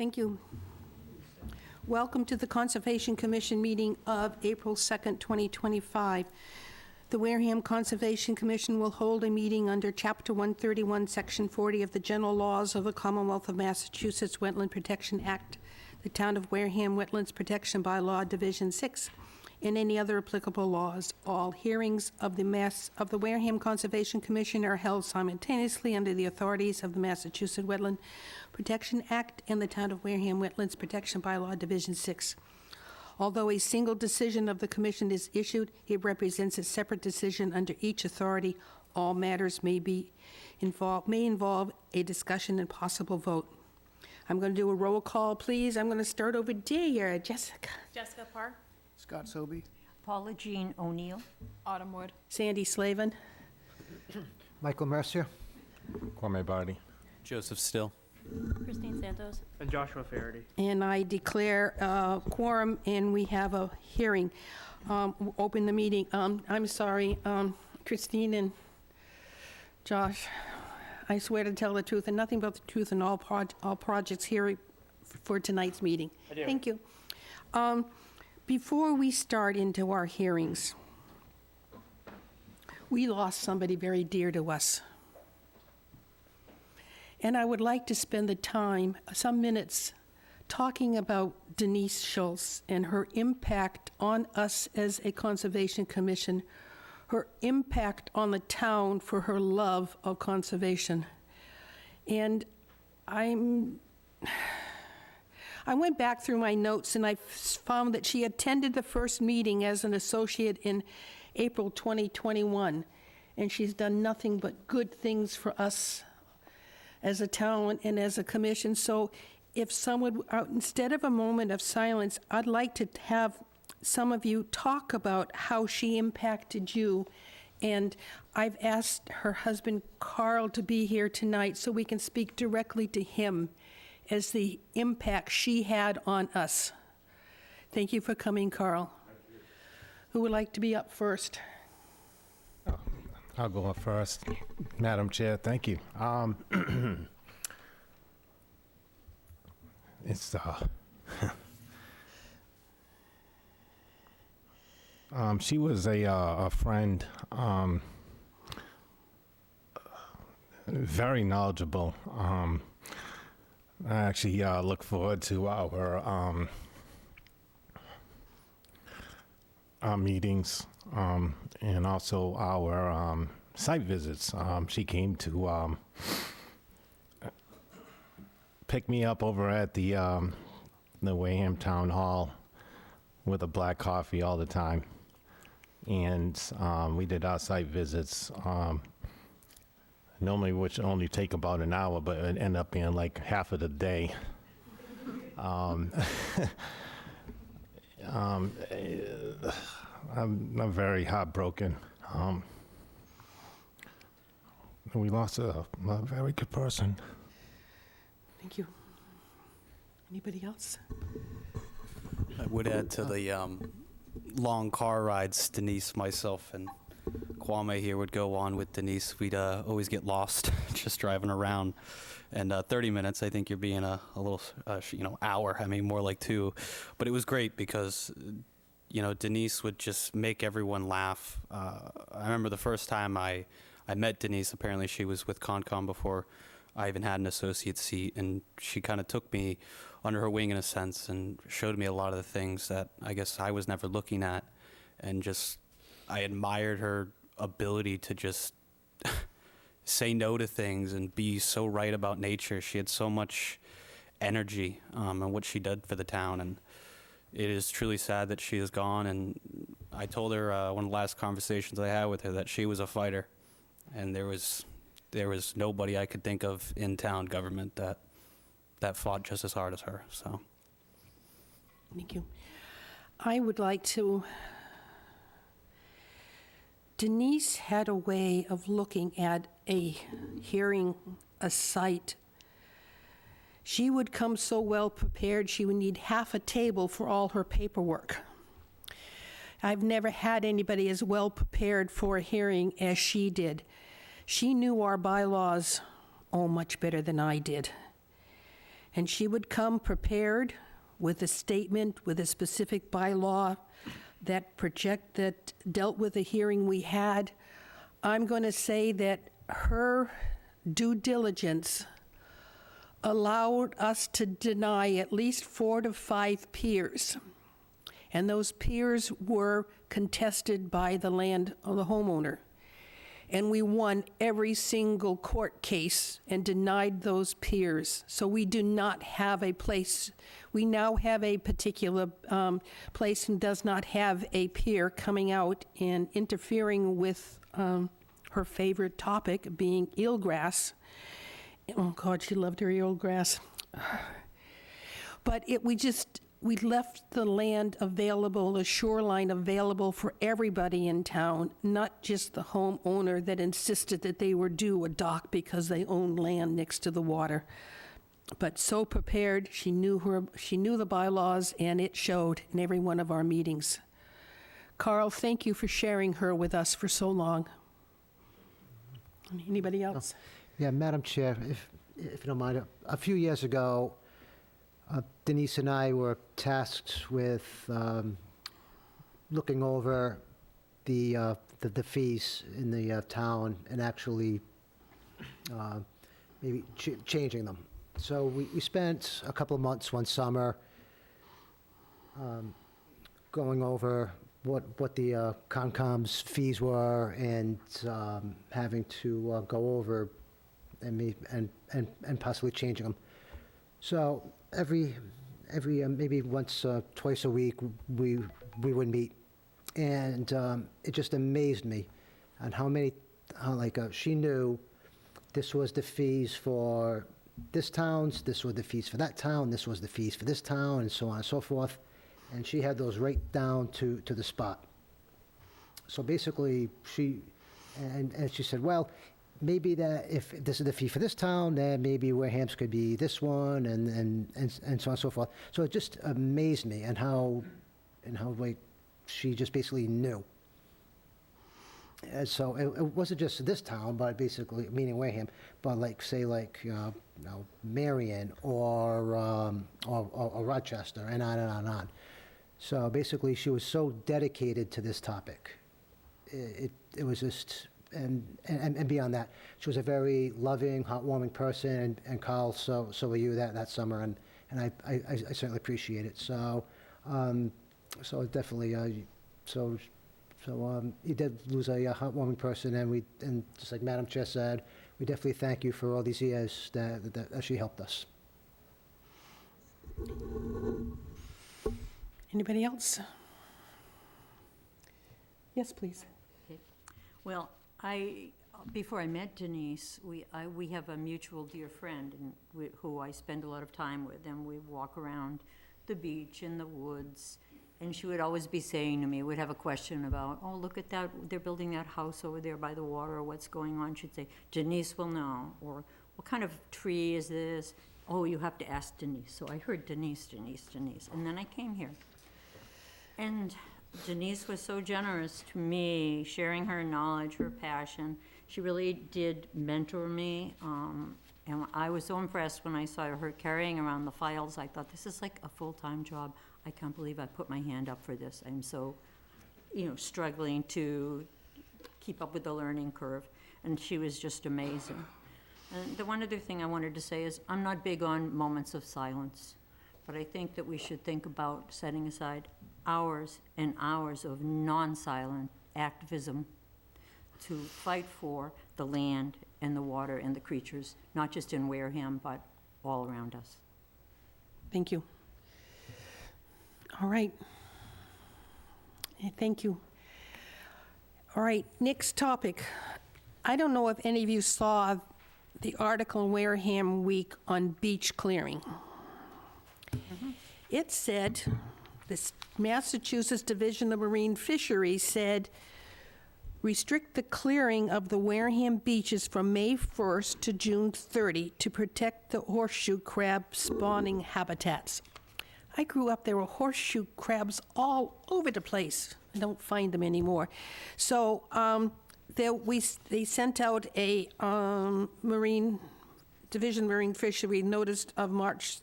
Thank you. Welcome to the Conservation Commission meeting of April 2nd, 2025. The Wareham Conservation Commission will hold a meeting under Chapter 131, Section 40 of the General Laws of the Commonwealth of Massachusetts Wetland Protection Act, the Town of Wareham Wetlands Protection Bylaw, Division 6, and any other applicable laws. All hearings of the Wareham Conservation Commission are held simultaneously under the authorities of the Massachusetts Wetland Protection Act and the Town of Wareham Wetlands Protection Bylaw, Division 6. Although a single decision of the Commission is issued, it represents a separate decision under each authority. All matters may involve a discussion and possible vote. I'm going to do a roll call, please. I'm going to start over there. Jessica. Jessica Parr. Scott Sobey. Paula Jean O'Neill. Autumn Wood. Sandy Slavin. Michael Mercier. Kwame Barty. Joseph Still. Christine Santos. And Joshua Faraday. And I declare quorum, and we have a hearing. Open the meeting. I'm sorry, Christine and Josh, I swear to tell the truth and nothing but the truth in all projects here for tonight's meeting. I do. Thank you. Before we start into our hearings, we lost somebody very dear to us. And I would like to spend the time, some minutes, talking about Denise Schultz and her impact on us as a Conservation Commission, her impact on the town for her love of conservation. And I went back through my notes and I found that she attended the first meeting as an associate in April 2021. And she's done nothing but good things for us as a town and as a commission. So if someone, instead of a moment of silence, I'd like to have some of you talk about how she impacted you. And I've asked her husband, Carl, to be here tonight so we can speak directly to him as the impact she had on us. Thank you for coming, Carl. Who would like to be up first? I'll go up first. Madam Chair, thank you. It's she was a friend, very knowledgeable. I actually look forward to our meetings and also our site visits. She came to pick me up over at the Wareham Town Hall with a black coffee all the time. And we did our site visits, normally which only take about an hour, but it ended up being like half of the day. I'm very heartbroken. We lost a very good person. Thank you. Anybody else? I would add to the long car rides Denise, myself, and Kwame here would go on with Denise. We'd always get lost just driving around. And 30 minutes, I think you're being a little, hour. I mean, more like 2. But it was great because, Denise would just make everyone laugh. I remember the first time I met Denise. Apparently she was with Concom before I even had an associate seat, and she kind of took me under her wing in a sense and showed me a lot of the things that I guess I was never looking at. And just, I admired her ability to just say no to things and be so right about nature. She had so much energy and what she did for the town, and it is truly sad that she is gone. And I told her one of the last conversations I had with her that she was a fighter, and there was nobody I could think of in town government that fought just as hard as her. So Thank you. I would like to... Denise had a way of looking at a hearing, a site. She would come so well prepared, she would need half a table for all her paperwork. I've never had anybody as well prepared for a hearing as she did. She knew our bylaws, much better than I did. And she would come prepared with a statement, with a specific bylaw that dealt with the hearing we had. I'm going to say that her due diligence allowed us to deny at least 4 to 5 piers. And those piers were contested by the homeowner. And we won every single court case and denied those piers. So we do not have a place. We now have a particular place and does not have a pier coming out and interfering with her favorite topic being eelgrass. Oh God, she loved her eelgrass. But we left the land available, the shoreline available for everybody in town, not just the homeowner that insisted that they were due a dock because they owned land next to the water. But so prepared, she knew the bylaws, and it showed in every one of our meetings. Carl, thank you for sharing her with us for so long. Anybody else? Yeah, Madam Chair, if you don't mind, a few years ago, Denise and I were tasked with looking over the fees in the town and actually maybe changing them. So we spent a couple of months one summer going over what the Concom's fees were and having to go over and possibly changing them. So every maybe once, twice a week, we would meet, and it just amazed me on how she knew this was the fees for this town's, this was the fees for that town, this was the fees for this town, and so on and so forth, and she had those right down to the spot. So basically, she said, well, maybe that if this is the fee for this town, then maybe Wareham's could be this one, and so on and so forth. So it just amazed me and how like she just basically knew. And so it wasn't just this town, but basically meaning Wareham, but Marion or Rochester, and on and on and on. So basically, she was so dedicated to this topic. It was just. And beyond that, she was a very loving, heartwarming person, and Carl, so were you that summer, and I certainly appreciate it. So definitely, you did lose a heartwarming person, and just like Madam Chair said, we definitely thank you for all these years that she helped us. Anybody else? Yes, please. Well, before I met Denise, we have a mutual dear friend who I spend a lot of time with, and we walk around the beach in the woods, and she would always be saying to me, would have a question about, oh, look at that, they're building that house over there by the water, or what's going on. She'd say, Denise will know, or what kind of tree is this? Oh, you have to ask Denise. So I heard Denise, and then I came here. And Denise was so generous to me, sharing her knowledge, her passion. She really did mentor me, and I was so impressed when I saw her carrying around the files. I thought, this is like a full-time job. I can't believe I put my hand up for this. I'm so, struggling to keep up with the learning curve, and she was just amazing. And the one other thing I wanted to say is, I'm not big on moments of silence, but I think that we should think about setting aside hours and hours of non-silent activism to fight for the land and the water and the creatures, not just in Wareham, but all around us. Thank you. All right. Thank you. All right, next topic. I don't know if any of you saw the article in Wareham Week on beach clearing. Mm-hmm. It said, the Massachusetts Division of Marine Fisheries said, restrict the clearing of the Wareham beaches from May 1st to June 30 to protect the horseshoe crab spawning habitats. I grew up, there were horseshoe crabs all over the place. I don't find them anymore. So they sent out a Marine Division Marine Fishery notice of March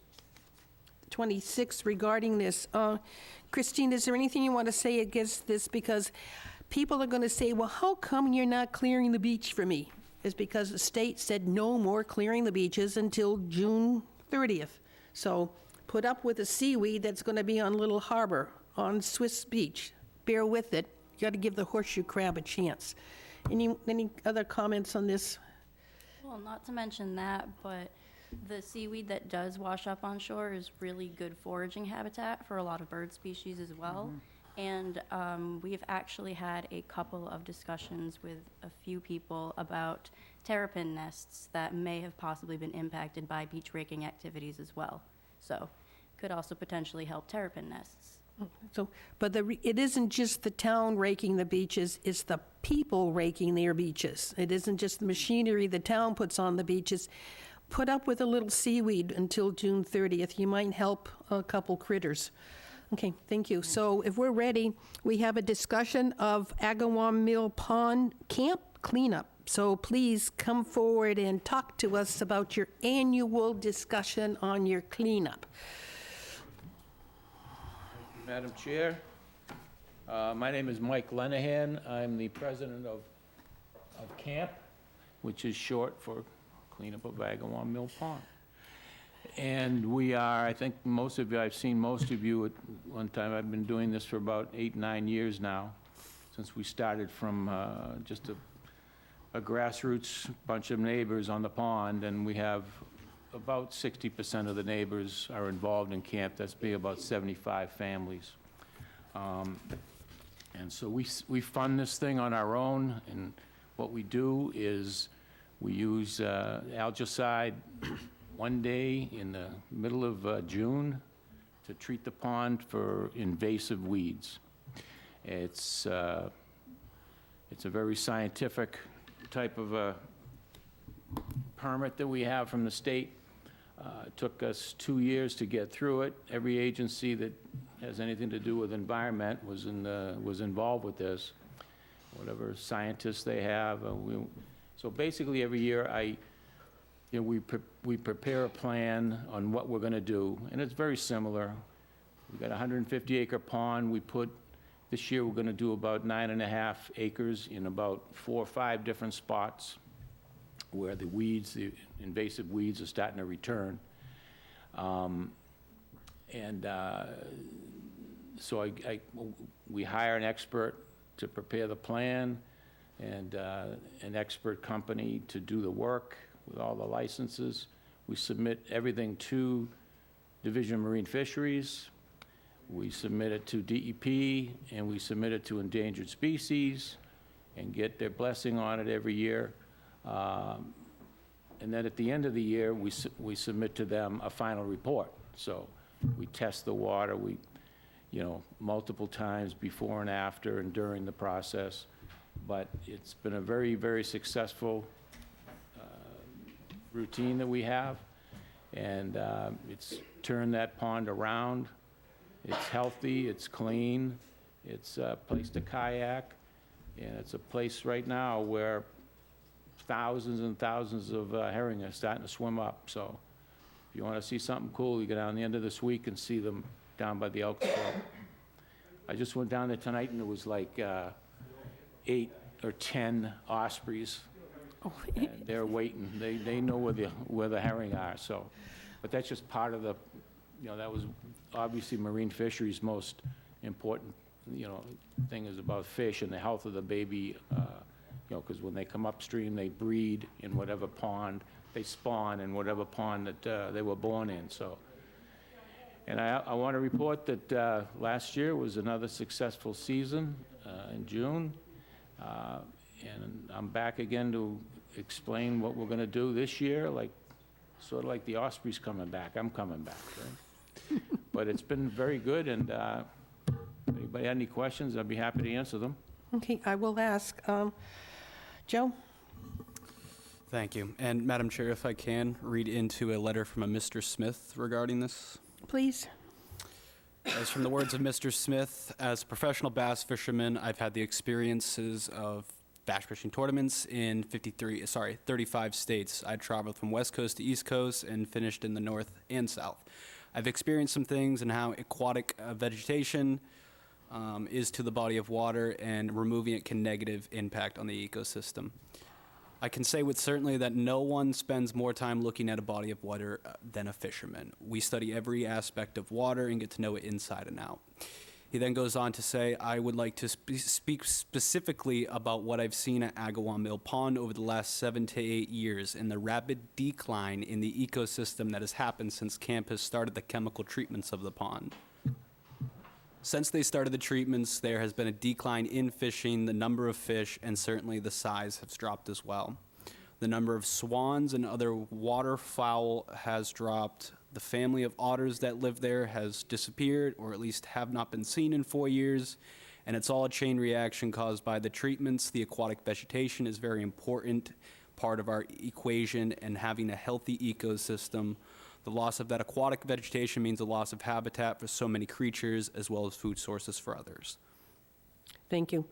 26th regarding this. Christine, is there anything you want to say against this? Because people are going to say, well, how come you're not clearing the beach for me? It's because the state said no more clearing the beaches until June 30th. So put up with the seaweed that's going to be on Little Harbor, on Swiss Beach. Bear with it. You got to give the horseshoe crab a chance. Any other comments on this? Well, not to mention that, but the seaweed that does wash up on shore is really good foraging habitat for a lot of bird species as well. And we've actually had a couple of discussions with a few people about terrapin nests that may have possibly been impacted by beach raking activities as well. So could also potentially help terrapin nests. So, but it isn't just the town raking the beaches, it's the people raking their beaches. It isn't just the machinery the town puts on the beaches. Put up with a little seaweed until June 30th. You might help a couple critters. Okay, thank you. So if we're ready, we have a discussion of Agawam Mill Pond Camp cleanup. So please come forward and talk to us about your annual discussion on your cleanup. Madam Chair, my name is Mike Lenahan. I'm the president of CAMP, which is short for Cleanup of Agawam Mill Pond. And we are, I think most of you, I've seen most of you at one time. I've been doing this for about 8, 9 years now, since we started from just a grassroots bunch of neighbors on the pond, and we have about 60% of the neighbors are involved in camp. That's be about 75 families. And so we fund this thing on our own, and what we do is we use algicide one day in the middle of June to treat the pond for invasive weeds. It's a very scientific type of a permit that we have from the state. It took us 2 years to get through it. Every agency that has anything to do with environment was involved with this, whatever scientists they have. So basically, every year we prepare a plan on what we're going to do, and it's very similar. We've got a 150-acre pond. This year we're going to do about 9.5 acres in about 4 or 5 different spots where the invasive weeds are starting to return. So we hire an expert to prepare the plan and an expert company to do the work with all the licenses. We submit everything to Division of Marine Fisheries. We submit it to DEP, and we submit it to endangered species and get their blessing on it every year. And then at the end of the year, we submit to them a final report. So we test the water, multiple times before and after and during the process. But it's been a very, very successful routine that we have. And it's turned that pond around. It's healthy, it's clean, it's a place to kayak, and it's a place right now where thousands and thousands of herring are starting to swim up. So if you want to see something cool, you go down the end of this week and see them down by the Elks Club. I just went down there tonight, and it was like 8 or 10 ospreys. Oh, And they're waiting. They know where the herring are. So, but that's just part of the, that was obviously Marine Fisheries' most important, thing is about fish and the health of the baby, because when they come upstream, they breed in whatever pond, they spawn in whatever pond that they were born in. So, and I want to report that last year was another successful season in June. And I'm back again to explain what we're going to do this year, sort of like the Ospreys coming back. I'm coming back, right? But it's been very good, and if anybody had any questions, I'd be happy to answer them. Okay, I will ask. Joe? Thank you. And Madam Chair, if I can, read into a letter from a Mr. Smith regarding this. Please. As from the words of Mr. Smith, as a professional bass fisherman, I've had the experiences of bass fishing tournaments in 35 states. I traveled from West Coast to East Coast and finished in the North and South. I've experienced some things and how aquatic vegetation is to the body of water, and removing it can negative impact on the ecosystem. I can say with certainty that no one spends more time looking at a body of water than a fisherman. We study every aspect of water and get to know it inside and out. He then goes on to say, I would like to speak specifically about what I've seen at Agawam Mill Pond over the last 7 to 8 years and the rapid decline in the ecosystem that has happened since camp has started the chemical treatments of the pond. Since they started the treatments, there has been a decline in fishing, the number of fish, and certainly the size has dropped as well. The number of swans and other waterfowl has dropped. The family of otters that live there has disappeared, or at least have not been seen in 4 years. And it's all a chain reaction caused by the treatments. The aquatic vegetation is very important part of our equation, and having a healthy ecosystem. The loss of that aquatic vegetation means a loss of habitat for so many creatures, as well as food sources for others. Thank you.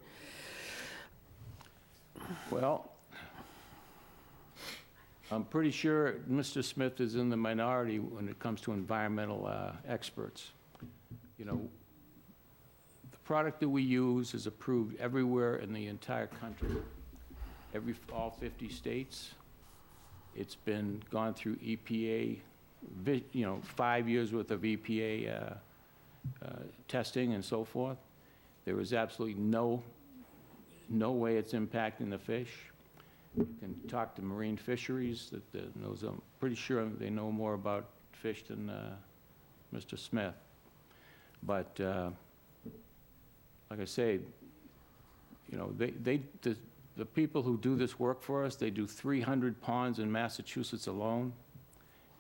Well, I'm pretty sure Mr. Smith is in the minority when it comes to environmental experts. You know, the product that we use is approved everywhere in the entire country, all 50 states. It's been gone through EPA, 5 years worth of EPA testing and so forth. There is absolutely no way it's impacting the fish. You can talk to marine fisheries that knows. I'm pretty sure they know more about fish than Mr. Smith. But like I say, you know, the people who do this work for us, they do 300 ponds in Massachusetts alone,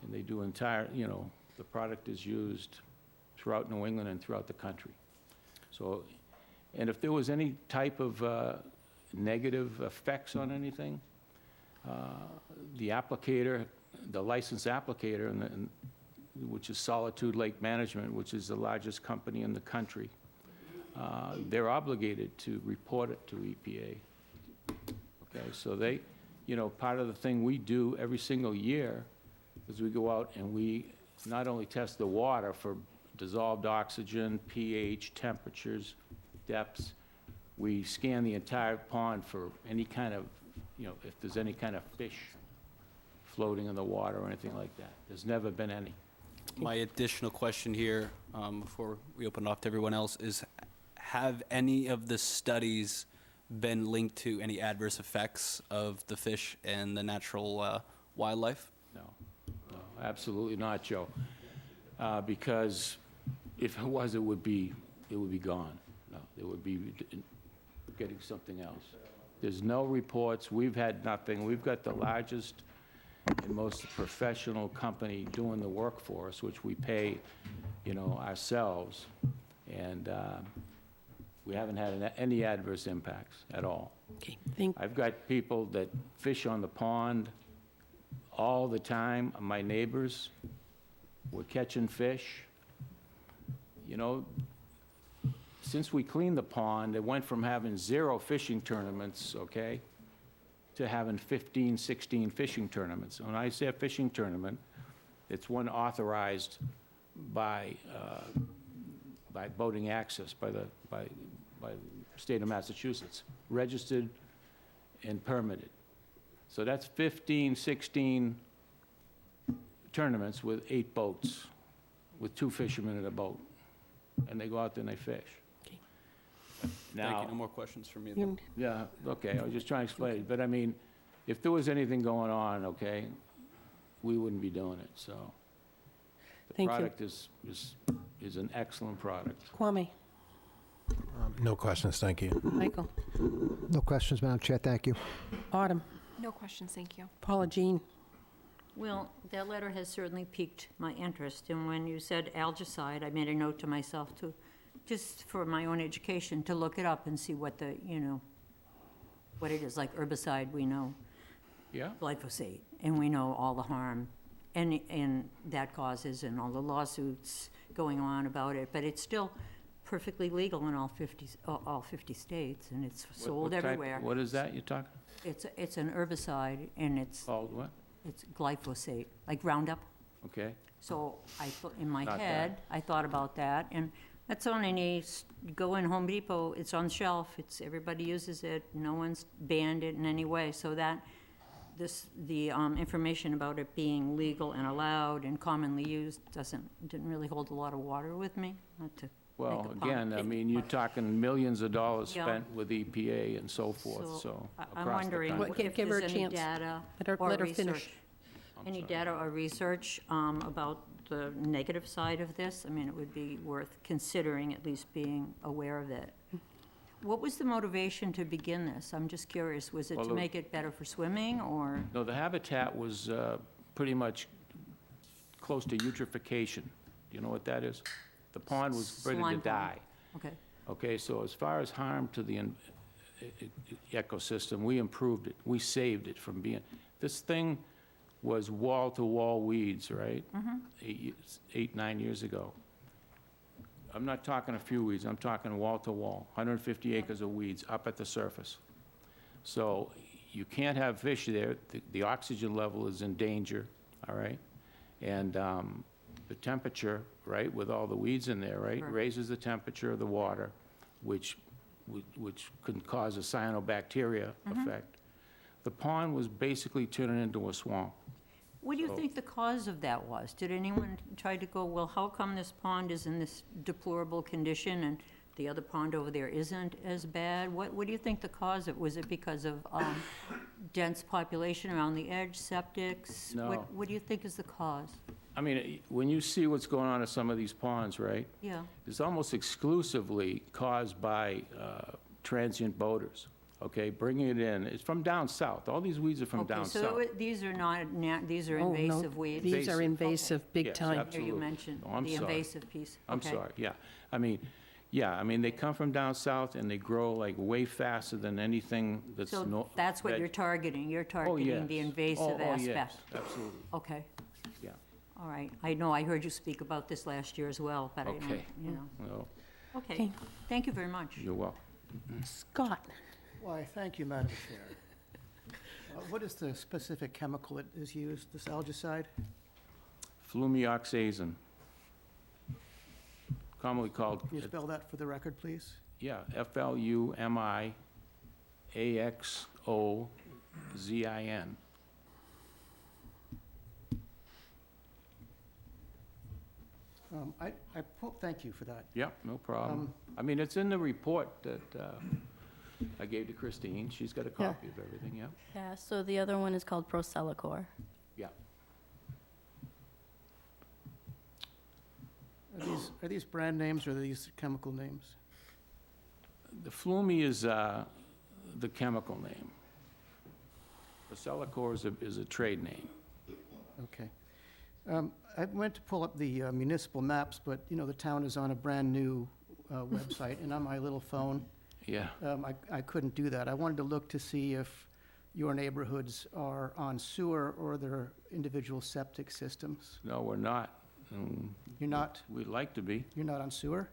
and they do entire. You know, the product is used throughout New England and throughout the country. So, and if there was any type of negative effects on anything, the applicator, the licensed applicator, which is Solitude Lake Management, which is the largest company in the country, they're obligated to report it to EPA. Okay, so they, you know, part of the thing we do every single year is we go out and we not only test the water for dissolved oxygen, pH, temperatures, depths. We scan the entire pond for any kind of, you know, if there's any kind of fish floating in the water or anything like that. There's never been any. My additional question here, before we open it up to everyone else, is have any of the studies been linked to any adverse effects of the fish and the natural wildlife? No, absolutely not, Joe. Because if it was, it would be gone. No, it would be getting something else. There's no reports. We've had nothing. We've got the largest and most professional company doing the work for us, which we pay, you know, ourselves, and we haven't had any adverse impacts at all. Okay, I've got people that fish on the pond all the time. My neighbors were catching fish. You know, since we cleaned the pond, it went from having 0 fishing tournaments, okay, to having 15, 16 fishing tournaments. When I say a fishing tournament, it's one authorized by boating access, by the state of Massachusetts, registered and permitted. So that's 15, 16 tournaments with 8 boats, with 2 fishermen in a boat. And they go out there and they fish. Okay. Now, Thank you. No more questions from me. Then. yeah, okay, I was just trying to explain it. But I mean, if there was anything going on, okay, we wouldn't be doing it, so. Thank you. The product is an excellent product. Kwame, No questions, thank you. Michael, No questions, Madam Chair, thank you. Autumn, No questions, thank you. Paula Jean. Well, that letter has certainly piqued my interest, and when you said algicide, I made a note to myself to, just for my own education, to look it up and see what the, you know, what it is. Like herbicide, we know Yeah? glyphosate, and we know all the harm and that causes, and all the lawsuits going on about it, but it's still perfectly legal in all 50 states, and it's sold What type- everywhere. What is that you're talking, It's an herbicide, and it's called what? glyphosate, like Roundup. okay? So I thought, in my Not head, I thought about that, and that's on any, go in Home Depot, it's on shelf, everybody uses it, no one's banned it in any way, so that, the information about it being legal and allowed and commonly used didn't really hold a lot of water with me, not to Well, make a pun. again, I mean, you're talking millions of dollars Yeah. spent with EPA and so forth, so, I'm across the wondering country. Well, if give her there's a any chance. data Let or her finish. research. Any data or research about the negative side of this? I mean, it would be worth considering, at least being aware of it. What was the motivation to begin this? I'm just curious. Was it Well, to the- make it better for swimming, or? No, the habitat was pretty much close to eutrophication. Do you know what that is? The pond was ready to Slime pond. die. Okay, Okay, so as far as harm to the ecosystem, we improved it. We saved it from being, this thing was wall-to-wall weeds, right? 9 years ago. I'm not talking a few weeds, I'm talking wall-to-wall, 150 acres of weeds up at the surface. So you can't have fish there, the oxygen level is in danger, all right? And the temperature, right, with all the weeds in there, right, Sure. raises the temperature of the water, which can cause a cyanobacteria effect. The pond was basically turning into a swamp. what do you So- think the cause of that was? Did anyone try to go, well, how come this pond is in this deplorable condition and the other pond over there isn't as bad? What do you think the cause of, was it because of dense population around the edge, septics? No. What do you think is the cause? I mean, when you see what's going on in some of these ponds, right, Yeah, it's almost exclusively caused by transient boaters, okay, bringing it in. It's from down south. All these weeds are from down okay, south. so these are not, these are Oh, no, invasive weeds? These are Invasive. invasive, big Yes, time. Here absolutely. you mentioned Oh, I'm the sorry. invasive piece. I'm Okay. sorry, yeah. I mean, they come from down south and they grow like way faster than anything that's So that's what you're targeting? You're Oh, targeting the yes. invasive Oh, yes, aspect? absolutely, Okay, yeah. all right. I know, I heard you speak about this last year as well, but I don't, Okay. you know. Well, Okay, Okay. thank you very much. you're welcome. Scott, Why, thank you, Madam Chair. What is the specific chemical that is used, this algicide? Flumioxazin, commonly called, Can you spell that for the record, please? yeah, Flumiaxozin. Thank you for that. Yep, no problem. I mean, it's in the report that I gave to Christine. She's got a Yeah. copy of everything, yeah? Yeah, so the other one is called Procelicor. Yeah. Are these brand names or are these chemical names? The Flumi is the chemical name. Procelicor is a trade name. Okay. I went to pull up the municipal maps, but, you know, the town is on a brand-new website, and on my little phone, Yeah. I couldn't do that. I wanted to look to see if your neighborhoods are on sewer or they're individual septic systems. No, we're not. Mm, You're not, We'd like to be. you're not on sewer?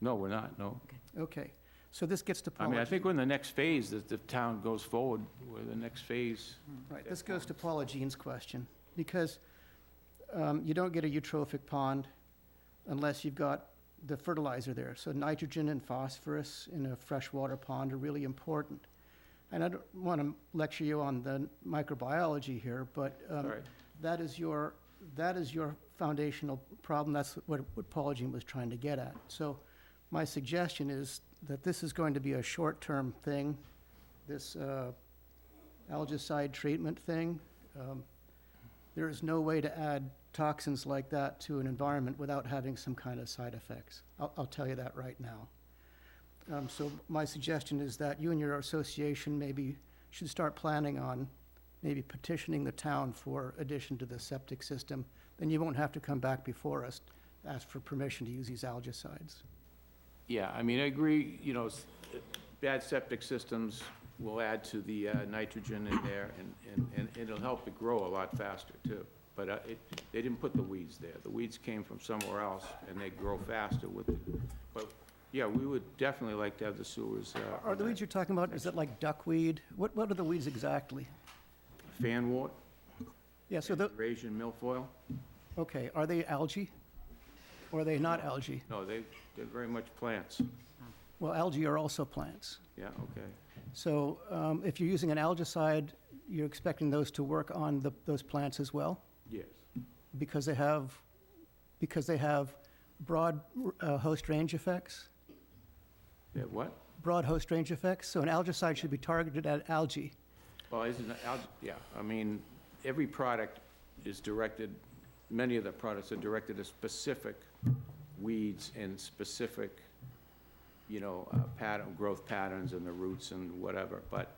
No, we're not, no. Okay. So this gets to I mean, I Paula. think we're in the next phase, that the town goes forward, we're the next phase. Right, this goes to Paula Jean's question, because you don't get a eutrophic pond unless you've got the fertilizer there. So nitrogen and phosphorus in a freshwater pond are really important. And I don't want to lecture you on the microbiology here, but All right. that is your foundational problem. That's what Paula Jean was trying to get at. So my suggestion is that this is going to be a short-term thing, this algicide treatment thing. There is no way to add toxins like that to an environment without having some kind of side effects. I'll tell you that right now. So my suggestion is that you and your association maybe should start planning on maybe petitioning the town for addition to the septic system. Then you won't have to come back before us, to ask for permission to use these algicides. Yeah, I mean, I agree, you know, bad septic systems will add to the nitrogen in there, and it'll help it grow a lot faster, too. But they didn't put the weeds there. The weeds came from somewhere else, and they grow faster with it. But, yeah, we would definitely like to have the sewers. Are the weeds you're talking about, is that like duckweed? What are the weeds exactly? Fanwort, Yeah, so the, Eurasian milfoil. Okay, are they algae? Or are they not algae? No, they're very much plants. Well, algae are also plants. Yeah, okay. So if you're using an algicide, you're expecting those to work on those plants as well? Yes. Because they have broad host range effects? Yeah, what? Broad host range effects? So an algicide should be targeted at algae. Well, isn't it, yeah, I mean, every product is directed, many of the products are directed at specific weeds and specific, pattern, growth patterns and the roots and whatever, but,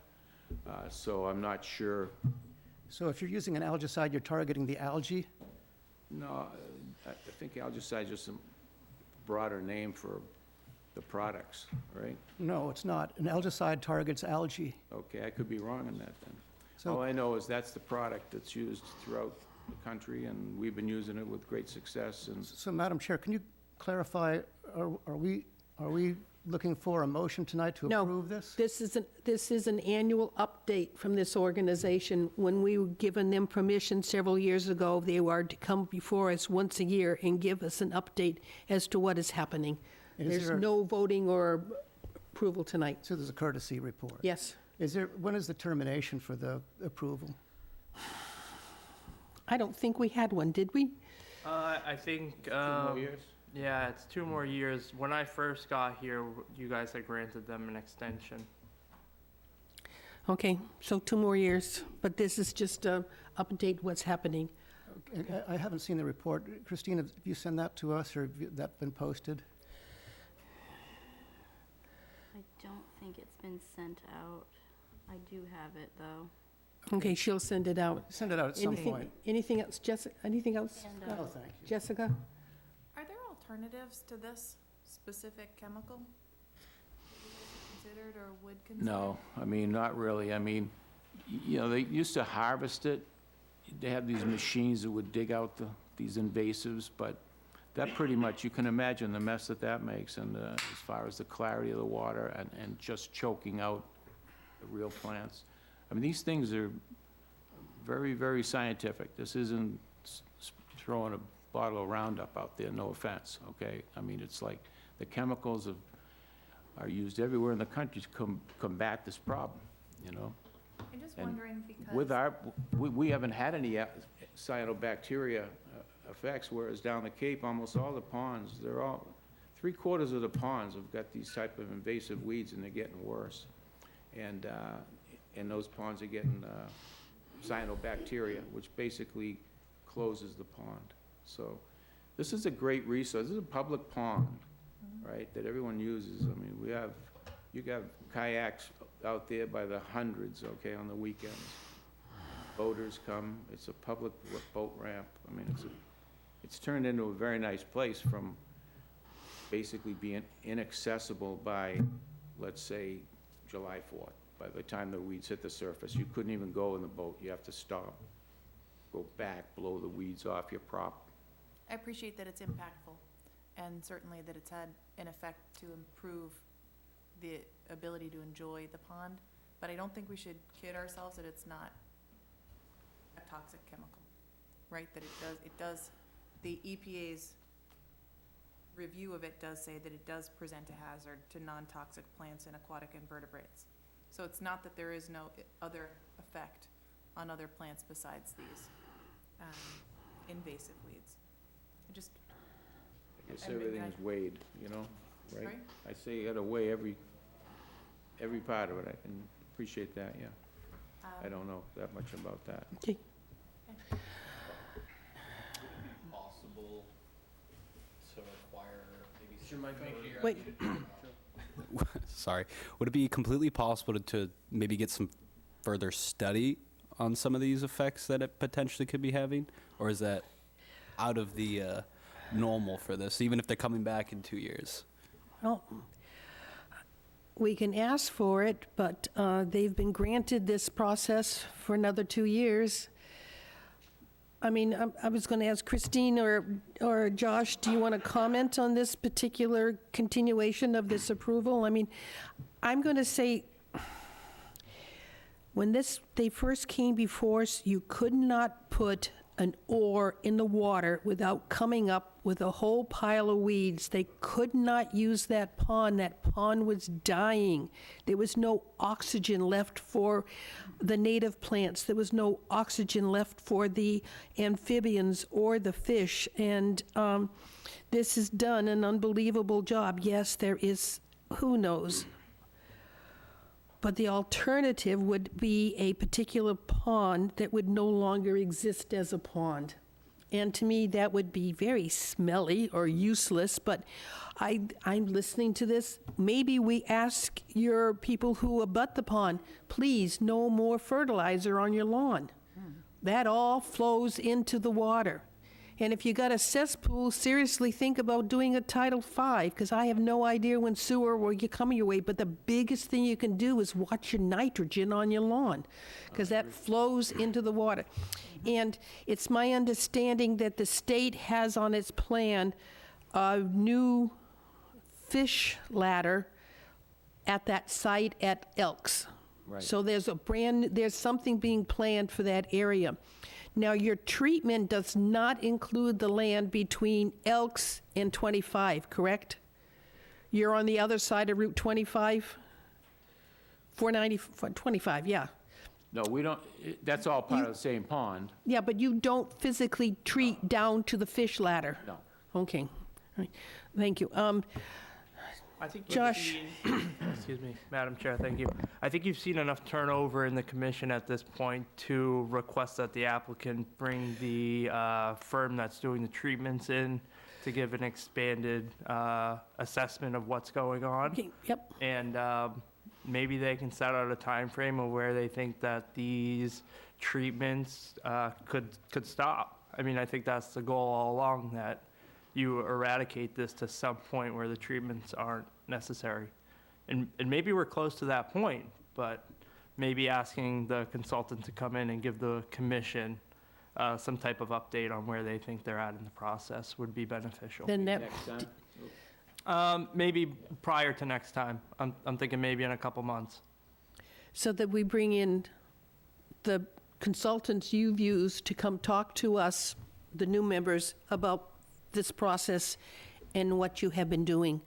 so I'm not sure. So if you're using an algicide, you're targeting the algae? No, I think algicide is just a broader name for the products, right? No, it's not. An algicide targets algae. Okay, I could be wrong on that then. So- All I know is that's the product that's used throughout the country, and we've been using it with great success, and So, Madam Chair, can you clarify, are we looking for a motion tonight to No. approve this? This is an annual update from this organization. When we were given them permission several years ago, they were to come before us once a year and give us an update as to what is happening. Is There's there- no voting or approval tonight. So there's a courtesy report? Yes. When is the termination for the approval? I don't think we had one, did we? I think, 2 more years? yeah, it's 2 more years. When I first got here, you guys had granted them an extension. Okay, so 2 more years, but this is just to update what's happening. I haven't seen the report. Christine, have you sent that to us, or have that been posted? I don't think it's been sent out. I do have it, though. Okay, she'll send it out. Send it out at some point. Anything else, Jessica? Anything else? And, No, thank you. Jessica? Are there alternatives to this specific chemical considered or would consider? No, I mean, not really. I mean, they used to harvest it. They had these machines that would dig out these invasives, but that pretty much, you can imagine the mess that makes, and as far as the clarity of the water and just choking out the real plants. I mean, these things are very, very scientific. This isn't throwing a bottle of Roundup out there, no offense, okay? I mean, it's like the chemicals are used everywhere in the country to combat this problem, I'm just And wondering because. With we haven't had any cyanobacteria effects, whereas down the Cape, almost all the ponds, they're all, 3/4 of the ponds have got these type of invasive weeds, and they're getting worse. And those ponds are getting cyanobacteria, which basically closes the pond. So this is a great resource. This is a public pond, right, that everyone uses. I mean, you got kayaks out there by the hundreds, okay, on the weekends. Boaters come. It's a public boat ramp. I mean, it's turned into a very nice place from basically being inaccessible by, let's say, July 4th. By the time the weeds hit the surface, you couldn't even go in the boat. You have to stop, go back, blow the weeds off your prop. I appreciate that it's impactful and certainly that it's had an effect to improve the ability to enjoy the pond, but I don't think we should kid ourselves that it's not a toxic chemical, right? That it does, the EPA's review of it does say that it does present a hazard to non-toxic plants and aquatic invertebrates. So it's not that there is no other effect on other plants besides these invasive weeds. I guess I mean, everything is weighed, right? Sorry? I say you gotta weigh every part of it. I can appreciate that, yeah. I don't know that much about that. Okay. Possible to require maybe. Wait, Sorry. Would it be completely possible to maybe get some further study on some of these effects that it potentially could be having? Or is that out of the normal for this, even if they're coming back in 2 years? well, we can ask for it, but they've been granted this process for another 2 years. I mean, I was going to ask Christine or Josh, do you want to comment on this particular continuation of this approval? I mean, I'm going to say, when they first came before us, you could not put an oar in the water without coming up with a whole pile of weeds. They could not use that pond. That pond was dying. There was no oxygen left for the native plants. There was no oxygen left for the amphibians or the fish. And this has done an unbelievable job. Yes, there is, who knows? But the alternative would be a particular pond that would no longer exist as a pond. And to me, that would be very smelly or useless, but I'm listening to this. Maybe we ask your people who abut the pond, please, no more fertilizer on your lawn. That all flows into the water. And if you got a cesspool, seriously think about doing a Title V, because I have no idea when sewer will come your way, but the biggest thing you can do is watch your nitrogen on your lawn, because that flows into the water. And it's my understanding that the state has on its plan a new fish ladder at that site at Elks. Right. So there's something being planned for that area. Now, your treatment does not include the land between Elks and 25, correct? You're on the other side of Route 25? 25, yeah. No, we don't, that's all part of the same pond. Yeah, but you don't physically treat down to the fish ladder? No. Okay, all right, thank you. I think you've Josh. seen- excuse me, Madam Chair, thank you. I think you've seen enough turnover in the commission at this point to request that the applicant bring the firm that's doing the treatments in to give an expanded assessment of what's going on. Okay, yep. And maybe they can set out a time frame of where they think that these treatments could stop. I mean, I think that's the goal all along, that you eradicate this to some point where the treatments aren't necessary. And maybe we're close to that point, but maybe asking the consultant to come in and give the commission some type of update on where they think they're at in the process would be beneficial. Then that, Next time. Maybe prior to next time. I'm thinking maybe in a couple months. so that we bring in the consultants you've used to come talk to us, the new members, about this process and what you have been doing.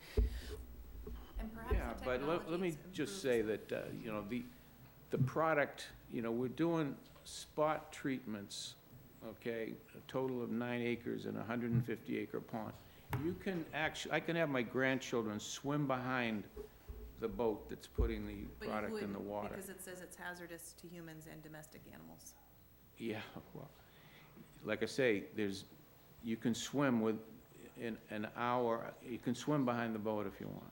And perhaps Yeah, the but let me technology's just improved. say that, you know, the product, you know, we're doing spot treatments, okay, a total of 9 acres and a 150-acre pond. You can actually, I can have my grandchildren swim behind the boat that's putting the But you product in the wouldn't, water. because it says it's hazardous to humans and domestic animals. Yeah, well, like I say, you can swim in an hour, you can swim behind the boat if you want.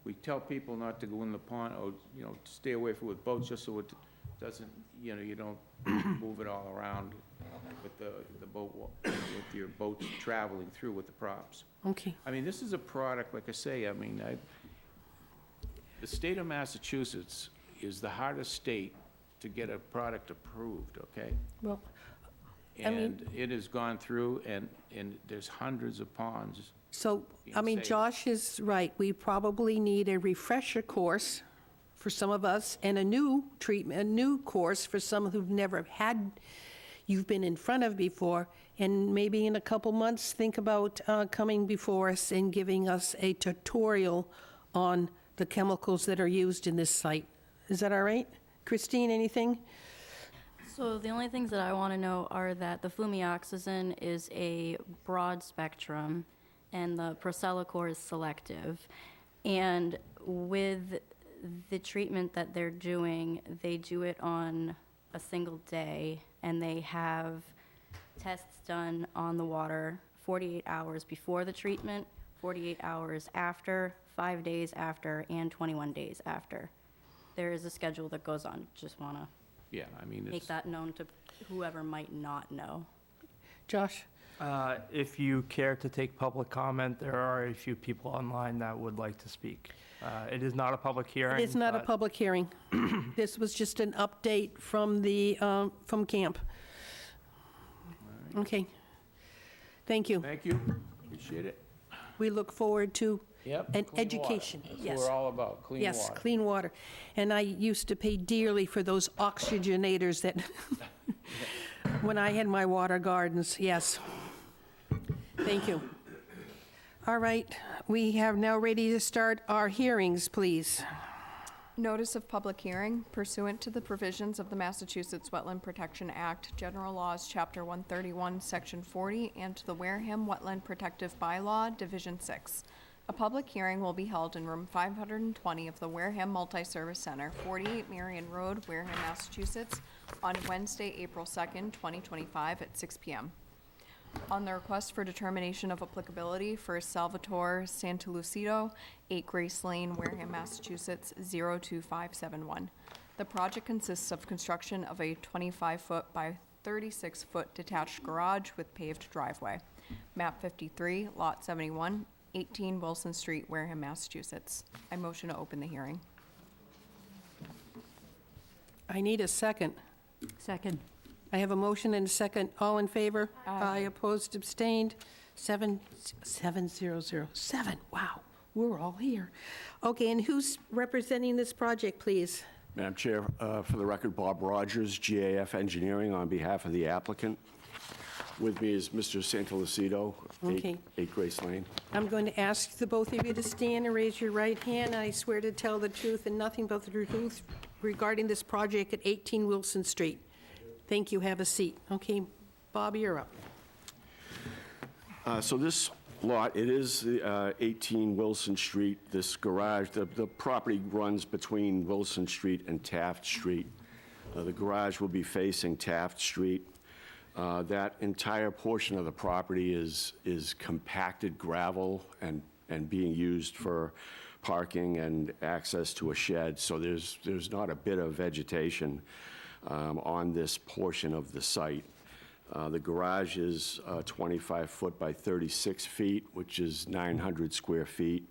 We tell people not to go in the pond, or, you know, stay away from with boats, just so it doesn't, you know, you don't move it all around with the boat, with your boats traveling through with the props. Okay. I mean, this is a product, like I say, I mean, the state of Massachusetts is the hardest state to get a product approved, okay? Well, I mean- And it has gone through, and there's hundreds of ponds. so, I Being mean, saved. Josh is right. We probably need a refresher course for some of us and a new treatment, a new course for some who've never had, you've been in front of before. And maybe in a couple months, think about coming before us and giving us a tutorial on the chemicals that are used in this site. Is that all right? Christine, anything? So the only things that I want to know are that the flumioxazin is a broad spectrum and the Procellacor is selective. And with the treatment that they're doing, they do it on a single day, and they have tests done on the water 48 hours before the treatment, 48 hours after, 5 days after, and 21 days after. There is a schedule that goes on. Just want to Yeah, I mean, make it's, that known to whoever might not know. Josh? If you care to take public comment, there are a few people online that would like to speak. It is not a public hearing. It is not a but- public hearing. This was just an update from the, from camp. Okay. Thank you. thank you, appreciate it. We look forward to Yep. an clean water. education. That's Yes. what we're all about, clean water. Yes, clean water. And I used to pay dearly for those oxygenators that when I had my water gardens, yes. Thank you. All right, we have now ready to start our hearings, please. Notice of public hearing pursuant to the provisions of the Massachusetts Wetland Protection Act, General Laws, Chapter 131, Section 40, and to the Wareham Wetland Protective Bylaw, Division 6. A public hearing will be held in room 520 of the Wareham Multi-Service Center, 48 Marion Road, Wareham, Massachusetts, on Wednesday, April 2nd, 2025, at 6 p.m. On the request for determination of applicability for Salvatore Santalucido, 8 Grace Lane, Wareham, Massachusetts, 02571. The project consists of construction of a 25-foot by 36-foot detached garage with paved driveway. Map 53, Lot 71, 18 Wilson Street, Wareham, Massachusetts. I motion to open the hearing. I need a second. Second. I have a motion and a second. All in favor? Aye. Opposed, abstained? 7. Wow, we're all here. Okay, and who's representing this project, please? Madam Chair, for the record, Bob Rogers, GAF Engineering, on behalf of the applicant. With me is Mr. Santalucido, Okay. 8 Grace Lane. I'm going to ask the both of you to stand and raise your right hand. I swear to tell the truth and nothing but the truth regarding this project at 18 Wilson Street. Thank you. Have a seat. Okay, Bob, you're up. So this lot, it is 18 Wilson Street. This garage, the property runs between Wilson Street and Taft Street. The garage will be facing Taft Street. That entire portion of the property is compacted gravel and being used for parking and access to a shed. So there's not a bit of vegetation on this portion of the site. The garage is 25 foot by 36 feet, which is 900 square feet.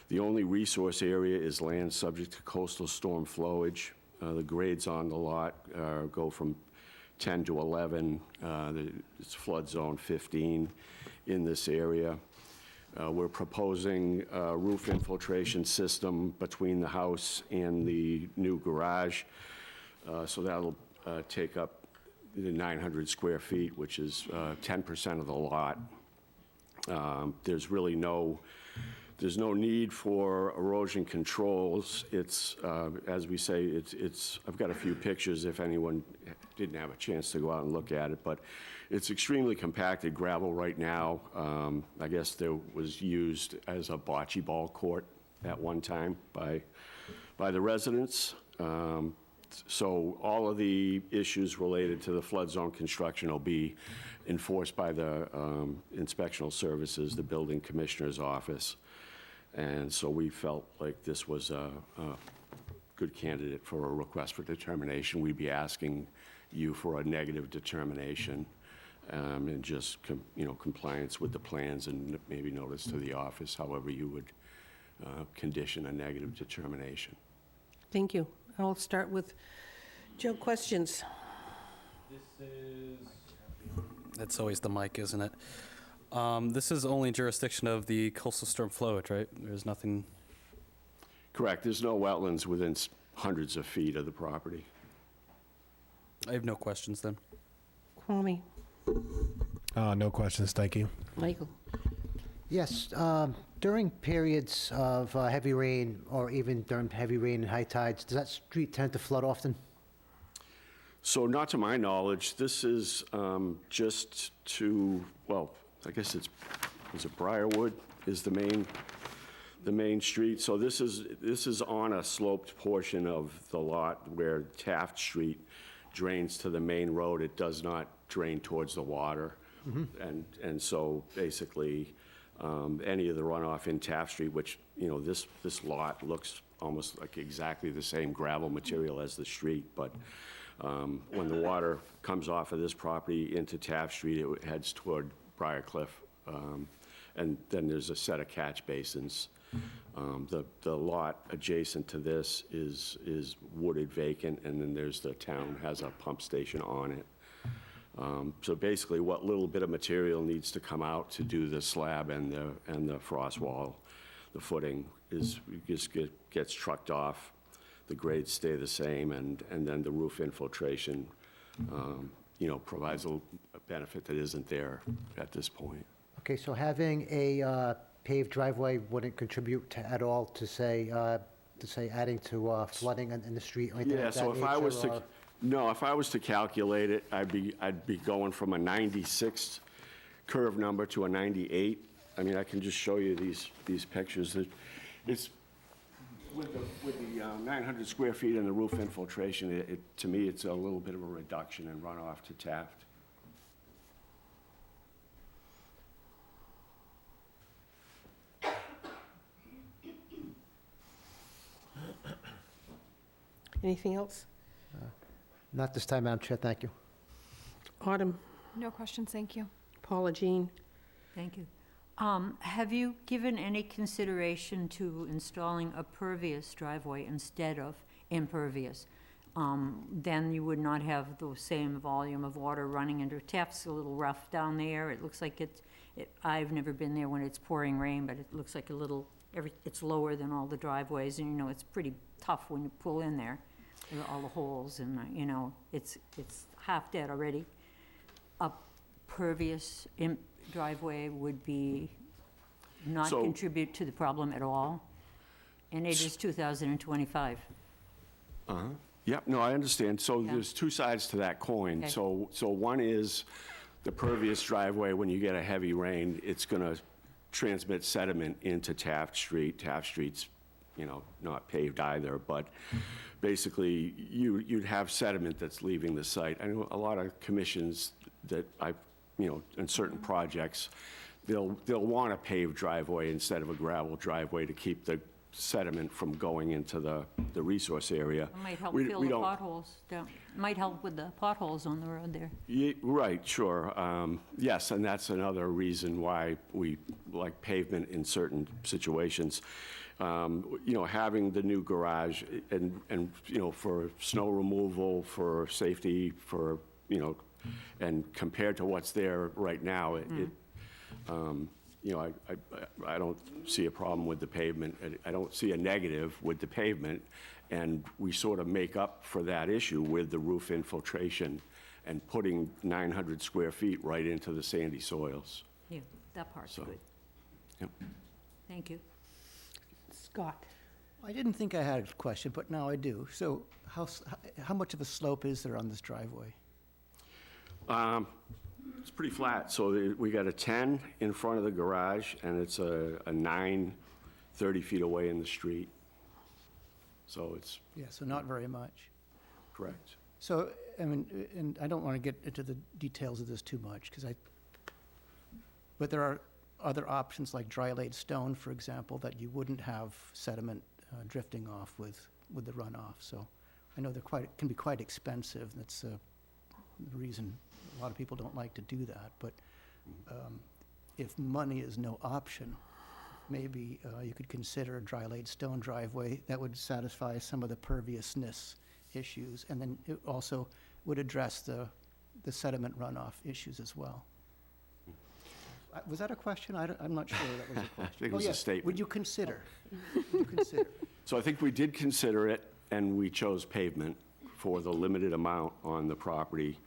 The only resource area is land subject to coastal storm flowage. The grades on the lot go from 10 to 11. It's flood zone 15 in this area. We're proposing a roof infiltration system between the house and the new garage. So that'll take up the 900 square feet, which is 10% of the lot. There's really no need for erosion controls. It's, as we say, I've got a few pictures if anyone didn't have a chance to go out and look at it, but it's extremely compacted gravel right now. I guess there was used as a bocce ball court at one time by the residents. So all of the issues related to the flood zone construction will be enforced by the inspectional services, the building commissioner's office. And so we felt like this was a good candidate for a request for determination. We'd be asking you for a negative determination and just compliance with the plans and maybe notice to the office, however you would condition a negative determination. Thank you. I'll start with Joe. Questions? That's always the mic, isn't it? This is only jurisdiction of the coastal storm flowage, right? There's nothing... Correct. There's no wetlands within hundreds of feet of the property. I have no questions then. Kwame? No questions, thank you. Michael? Yes, during periods of heavy rain, or even during heavy rain and high tides, does that street tend to flood often? So not to my knowledge. This is just to, well, I guess is it Briarwood is the main street. So this is on a sloped portion of the lot where Taft Street drains to the main road. It does not drain towards the water. Mm-hmm. And so basically any of the runoff in Taft Street, which, this lot looks almost like exactly the same gravel material as the street, but when the water comes off of this property into Taft Street, it heads toward Briarcliff. And then there's a set of catch basins. The lot adjacent to this is wooded vacant, and then there's the town has a pump station on it. So basically, what little bit of material needs to come out to do the slab and the frost wall, the footing just gets trucked off. The grades stay the same, and then the roof infiltration provides a benefit that isn't there at this point. Okay, so having a paved driveway wouldn't contribute at all to say adding to flooding in the street or anything Yeah, like that so if I was nature, to, or- no, if I was to calculate it, I'd be going from a 96 curve number to a 98. I mean, I can just show you these pictures. It's, with the 900 square feet and the roof infiltration, to me, it's a little bit of a reduction in runoff to Taft. Anything else? Not this time, Madam Chair, thank you. Autumn, No questions, thank you. Paula Jean, Thank you. Have you given any consideration to installing a pervious driveway instead of impervious? Then you would not have the same volume of water running into Taft's a little rough down there. It looks like I've never been there when it's pouring rain, but it looks like it's lower than all the driveways, and it's pretty tough when you pull in there. There are all the holes, and it's half dead already. A pervious driveway would not So- contribute to the problem at all, and it is 2025. Yep, no, I understand. So Yeah. there's two sides to that coin. Okay. So one is the pervious driveway. When you get a heavy rain, it's going to transmit sediment into Taft Street. Taft Street's, not paved either, but basically you'd have sediment that's leaving the site. I know a lot of commissions that in certain projects, they'll want a paved driveway instead of a gravel driveway to keep the sediment from going into the resource area. It might help We fill the don't- potholes down. Might help with the potholes on the road there. Right, sure. Yes, and that's another reason why we like pavement in certain situations. Having the new garage and for snow removal, for safety, and compared to what's there right now, I don't see a problem with the pavement. I don't see a negative with the pavement, and we sort of make up for that issue with the roof infiltration and putting 900 square feet right into the sandy soils. Yeah, that part's So, good. yep. Thank you. Scott. I didn't think I had a question, but now I do. So how much of a slope is there on this driveway? It's pretty flat, so we got a 10 in front of the garage, and it's a 9, 30 feet away in the street. So it's Yeah, so not very much. correct. So, and I don't want to get into the details of this too much, but there are other options like dry-laid stone, for example, that you wouldn't have sediment drifting off with the runoff. So I know can be quite expensive. That's the reason a lot of people don't like to do that. But if money is no option, maybe you could consider a dry-laid stone driveway that would satisfy some of the perviousness issues, and then it also would address the sediment runoff issues as well. Was that a question? I'm not sure that was a question. I think it was Oh, a yes. statement. Would you consider? Would you consider? So I think we did consider it, and we chose pavement for the limited amount on the property.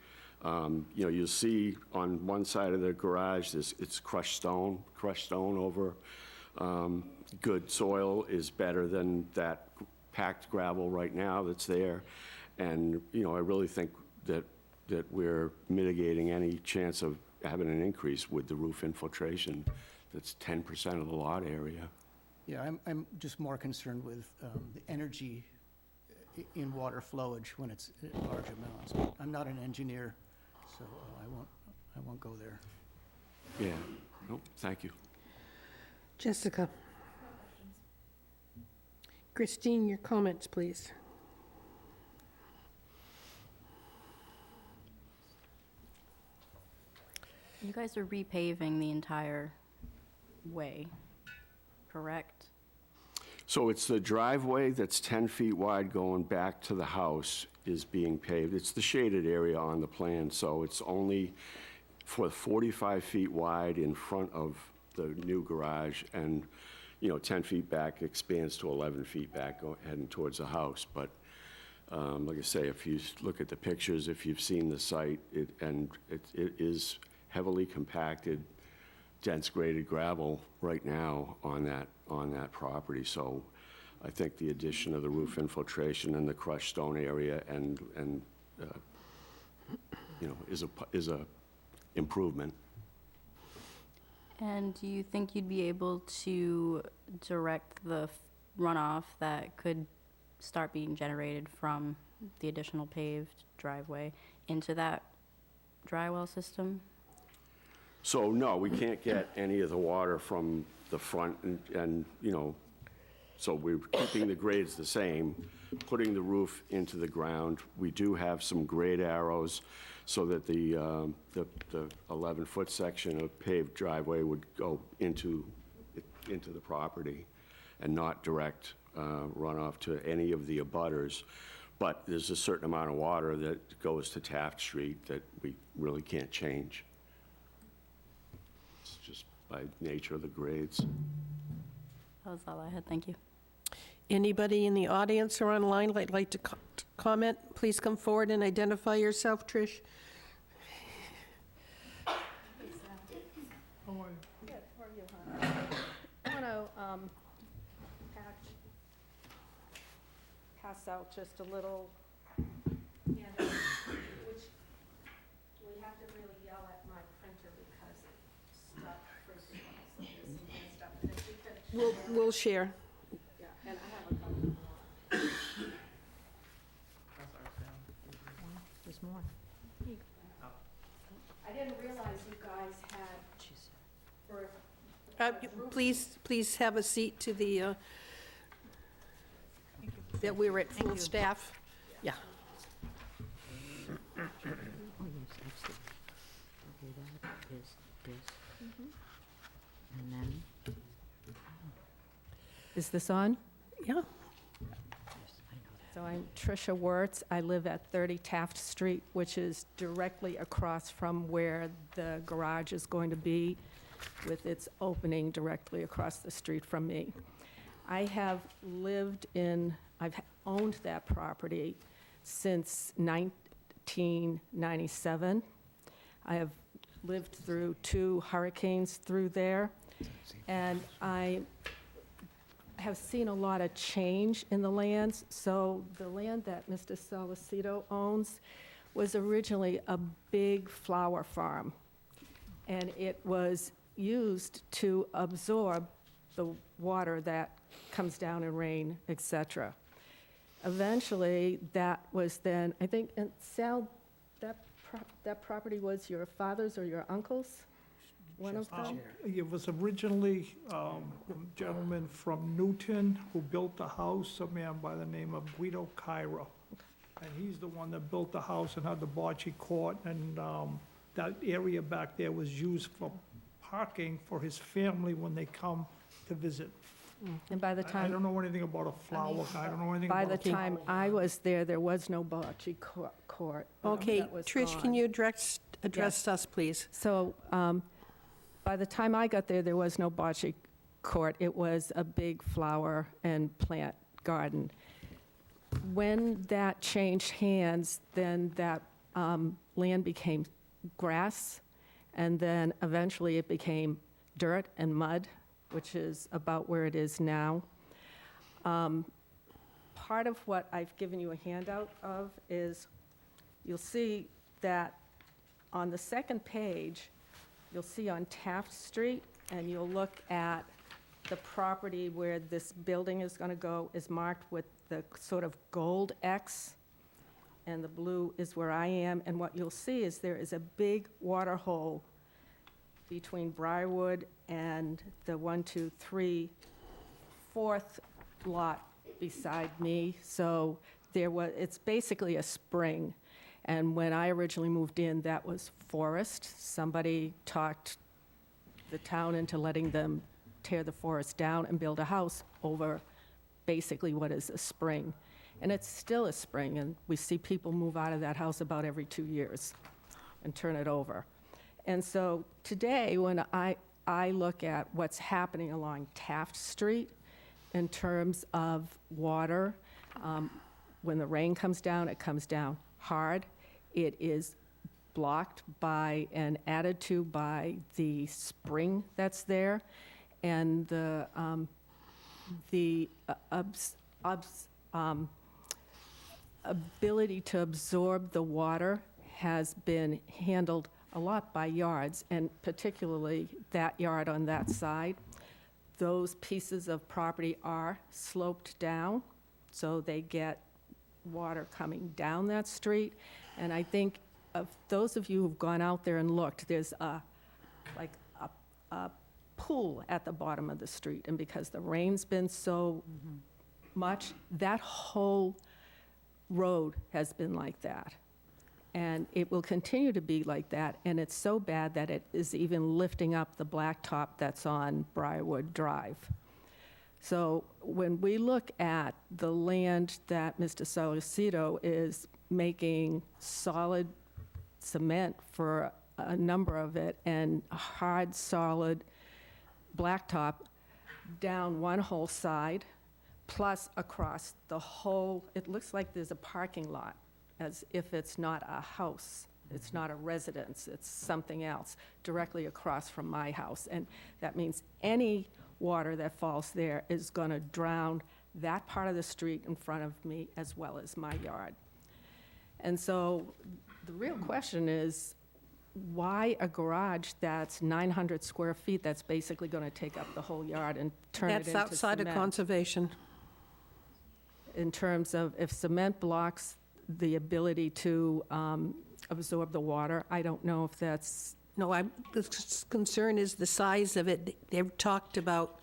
You'll see on one side of the garage, it's crushed stone over. Good soil is better than that packed gravel right now that's there. And, I really think that we're mitigating any chance of having an increase with the roof infiltration. That's 10% of the lot area. Yeah, I'm just more concerned with the energy in water flowage when it's in large amounts. But I'm not an engineer, so I won't go there. Yeah, nope, thank you. Jessica. Christine, your comments, please. You guys are repaving the entire way, correct? So it's the driveway that's 10 feet wide going back to the house is being paved. It's the shaded area on the plan, so it's only for 45 feet wide in front of the new garage, and, 10 feet back expands to 11 feet back heading towards the house. But Like I say, if you look at the pictures, if you've seen the site, it is heavily compacted, dense graded gravel right now on that property. So I think the addition of the roof infiltration and the crushed stone area and you know, is a improvement. And do you think you'd be able to direct the runoff that could start being generated from the additional paved driveway into that dry well system? So no, we can't get any of the water from the front and you know, so we're keeping the grades the same, putting the roof into the ground. We do have some grade arrows so that the 11-foot section of paved driveway would go into the property and not direct runoff to any of the abutters. But there's a certain amount of water that goes to Taft Street that we really can't change. It's just by nature of the grades. That was all I had, thank you. Anybody in the audience or online that'd like to comment? Please come forward and identify yourself, Trish. I want to pass out just a little handout, which we have to really yell at my printer because it stopped printing when I said this and stuff. And if we could We'll share. yeah, and I have a couple more. There's more. I didn't realize you guys had, or Please have a seat to the, that we're at full staff. Yeah. Oh, yes, I see. Okay, that is this. And then, is this on? Yeah. Yes, I know that. So I'm Tricia Wirtz. I live at 30 Taft Street, which is directly across from where the garage is going to be, with its opening directly across the street from me. I have I've owned that property since 1997. I have lived through 2 hurricanes through there, and I have seen a lot of change in the lands. So the land that Mr. Solicito owns was originally a big flower farm, and it was used to absorb the water that comes down in rain, etc. Eventually, that was then, I think, and Sal, that property was your father's or your uncle's? One of them? It was originally a gentleman from Newton who built the house, a man by the name of Guido Cairo. And he's the one that built the house and had the bocce court, and that area back there was used for parking for his family when they come to visit. And by the I time, don't know anything about a flower, I don't know anything by about the a time flower. I was there was no bocce court. Okay, That was Trish, gone. can you address us, please? So, by the time I got there was no bocce court. It was a big flower and plant garden. When that changed hands, then that land became grass, and then eventually it became dirt and mud, which is about where it is now. Part of what I've given you a handout of is, you'll see that on the second page, you'll see on Taft Street, and you'll look at the property where this building is going to go is marked with the sort of gold X, and the blue is where I am. And what you'll see is there is a big water hole between Briarwood and the 1, 2, 3, 4th lot beside me. So it's basically a spring. And when I originally moved in, that was forest. Somebody talked the town into letting them tear the forest down and build a house over basically what is a spring. And it's still a spring, and we see people move out of that house about every 2 years and turn it over. And so today, when I look at what's happening along Taft Street in terms of water, when the rain comes down, it comes down hard. It is blocked by and added to by the spring that's there, and the ability to absorb the water has been handled a lot by yards, and particularly that yard on that side. Those pieces of property are sloped down, so they get water coming down that street. And I think of those of you who've gone out there and looked, there's a pool at the bottom of the street. And because the rain's been so much, that whole road has been like that. And it will continue to be like that, and it's so bad that it is even lifting up the blacktop that's on Briarwood Drive. So when we look at the land that Mr. Solicito is making solid cement for a number of it, and hard, solid blacktop down one whole side, plus across the whole, it looks like there's a parking lot, as if it's not a house, it's not a residence, it's something else, directly across from my house. And that means any water that falls there is gonna drown that part of the street in front of me as well as my yard. And so the real question is, why a garage that's 900 square feet that's basically gonna take up the whole yard and turn it into cement? That's outside of conservation. In terms of if cement blocks the ability to absorb the water, I don't know if that's... No, the concern is the size of it. They've talked about,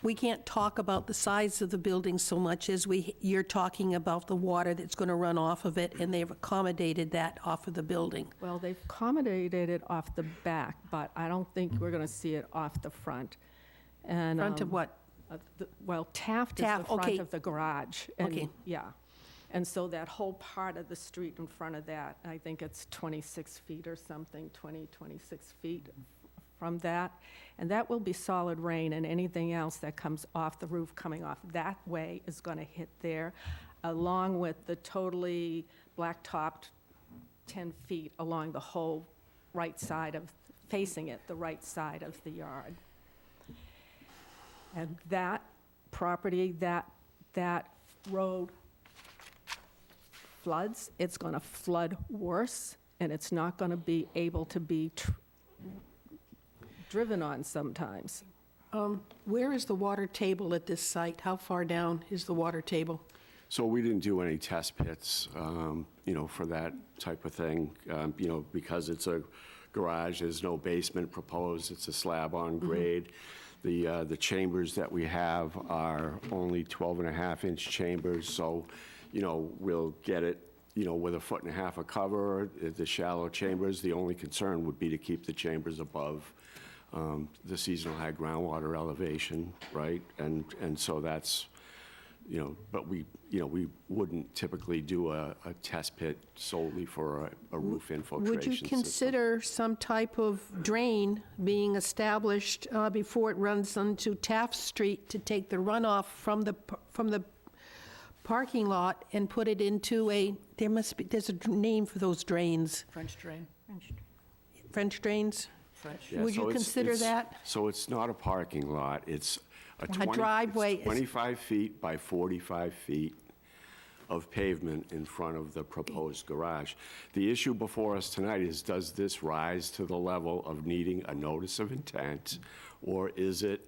we can't talk about the size of the building so much as you're talking about the water that's going to run off of it, and they've accommodated that off of the building. Well, they've accommodated it off the back, but I don't think we're going to see it off the front. And, Front of what? Well, Taft is Taft, the front okay. of the garage. And, Okay. Yeah. And so that whole part of the street in front of that, I think it's 26 feet or something, 26 feet from that. And that will be solid rain, and anything else that comes off the roof coming off that way is going to hit there, along with the totally black-topped 10 feet along the whole right side of, facing it, the right side of the yard. And that property, that road floods, it's going to flood worse, and it's not going to be able to be driven on sometimes. Where is the water table at this site? How far down is the water table? So we didn't do any test pits, for that type of thing, because it's a garage, there's no basement proposed, it's a slab on grade. The chambers that we have are only 12.5-inch chambers, so, we'll get it, with 1.5 feet of cover. The shallow chambers, the only concern would be to keep the chambers above the seasonal high groundwater elevation, right? And so that's, but we wouldn't typically do a test pit solely for a roof infiltration Would you system. consider some type of drain being established before it runs onto Taft Street to take the runoff from the parking lot and put it into there's a name for those drains? French drain? French drains? French. Yeah, Would so you it's- consider it's- that? So it's not a parking lot, it's a driveway. It's 25 feet by 45 feet of pavement in front of the proposed garage. The issue before us tonight is, does this rise to the level of needing a notice of intent, or is it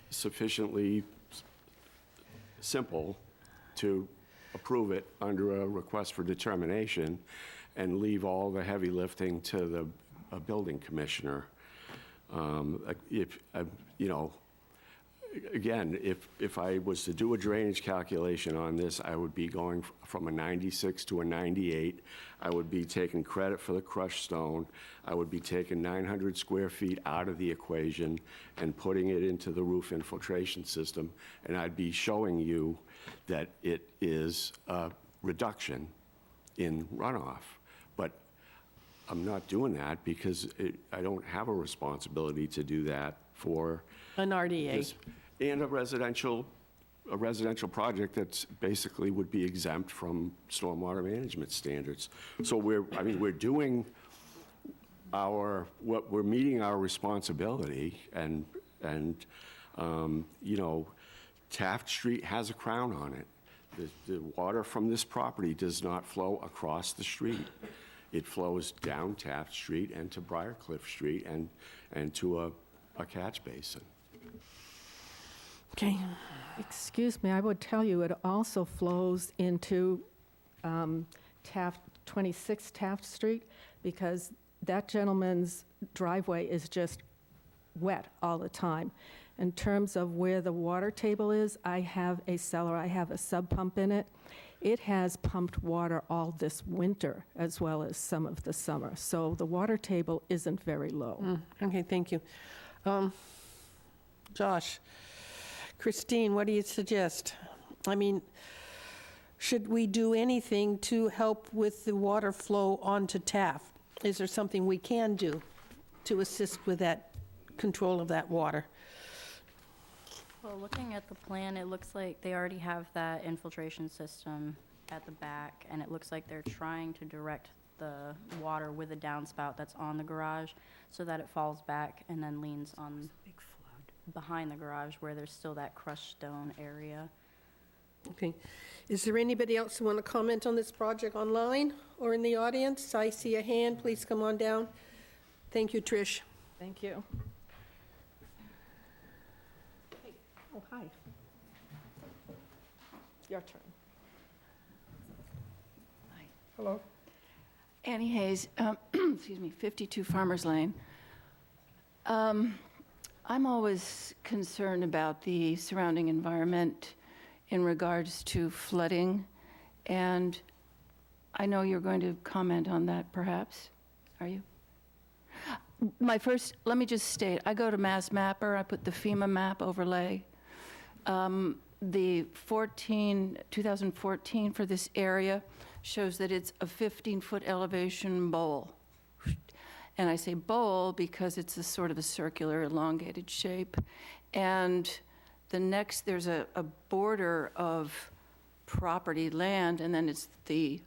sufficiently simple to approve it under a request for determination and leave all the heavy lifting to the building commissioner? Again, if I was to do a drainage calculation on this, I would be going from a 96 to a 98. I would be taking credit for the crushed stone. I would be taking 900 square feet out of the equation and putting it into the roof infiltration system, and I'd be showing you that it is a reduction in runoff. But I'm not doing that because I don't have a responsibility to do that for An RDA. this, and a residential a residential project that's basically would be exempt from stormwater management standards. So we're doing we're meeting our responsibility, and you know, Taft Street has a crown on it. The water from this property does not flow across the street. It flows down Taft Street and to Briarcliff Street and to a catch basin. Okay. Excuse me, I would tell you, it also flows into 26 Taft Street, because that gentleman's driveway is just wet all the time. In terms of where the water table is, I have a cellar, I have a sub pump in it. It has pumped water all this winter as well as some of the summer. So the water table isn't very low. Okay, thank you. Josh, Christine, what do you suggest? I mean, should we do anything to help with the water flow onto Taft? Is there something we can do to assist with that control of that water? Well, looking at the plan, it looks like they already have that infiltration system at the back, and it looks like they're trying to direct the water with a downspout that's on the garage so that it falls back and then leans on behind the garage where there's still that crushed stone area. Okay. Is there anybody else who want to comment on this project online or in the audience? I see a hand. Please come on down. Thank you, Trish. Thank you. Oh, hi. Your turn. Hello? Annie Hayes, excuse me, 52 Farmers Lane. I'm always concerned about the surrounding environment in regards to flooding, and I know you're going to comment on that, perhaps. Are you? Let me just state, I go to Mass Mapper, I put the FEMA map overlay. The 2014 for this area shows that it's a 15-foot elevation bowl. And I say bowl because it's a sort of a circular, elongated shape. And there's a border of property land, and then it's the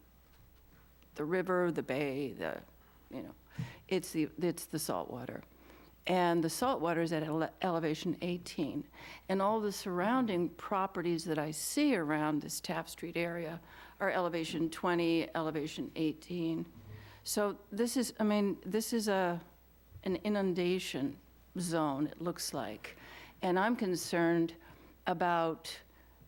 river, the bay, it's the saltwater. And the saltwater is at elevation 18. And all the surrounding properties that I see around this Taft Street area are elevation 20, elevation 18. So this is an inundation zone, it looks like. And I'm concerned about,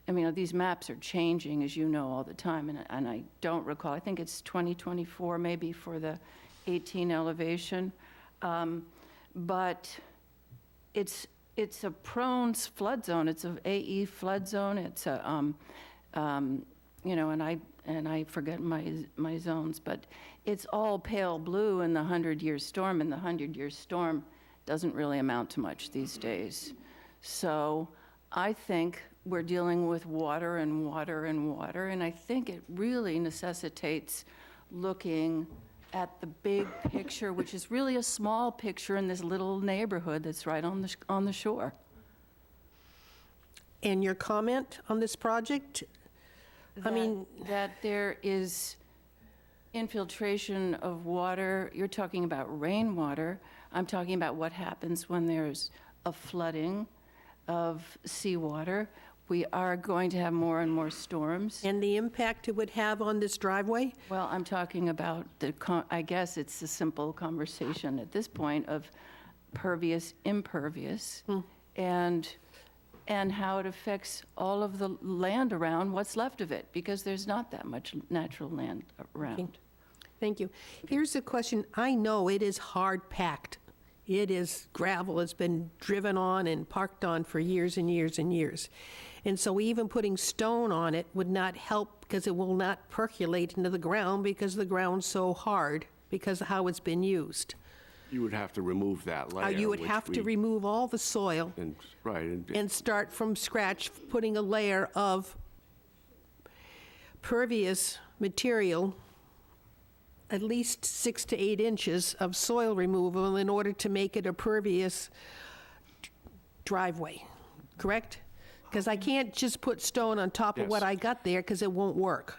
these maps are changing, as you know, all the time, and I don't recall, I think it's 2024 maybe for the 18 elevation. But it's a prone flood zone. It's an AE flood zone. It's a, and I forget my zones, but it's all pale blue in the 100-year storm, and the 100-year storm doesn't really amount to much these days. So I think we're dealing with water and water and water, and I think it really necessitates looking at the big picture, which is really a small picture in this little neighborhood that's right on the shore. And your comment on this project? That there is infiltration of water. You're talking about rainwater. I'm talking about what happens when there's a flooding of seawater. We are going to have more and more storms. And the impact it would have on this driveway? Well, I'm talking about I guess it's a simple conversation at this point of pervious, impervious, and how it affects all of the land around, what's left of it, because there's not that much natural land around. Okay. Thank you. Here's a question. I know it is hard packed. It is gravel. It's been driven on and parked on for years and years and years. And so even putting stone on it would not help because it will not percolate into the ground because the ground's so hard because of how it's been used. You would have to remove that layer. You would have to remove all the soil and start from scratch, putting a layer of pervious material, at least 6 to 8 inches of soil removal in order to make it a pervious driveway, correct? Because I can't just put stone on top of what Yes. I got there, because it won't work.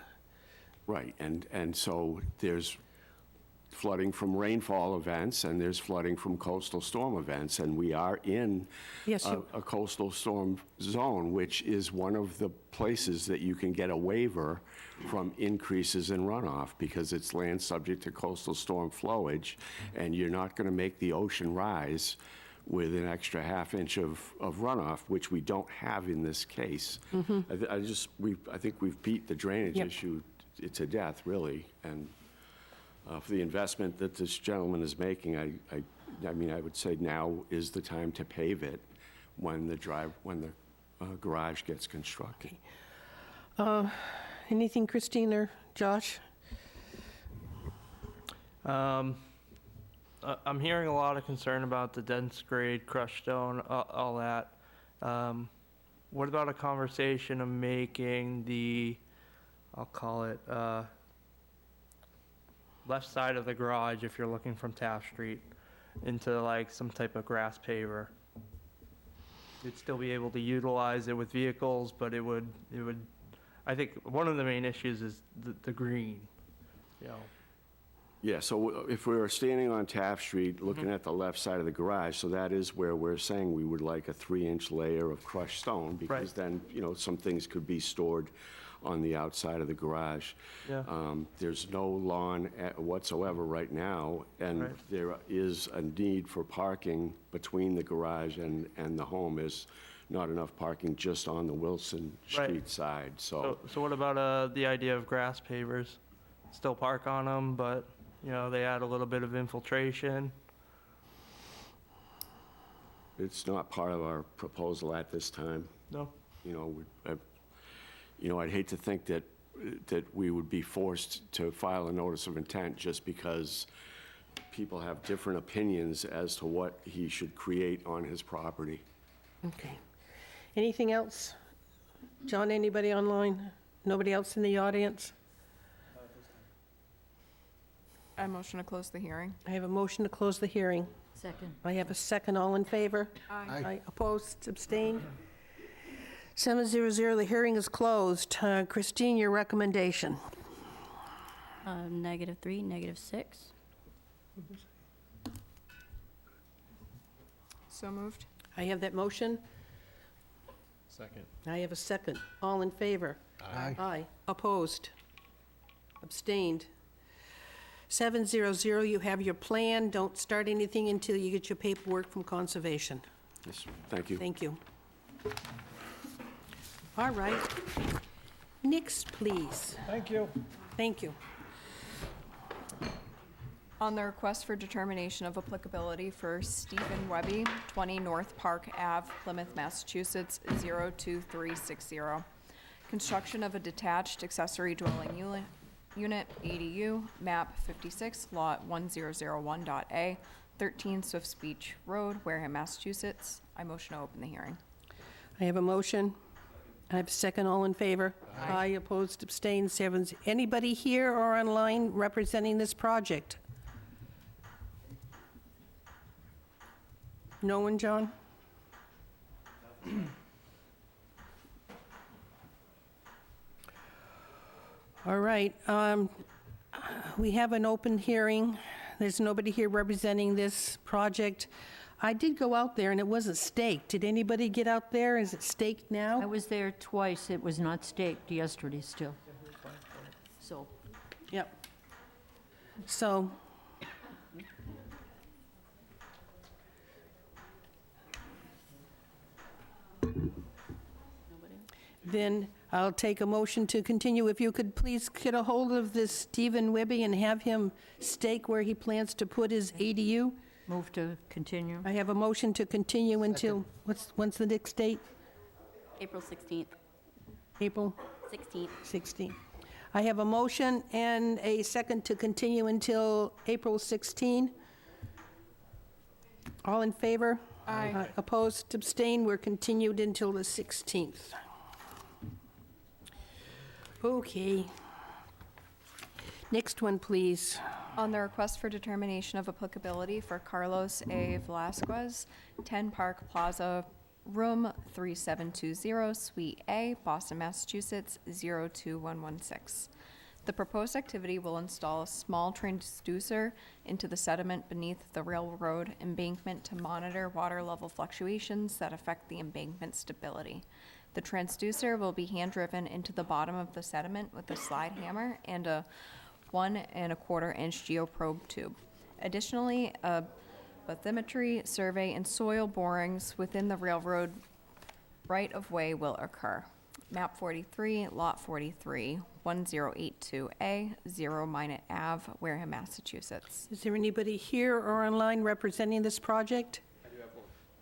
Right, and so there's flooding from rainfall events, and there's flooding from coastal storm events, and we are in Yes, a coastal storm zone, which is one of the places that you can get a waiver from increases in runoff, because it's land subject to coastal storm flowage, and you're not going to make the ocean rise with an extra half inch of runoff, which we don't have in this case. I think we've beat the drainage Yep. issue to death, really, and for the investment that this gentleman is making, I mean, I would say now is the time to pave it when the garage gets constructed. Anything, Christine or Josh? I'm hearing a lot of concern about the dense grade, crushed stone, all that. What about a conversation of making the, I'll call it, left side of the garage, if you're looking from Taft Street, into like some type of grass paver? You'd still be able to utilize it with vehicles, but it would, I think one of the main issues is the green, you know. Yeah, so if we were standing on Taft Street, looking at the left side of the garage, so that is where we're saying we would like a 3-inch layer of crushed stone, because Right. then, you know, some things could be stored on the outside of the garage. Yeah. There's no lawn whatsoever right now, and Right. there is a need for parking between the garage and the home. There's not enough parking just on the Wilson Right. Street side, So what about the idea of grass pavers? Still park on them, but, you know, they add a little bit of infiltration. It's not part of our proposal at this time. No? You know, I'd hate to think that we would be forced to file a notice of intent just because people have different opinions as to what he should create on his property. Okay. Anything else? John, anybody online? Nobody else in the audience? I motion to close the hearing. I have a motion to close the hearing. Second. I have a second. All in favor? Aye. Opposed, abstained? 700, the hearing is closed. Christine, your recommendation? -3, -6. So moved. I have that motion. Second. I have a second. All in favor? Aye. Aye. Opposed? Abstained? 700, you have your plan. Don't start anything until you get your paperwork from Conservation. Yes, thank you. Thank you. All right. Next, please. Thank you. Thank you. On the request for determination of applicability for Stephen Webby, 20 North Park Ave, Plymouth, Massachusetts, 02360. Construction of a detached accessory dwelling unit, ADU, map 56, lot 1001.a, 13 Swifts Beach Road, Wareham, Massachusetts. I motion to open the hearing. I have a motion. I have a second. All in favor? Aye. Opposed, abstained, 7. Anybody here or online representing this project? No one, John? All right. We have an open hearing. There's nobody here representing this project. I did go out there, and it wasn't staked. Did anybody get out there? Is it staked I now? was there twice. It was not staked yesterday still. So, Yep. So, then I'll take a motion to continue. If you could please get a hold of this Stephen Webby and have him stake where he plans to put his ADU. move to continue. I have a motion to continue until, when's the next date? April 16th. April 16th. 16th. I have a motion and a second to continue until April 16. All in favor? Aye. Opposed, abstained, we're continued until the 16th. Okay. Next one, please. On the request for determination of applicability for Carlos A. Velasquez, 10 Park Plaza, room 3720, Suite A, Boston, Massachusetts, 02116. The proposed activity will install a small transducer into the sediment beneath the railroad embankment to monitor water level fluctuations that affect the embankment stability. The transducer will be hand-driven into the bottom of the sediment with a slide hammer and a 1 1/4 inch geoprobe tube. Additionally, a bathymetry survey and soil borings within the railroad right-of-way will occur. Map 43, Lot 43, 1082A, 0 Minot Ave, Wareham, Massachusetts. Is there anybody here or online representing this project?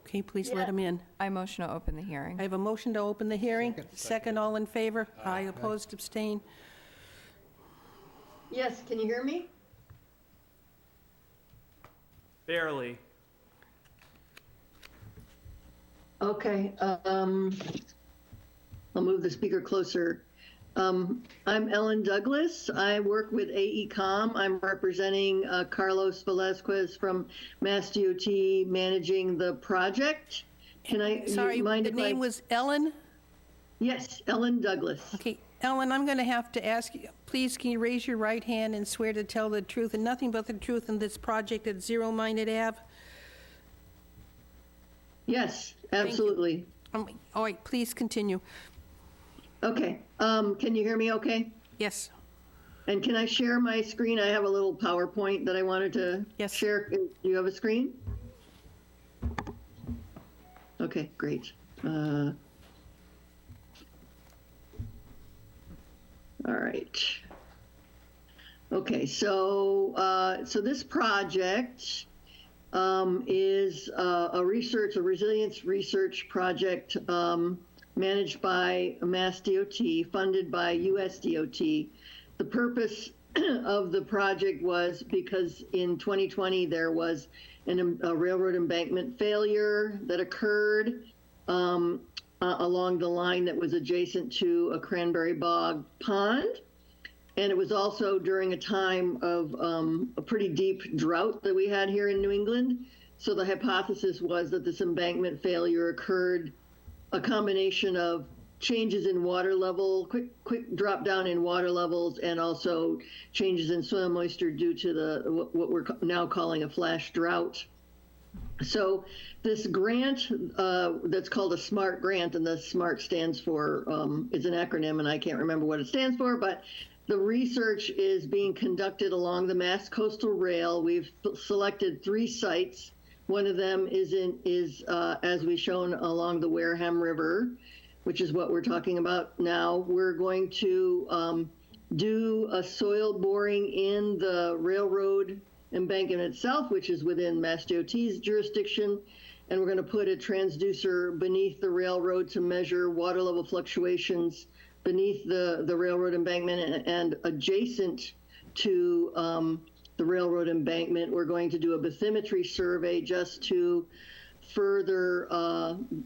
Okay, please let him in. I motion to open the hearing. I have a motion to open the hearing. Second, all in favor? Aye, opposed, abstain. Yes, can you hear me? Barely. Okay, I'll move the speaker closer. I'm Ellen Douglas. I work with AECom. I'm representing Carlos Velasquez from Mass DOT managing the project. Can I, Sorry, mind the if name was Ellen? Yes, Ellen Douglas. Okay, Ellen, I'm going to have to ask you, please, can you raise your right hand and swear to tell the truth and nothing but the truth in this project at 0 Minot Ave? Yes, absolutely. All right, please continue. Okay, can you hear me okay? Yes. And can I share my screen? I have a little PowerPoint that I wanted to share. Do you have a screen? Okay, great. All right. Okay, so this project is a resilience research project managed by Mass DOT, funded by US DOT. The purpose of the project was because in 2020 there was a railroad embankment failure that occurred along the line that was adjacent to a cranberry bog pond. And it was also during a time of a pretty deep drought that we had here in New England. So the hypothesis was that this embankment failure occurred a combination of changes in water level, quick drop down in water levels, and also changes in soil moisture due to what we're now calling a flash drought. So this grant that's called a SMART grant, and the SMART stands for, it's an acronym and I can't remember what it stands for, but the research is being conducted along the Mass Coastal Rail. We've selected 3 sites. One of them is as we've shown, along the Wareham River, which is what we're talking about now. We're going to do a soil boring in the railroad embankment itself, which is within Mass DOT's jurisdiction. And we're going to put a transducer beneath the railroad to measure water level fluctuations beneath the railroad embankment and adjacent to the railroad embankment. We're going to do a bathymetry survey just to further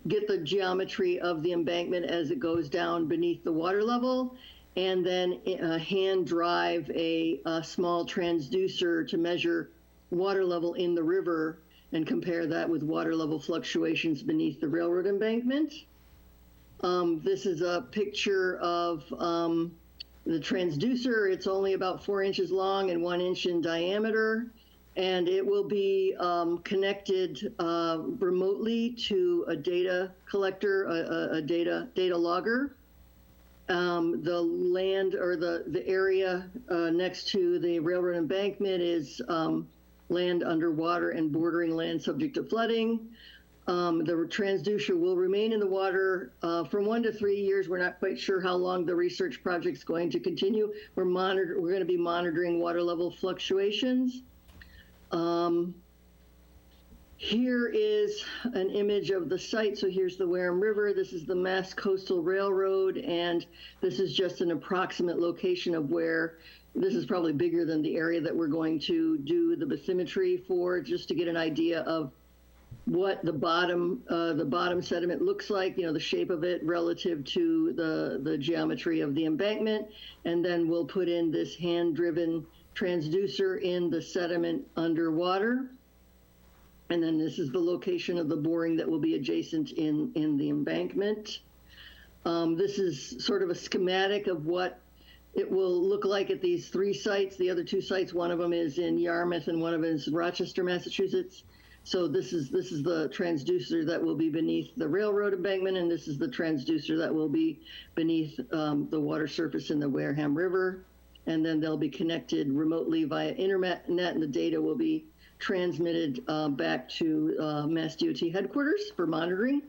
get the geometry of the embankment as it goes down beneath the water level, and then hand drive a small transducer to measure water level in the river and compare that with water level fluctuations beneath the railroad embankment. This is a picture of the transducer. It's only about 4 inches long and 1 inch in diameter, and it will be connected remotely to a data collector, a data logger. The land or the area next to the railroad embankment is land underwater and bordering land subject to flooding. The transducer will remain in the water from 1 to 3 years. We're not quite sure how long the research project's going to continue. We're going to be monitoring water level fluctuations. Here is an image of the site. So here's the Wareham River. This is the Mass Coastal Railroad, and this is just an approximate location of where this is probably bigger than the area that we're going to do the bathymetry for, just to get an idea of what the bottom sediment looks like, the shape of it relative to the geometry of the embankment. And then we'll put in this hand-driven transducer in the sediment underwater. And then this is the location of the boring that will be adjacent in the embankment. This is sort of a schematic of what it will look like at these 3 sites. The other 2 sites, one of them is in Yarmouth and one of them is Rochester, Massachusetts. So this is the transducer that will be beneath the railroad embankment, and this is the transducer that will be beneath the water surface in the Wareham River. And then they'll be connected remotely via internet, and the data will be transmitted back to Mass DOT headquarters for monitoring.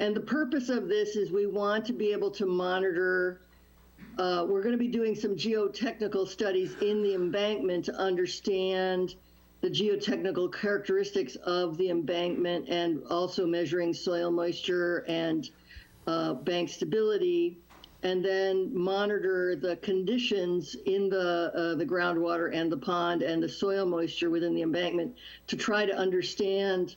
And the purpose of this is we want to be able to monitor. We're going to be doing some geotechnical studies in the embankment to understand the geotechnical characteristics of the embankment, and also measuring soil moisture and bank stability, and then monitor the conditions in the groundwater and the pond and the soil moisture within the embankment to try to understand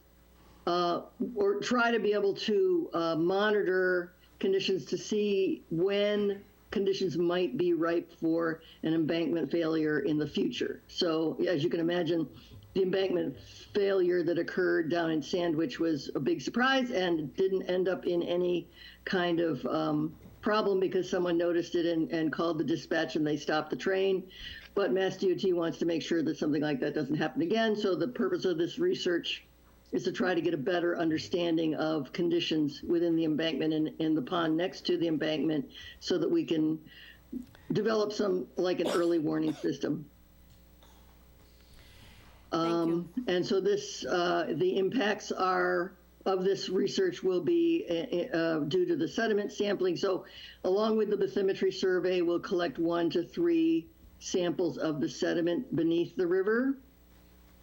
or try to be able to monitor conditions to see when conditions might be ripe for an embankment failure in the future. So as you can imagine, the embankment failure that occurred down in Sandwich was a big surprise and didn't end up in any kind of problem because someone noticed it and called the dispatch and they stopped the train. But Mass DOT wants to make sure that something like that doesn't happen again. So the purpose of this research is to try to get a better understanding of conditions within the embankment and in the pond next to the embankment so that we can develop some, like an early warning system. And so this, the impacts of this research will be due to the sediment sampling. So along with the bathymetry survey, we'll collect 1 to 3 samples of the sediment beneath the river.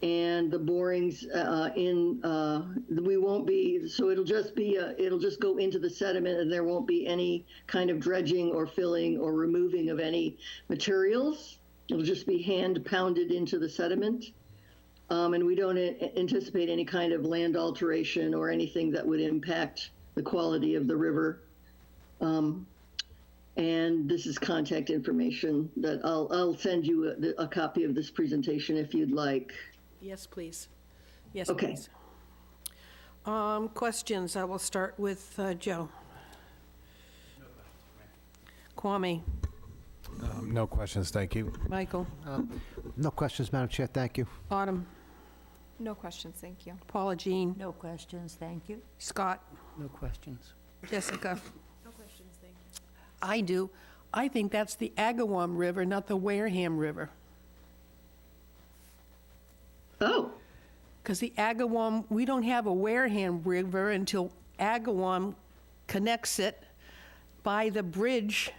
And the borings we won't be, so it'll just be, it'll just go into the sediment, and there won't be any kind of dredging or filling or removing of any materials. It'll just be hand pounded into the sediment. And we don't anticipate any kind of land alteration or anything that would impact the quality of the river. And this is contact information that I'll send you a copy of this presentation if you'd like. Yes, please. Yes, okay. Please. Questions? I will start with Joe. Kwame. No questions, thank you. Michael. No questions, Madam Chair, thank you. Autumn. No questions, thank you. Paula Jean. No questions, thank you. Scott. No questions. Jessica. No questions, thank you. I do. I think that's the Agawam River, not the Wareham River. Oh. Because the Agawam, we don't have a Wareham River until Agawam connects it by the bridge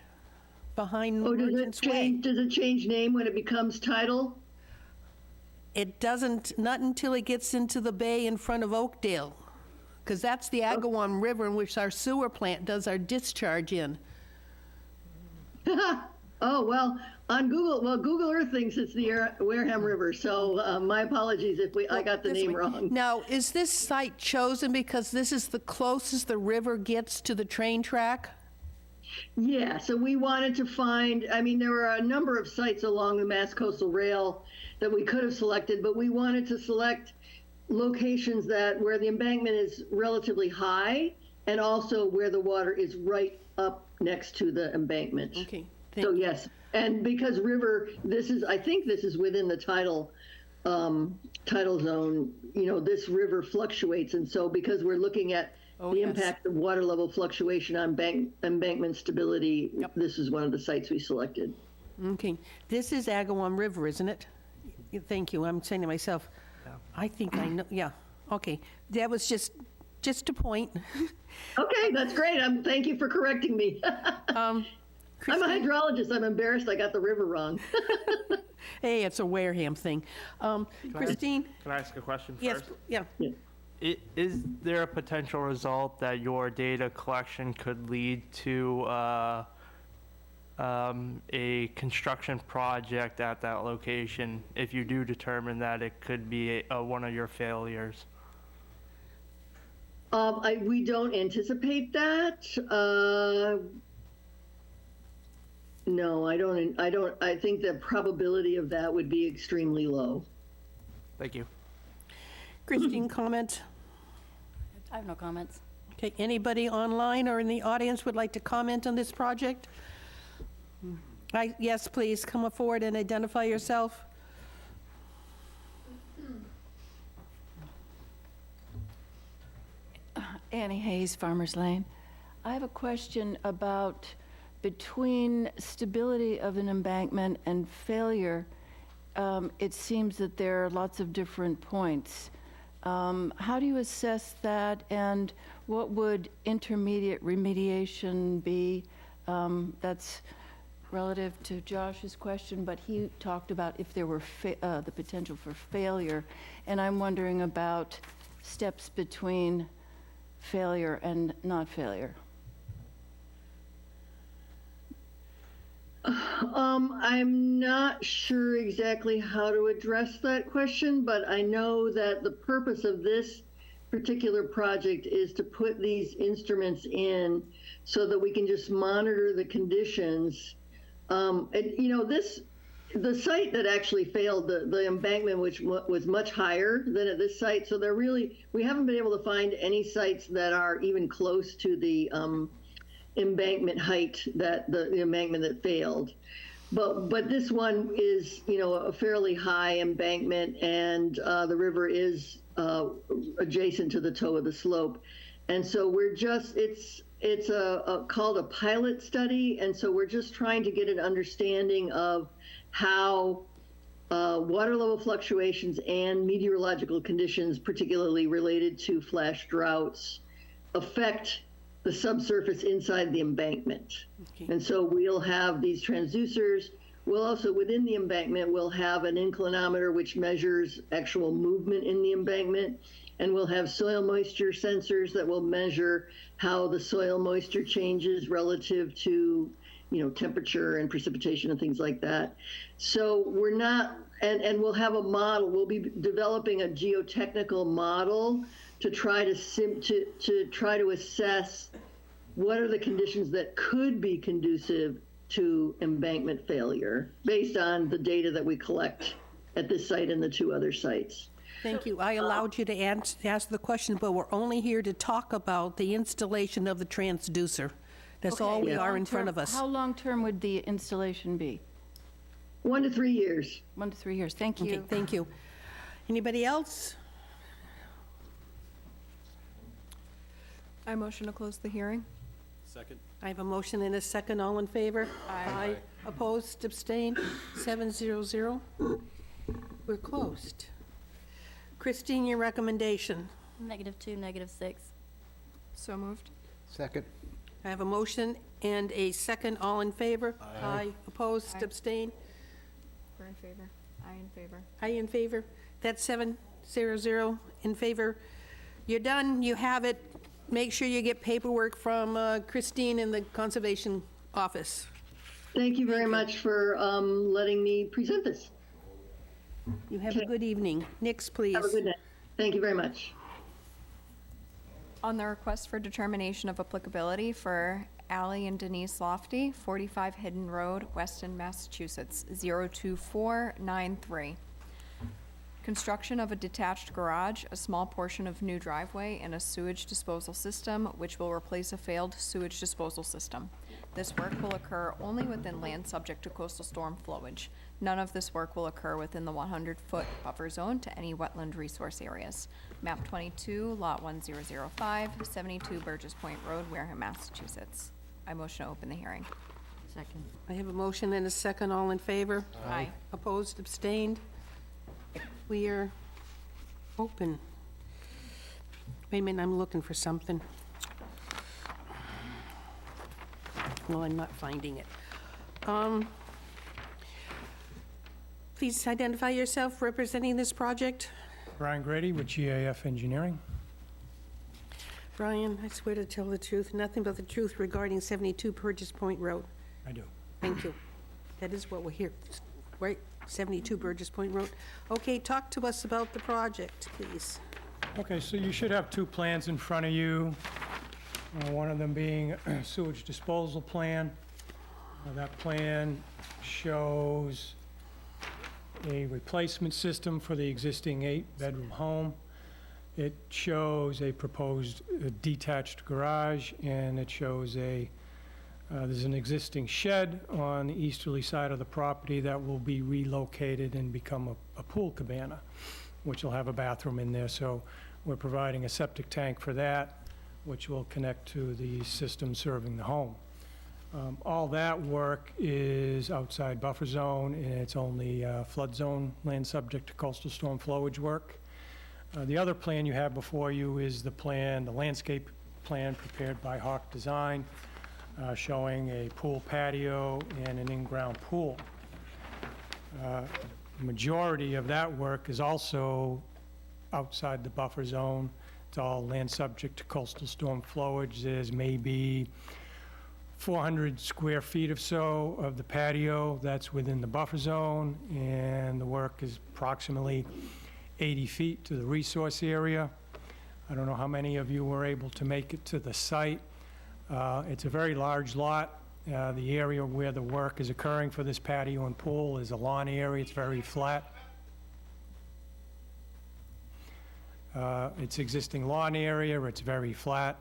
behind Merchants Way. Does it change name when it becomes tidal? It doesn't, not until it gets into the bay in front of Oakdale, because that's the Agawam River in which our sewer plant does our discharge in. Oh, well, on Google Earth thinks it's the Wareham River, so my apologies if I got the name wrong. Now, is this site chosen because this is the closest the river gets to the train track? Yeah, so we wanted to find, I mean, there were a number of sites along the Mass Coastal Rail that we could have selected, but we wanted to select locations where the embankment is relatively high and also where the water is right up next to the embankment. Okay. So yes, and because river, I think this is within the tidal zone, this river fluctuates. And so because we're looking at the impact of water level fluctuation on embankment stability, this is one of the sites we selected. Okay. This is Agawam River, isn't it? Thank you. I'm saying to myself, I think I know. Yeah. Okay. That was just a point. Okay, that's great. Thank you for correcting me. I'm a hydrologist. I'm embarrassed I got the river wrong. Hey, it's a Wareham thing. Christine? Can I ask a question Yes, first? yeah. Is there a potential result that your data collection could lead to a construction project at that location if you do determine that it could be one of your failures? We don't anticipate that. No, I don't. I think the probability of that would be extremely low. Thank you. Christine, comment? I have no comments. Okay, anybody online or in the audience would like to comment on this project? Yes, please, come forward and identify yourself. Annie Hayes, Farmers Lane. I have a question about between stability of an embankment and failure. It seems that there are lots of different points. How do you assess that, and what would intermediate remediation be? That's relative to Josh's question, but he talked about if there were the potential for failure, and I'm wondering about steps between failure and not failure. I'm not sure exactly how to address that question, but I know that the purpose of this particular project is to put these instruments in so that we can just monitor the conditions. The site that actually failed, the embankment, which was much higher than at this site, so we haven't been able to find any sites that are even close to the embankment height, that the embankment that failed. But this one is, a fairly high embankment, and the river is adjacent to the toe of the slope. And so it's called a pilot study, and so we're just trying to get an understanding of how water level fluctuations and meteorological conditions, particularly related to flash droughts, affect the subsurface inside the embankment. Okay. And so we'll have these transducers. We'll also, within the embankment, we'll have an inclinometer which measures actual movement in the embankment. And we'll have soil moisture sensors that will measure how the soil moisture changes relative to, temperature and precipitation and things like that. So we're not, and we'll have a model. We'll be developing a geotechnical model to try to assess what are the conditions that could be conducive to embankment failure based on the data that we collect at this site and the two other sites. Thank you. I allowed you to ask the question, but we're only here to talk about the installation of the transducer. That's all we are in front of us. How long-term would the installation be? 1 to 3 years. 1 to 3 years. Thank you. Okay, thank you. Anybody else? I motion to close the hearing. Second. I have a motion and a second. All in favor? Aye. Opposed, abstained, 700. We're closed. Christine, your recommendation. -2, -6. So moved. Second. I have a motion and a second. All in favor? Aye. Opposed, Aye. abstained? We're in favor. Aye in favor. Aye in favor. That's 700 in favor. You're done. You have it. Make sure you get paperwork from Christine in the Conservation Office. Thank you very much for letting me present this. You have a good evening. Nix, please. Have a good night. Thank you very much. On the request for determination of applicability for Ally and Denise Lofty, 45 Hidden Road, Weston, Massachusetts, 02493. Construction of a detached garage, a small portion of new driveway, and a sewage disposal system, which will replace a failed sewage disposal system. This work will occur only within land subject to coastal storm flowage. None of this work will occur within the 100-foot buffer zone to any wetland resource areas. Map 22, Lot 1005, 72 Burgess Point Road, Wareham, Massachusetts. I motion to open the hearing. Second. I have a motion and a second. All in favor? Aye. Opposed, abstained? We are open. Wait a minute, I'm looking for something. Well, I'm not finding it. Please identify yourself representing this project. Brian Grady with GAF Engineering. Brian, I swear to tell the truth, nothing but the truth regarding 72 Burgess Point Road. I do. Thank you. That is what we're here, right? 72 Burgess Point Road. Okay, talk to us about the project, please. Okay, so you should have two plans in front of you. One of them being a sewage disposal plan. That plan shows a replacement system for the existing 8-bedroom home. It shows a proposed detached garage, and it shows there's an existing shed on the easterly side of the property that will be relocated and become a pool cabana, which will have a bathroom in there. So we're providing a septic tank for that, which will connect to the system serving the home. All that work is outside buffer zone, and it's only flood zone land subject to coastal storm flowage work. The other plan you have before you is the landscape plan prepared by Hawk Design, showing a pool patio and an in-ground pool. The majority of that work is also outside the buffer zone. It's all land subject to coastal storm flowage. There's maybe 400 square feet or so of the patio that's within the buffer zone, and the work is approximately 80 feet to the resource area. I don't know how many of you were able to make it to the site. It's a very large lot. The area where the work is occurring for this patio and pool is a lawn area. It's very flat. It's existing lawn area. It's very flat.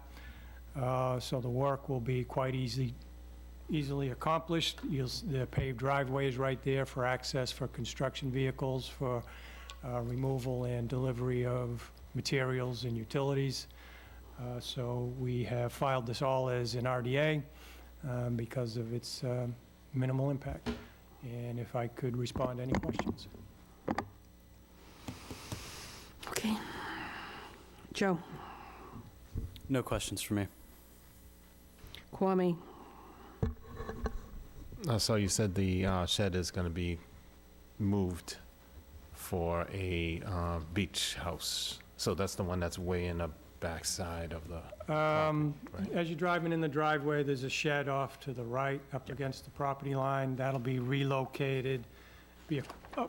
So the work will be quite easily accomplished. The paved driveway is right there for access for construction vehicles, for removal and delivery of materials and utilities. So we have filed this all as an RDA because of its minimal impact. And if I could respond to any questions. Okay. Joe? No questions for me. Kwame? So you said the shed is going to be moved for a beach house. So that's the one that's way in the backside of the property, right? As you're driving in the driveway, there's a shed off to the right, up against the property line. That'll be relocated,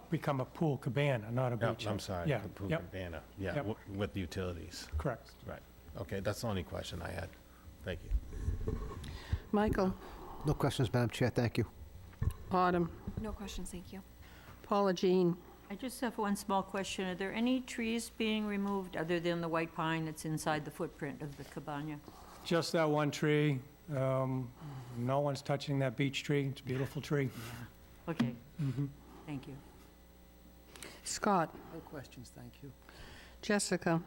become a pool cabana, not a beach I'm house. sorry, Yeah, the pool yep, cabana, yeah, Yep. with utilities. correct. Right. Okay, that's the only question I had. Thank you. Michael? No questions, Madam Chair, thank you. Autumn? No questions, thank you. Paula Jean? I just have one small question. Are there any trees being removed other than the white pine that's inside the footprint of the cabana? Just that one tree. No one's touching that beech tree. It's a beautiful tree. Okay, Mhm. thank you. Scott? No questions, thank you. Jessica?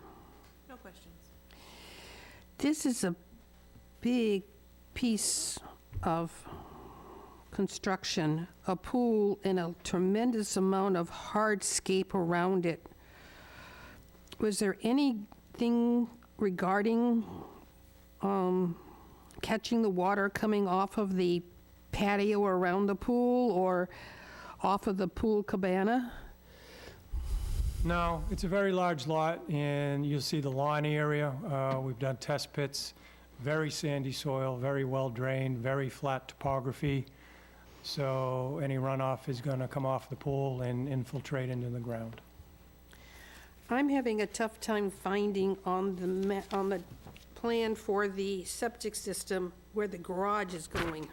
No questions. This is a big piece of construction, a pool and a tremendous amount of hardscape around it. Was there anything regarding catching the water coming off of the patio around the pool or off of the pool cabana? No, it's a very large lot, and you'll see the lawn area. We've done test pits, very sandy soil, very well drained, very flat topography. So any runoff is going to come off the pool and infiltrate into the ground. I'm having a tough time finding on the plan for the septic system where the garage is going.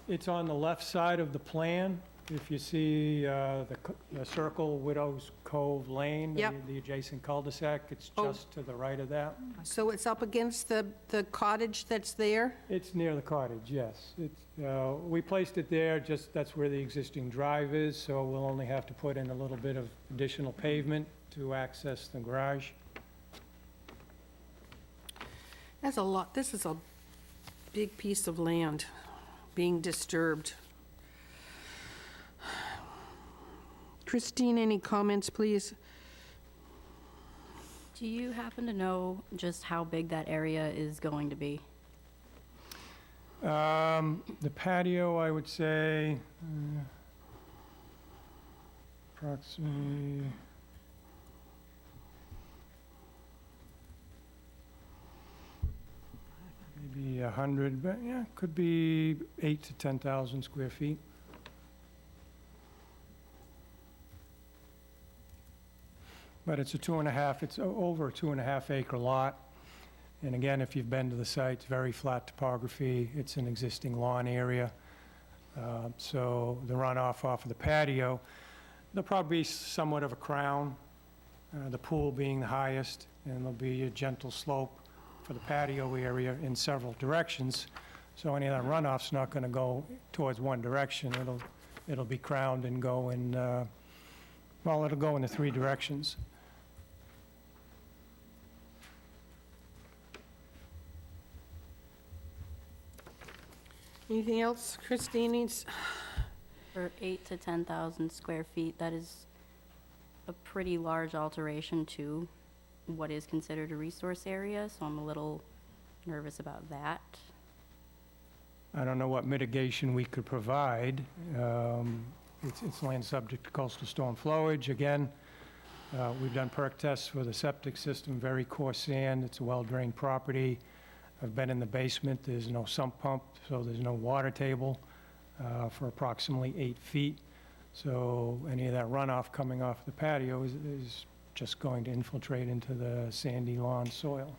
It's on the left side of the plan. If you see the circle, Widow's Cove Lane, Yep. the adjacent cul-de-sac, it's Oh. just to the right of that. So it's up against the cottage that's there? It's near the cottage, yes. We placed it there, that's where the existing drive is, so we'll only have to put in a little bit of additional pavement to access the garage. That's a lot. This is a big piece of land being disturbed. Christine, any comments, please? Do you happen to know just how big that area is going to be? The patio, I would say, approximately, maybe 100, but yeah, could be 8,000 to 10,000 square feet. But it's it's over a 2.5 acre lot. And again, if you've been to the site, it's very flat topography. It's an existing lawn area. So the runoff off of the patio, there'll probably be somewhat of a crown the pool being the highest, and there'll be a gentle slope for the patio area in several directions. So any of that runoff's not going to go towards one direction. It'll be crowned and go in, well, it'll go in the three directions. Anything else, Christine needs? For 8 to 10,000 square feet, that is a pretty large alteration to what is considered a resource area, so I'm a little nervous about that. I don't know what mitigation we could provide. It's land subject to coastal storm flowage. Again, we've done perk tests for the septic system, very coarse sand. It's a well-drained property. I've been in the basement. There's no sump pump, so there's no water table for approximately 8 feet. So any of that runoff coming off the patio is just going to infiltrate into the sandy lawn soil.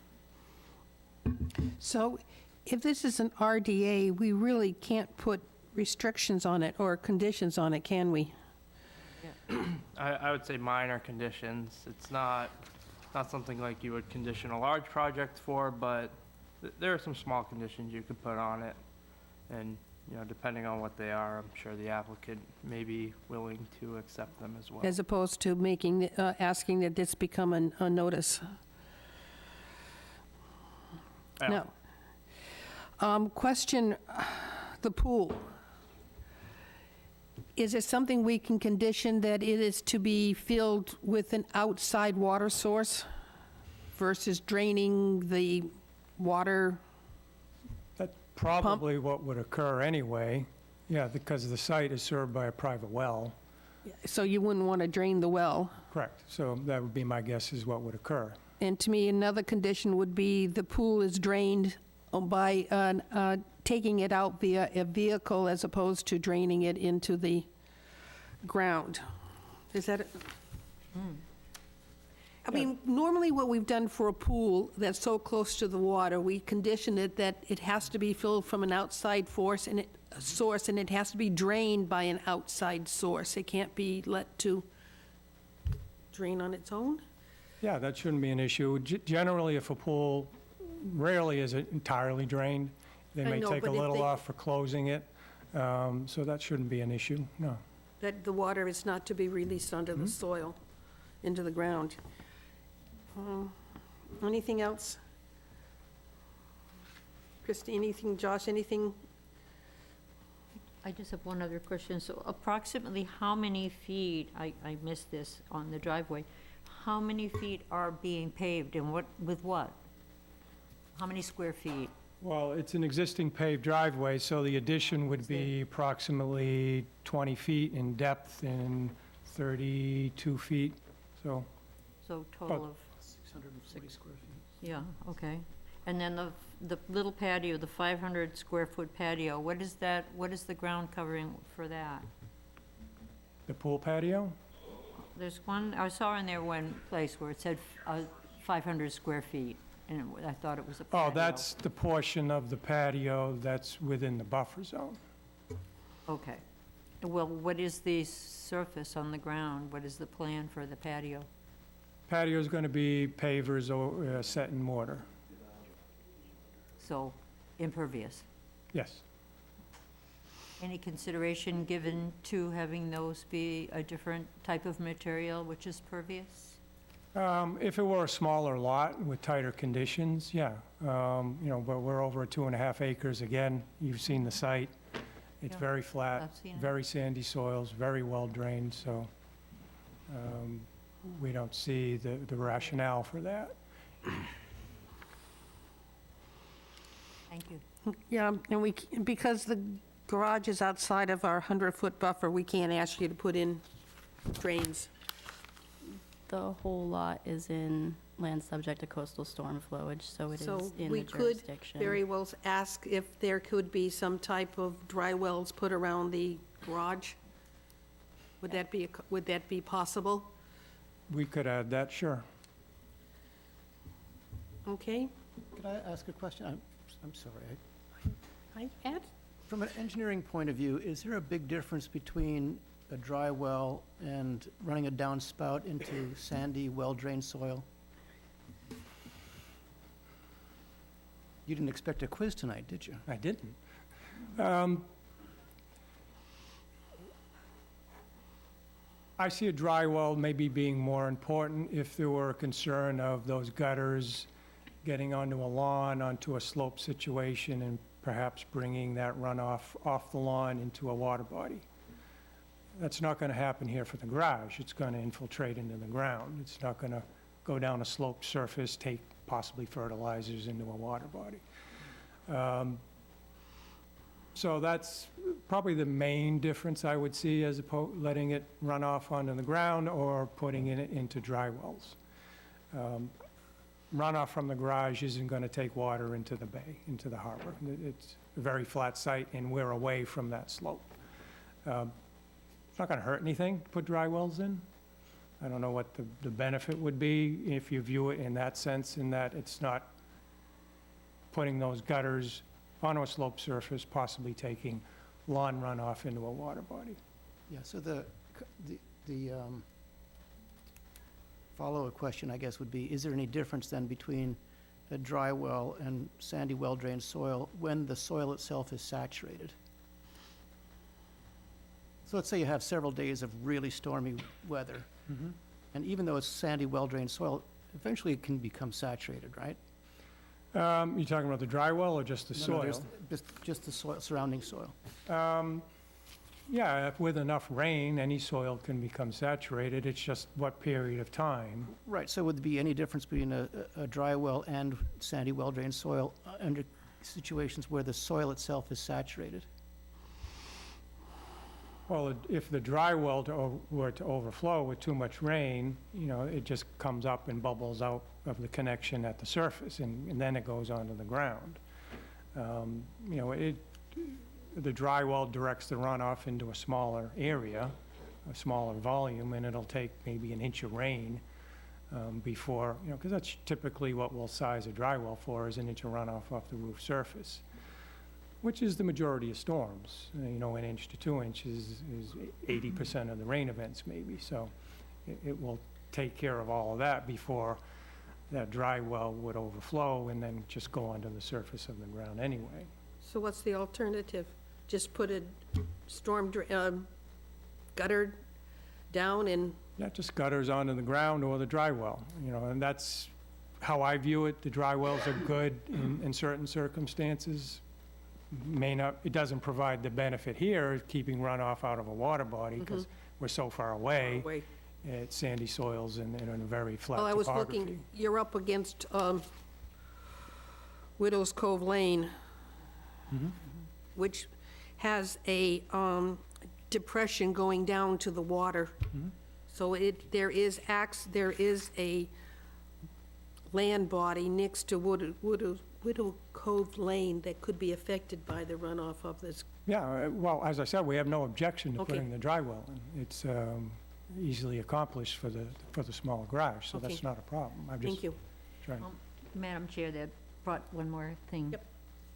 So if this is an RDA, we really can't put restrictions on it or conditions on it, can we? I would say minor conditions. It's not something like you would condition a large project for, but there are some small conditions you could put on it. And, you know, depending on what they are, I'm sure the applicant may be willing to accept them as well. As opposed to making, asking that this become a notice? Yeah. No. Question, the pool. Is it something we can condition that it is to be filled with an outside water source versus draining the water? That's probably what would occur anyway. Yeah, because the site is served by a private well. So you wouldn't want to drain the well? Correct. So that would be my guess is what would occur. And to me, another condition would be the pool is drained by taking it out via a vehicle as opposed to draining it into the ground. Is that it? I mean, normally what we've done for a pool that's so close to the water, we condition it that it has to be filled from an outside source and it has to be drained by an outside source. It can't be let to drain on its own? Yeah, that shouldn't be an issue. Generally, if a pool rarely is it entirely drained, they I may know, take a but if little they- off for closing it. So that shouldn't be an issue, no. That the water is not to be released onto the soil, into the ground. Anything else? Christine, anything, Josh, anything? I just have one other question. So approximately how many feet, I missed this on the driveway, how many feet are being paved and what, with what? How many square feet? Well, it's an existing paved driveway, so the addition would be approximately 20 feet in depth and 32 feet, so. So total of, 640 square feet. yeah, okay. And then the little patio, the 500 square foot patio, what is that, what is the ground covering for that? The pool patio? There's one, I saw in there one place where it said 500 square feet, and I thought it was a patio. Oh, that's the portion of the patio that's within the buffer zone. Okay. Well, what is the surface on the ground? What is the plan for the patio? Patio's going to be pavers or set in mortar, So impervious. yes. Any consideration given to having those be a different type of material which is pervious? If it were a smaller lot with tighter conditions, yeah. You know, but we're over 2.5 acres. Again, you've seen the site. It's Yeah, very flat, I've seen it. very sandy soils, very well drained, so we don't see the rationale for that. Thank you. Yeah, and because the garage is outside of our 100-foot buffer, we can't ask you to put in drains. The whole lot is in land subject to coastal storm flowage, so it is So in we the could jurisdiction. very well ask if there could be some type of dry wells put around the garage. Would that be possible? We could add that, sure. Okay. Could I ask a question? I'm sorry. Ed? From an engineering point of view, is there a big difference between a dry well and running a downspout into sandy, well-drained soil? You didn't expect a quiz tonight, did you? I didn't. I see a dry well maybe being more important if there were a concern of those gutters getting onto a lawn, onto a slope situation, and perhaps bringing that runoff off the lawn into a water body. That's not going to happen here for the garage. It's going to infiltrate into the ground. It's not going to go down a sloped surface, take possibly fertilizers into a water body. So that's probably the main difference I would see, as opposed letting it run off onto the ground or putting it into dry wells. Runoff from the garage isn't going to take water into the bay, into the harbor. It's a very flat site, and we're away from that slope. It's not going to hurt anything to put dry wells in. I don't know what the benefit would be if you view it in that sense, in that it's not putting those gutters onto a slope surface, possibly taking lawn runoff into a water body. Yeah, so the follow-up question, I guess, would be, is there any difference then between a dry well and sandy, well-drained soil when the soil itself is saturated? So let's say you have several days of really stormy weather, and even though it's sandy, well-drained soil, eventually it can become saturated, right? You talking about the dry well or just the No, soil? just the soil, surrounding soil. Yeah, with enough rain, any soil can become saturated. It's just what period of time. Right, so would there be any difference between a dry well and sandy, well-drained soil under situations where the soil itself is saturated? Well, if the dry well were to overflow with too much rain, you know, it just comes up and bubbles out of the connection at the surface, and then it goes onto the ground. You know, the dry well directs the runoff into a smaller area, a smaller volume, and it'll take maybe an inch of rain before, you know, because that's typically what we'll size a dry well for, is an inch of runoff off the roof surface, which is the majority of storms. You know, an inch to 2 inches is 80% of the rain events maybe. So it will take care of all of that before that dry well would overflow and then just go onto the surface of the ground anyway. So what's the alternative? Just put a gutter down and... Yeah, just gutters onto the ground or the dry well, you know, and that's how I view it. The dry wells are good in certain circumstances. May not, it doesn't provide the benefit here, keeping runoff out of a water body, because we're so far away. It's sandy soils and in a very flat Well, I was topography. looking, you're up against Widow's Cove Lane, which has a depression going down to the water. So there is a land body next to Widow Cove Lane that could be affected by the runoff of this. Yeah, well, as I said, we have no objection to Okay. putting the dry well in. It's easily accomplished for the small garage, so that's Okay. not a problem. I'm just Thank you. trying. Madam Chair, that brought one more thing Yep.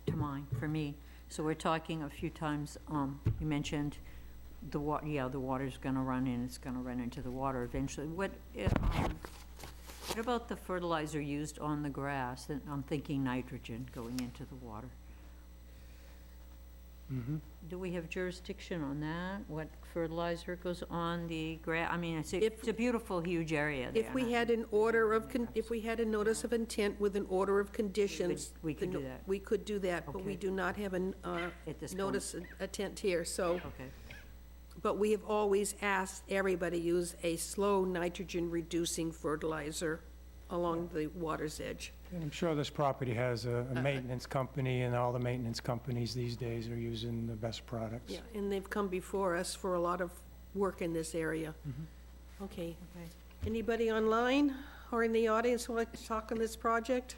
to mind for me. So we're talking a few times, you mentioned the water's gonna run in, it's gonna run into the water eventually. What about the fertilizer used on the grass? And I'm thinking nitrogen going into the water. Do we have jurisdiction on that? What fertilizer goes on the grass? I mean, it's a beautiful, huge area there. If we had an order of, if we had a notice of intent with an order of conditions. We could do that. We could do that, but we Okay. do not have a At this point. notice of intent here, so. Okay. But we have always asked everybody use a slow nitrogen-reducing fertilizer along the water's edge. And I'm sure this property has a maintenance company, and all the maintenance companies these days are using the best products. Yeah, and they've come before us for a lot of work in this area. Okay. Okay. Anybody online or in the audience who would like to talk on this project?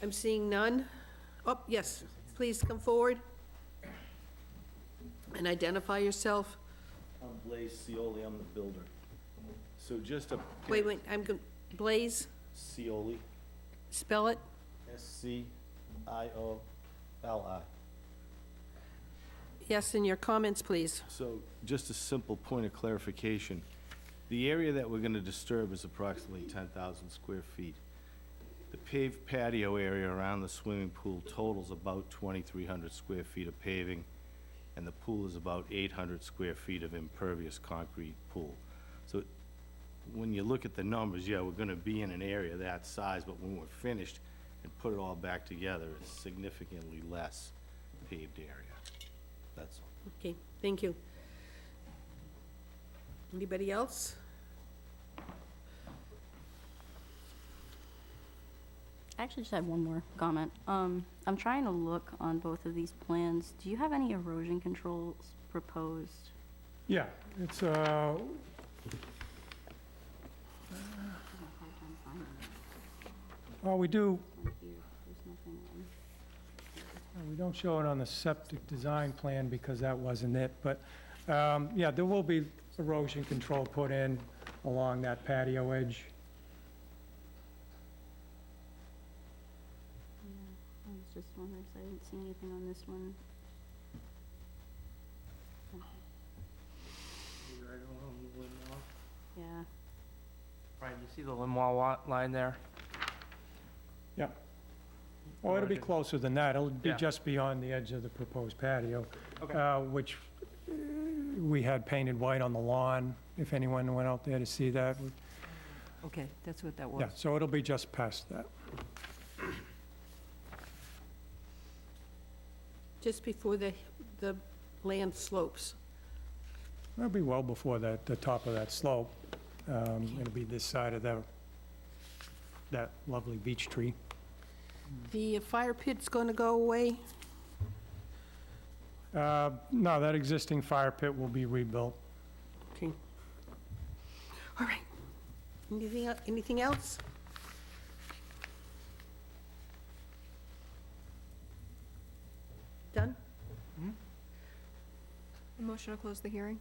I'm seeing none. Oh, yes, please come forward and identify yourself. I'm Blaze Cioli, I'm the builder. So just a... Wait, Blaze, Cioli, spell it. S-C-I-O-L-I. Yes, and your comments, please. So, just a simple point of clarification. The area that we're gonna disturb is approximately 10,000 square feet. The paved patio area around the swimming pool totals about 2,300 square feet of paving, and the pool is about 800 square feet of impervious concrete pool. So, when you look at the numbers, yeah, we're gonna be in an area that size, but when we're finished and put it all back together, it's significantly less paved area. That's all. Okay, thank you. Anybody else? I actually just had one more comment. I'm trying to look on both of these plans. Do you have any erosion controls proposed? Yeah, it's, well, we do, we don't show it on the septic design plan because that wasn't it, but, yeah, there will be erosion control put in along that patio edge. I was just wondering, 'cause I didn't see anything on this one. Yeah. Brian, you see the Limois line there? Yeah. Oh, it'll be closer than that. It'll be Yeah. just beyond the edge of the proposed patio, Okay. which we had painted white on the lawn, if anyone went out there to see that. Okay, that's what that was. Yeah, so it'll be just past that. Just before the land slopes. It'll be well before that, the top of that slope. It'll be this side of that lovely beech tree. The fire pit's going to go away? No, that existing fire pit will be rebuilt. Okay. All right. Anything else? Done? A motion to close the hearing?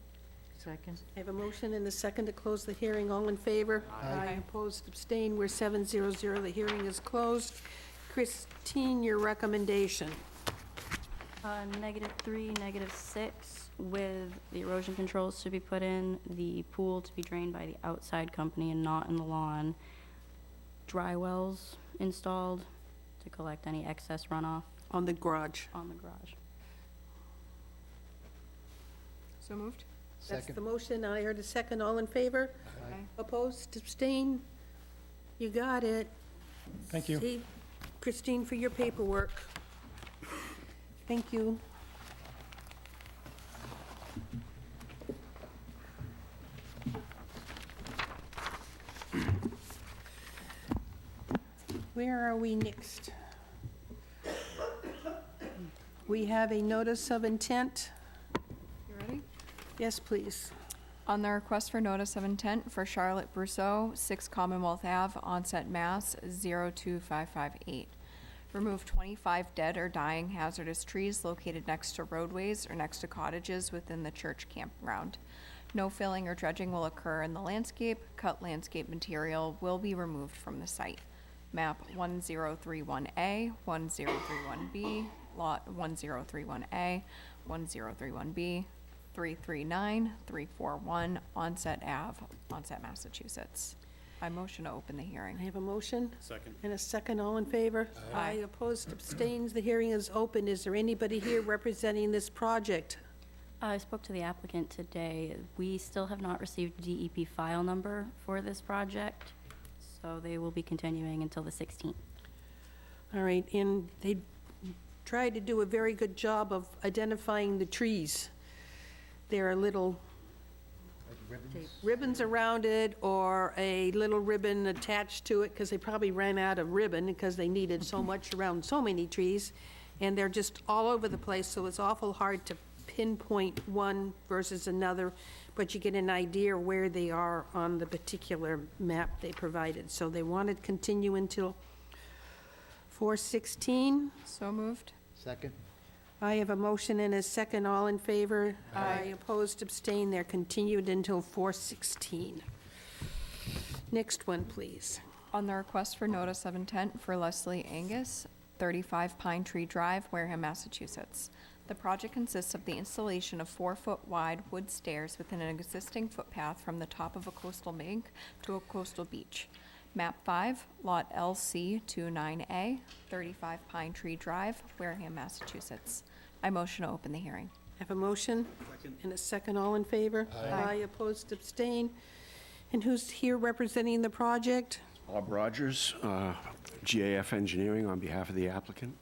Second. I have a motion and a second to close the hearing. All in favor? Aye. Opposed, abstained. We're 700. The hearing is closed. Christine, your recommendation. -3, -6, with the erosion controls to be put in, the pool to be drained by the outside company and not in the lawn, dry wells installed to collect any excess runoff On the garage. on the garage. So moved? That's the motion. I heard a second. All in favor? Aye. Opposed, abstained? You got it. Thank you. See, Christine, for your paperwork. Thank you. Where are we next? We have a notice of intent. You ready? Yes, please. On the request for notice of intent for Charlotte Brousseau, 6 Commonwealth Ave, Onset, Mass. 02558. Remove 25 dead or dying hazardous trees located next to roadways or next to cottages within the church campground. No filling or dredging will occur in the landscape. Cut landscape material will be removed from the site. Map 1031A, 1031B, Lot 1031A, 1031B, 339, 341, Onset Ave, Onset, Massachusetts. I motion to open the hearing. I have a motion Second. and a second. All in favor? Aye. Opposed, abstains. The hearing is open. Is there anybody here representing this project? I spoke to the applicant today. We still have not received DEP file number for this project, so they will be continuing until the 16th. All right, and they tried to do a very good job of identifying the trees. There are little ribbons around it, or a little ribbon attached to it, because they probably ran out of ribbon because they needed so much around so many trees, and they're just all over the place, so it's awful hard to pinpoint one versus another, but you get an idea where they are on the particular map they provided. So they wanted to continue until 4/16. So moved? Second? I have a motion and a second. All in favor? Aye. Opposed, abstained. They're continued until 4/16. Next one, please. On the request for notice of intent for Leslie Angus, 35 Pine Tree Drive, Wareham, Massachusetts. The project consists of the installation of 4-foot wide wood stairs within an existing footpath from the top of a coastal bank to a coastal beach. Map 5, Lot LC29A, 35 Pine Tree Drive, Wareham, Massachusetts. I motion to open the hearing. Have a motion? And a second, all in favor? Aye. Opposed, abstain. And who's here representing the project? Bob Rogers, GAF Engineering on behalf of the applicant.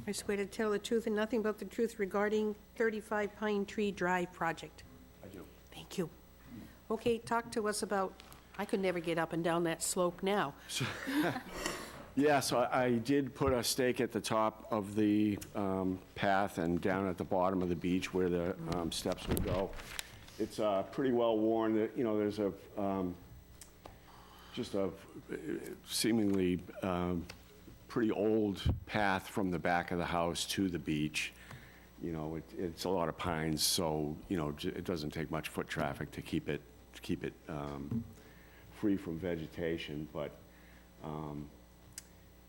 I swear to tell the truth and nothing but the truth regarding 35 Pine Tree Drive project. I do. Thank you. Okay, talk to us about, I could never get up and down that slope now. Yeah, so I did put a stake at the top of the path and down at the bottom of the beach where the steps would go. It's pretty well worn. You know, there's a just a seemingly pretty old path from the back of the house to the beach. You know, it's a lot of pines, so, you know, it doesn't take much foot traffic to keep it free from vegetation, but,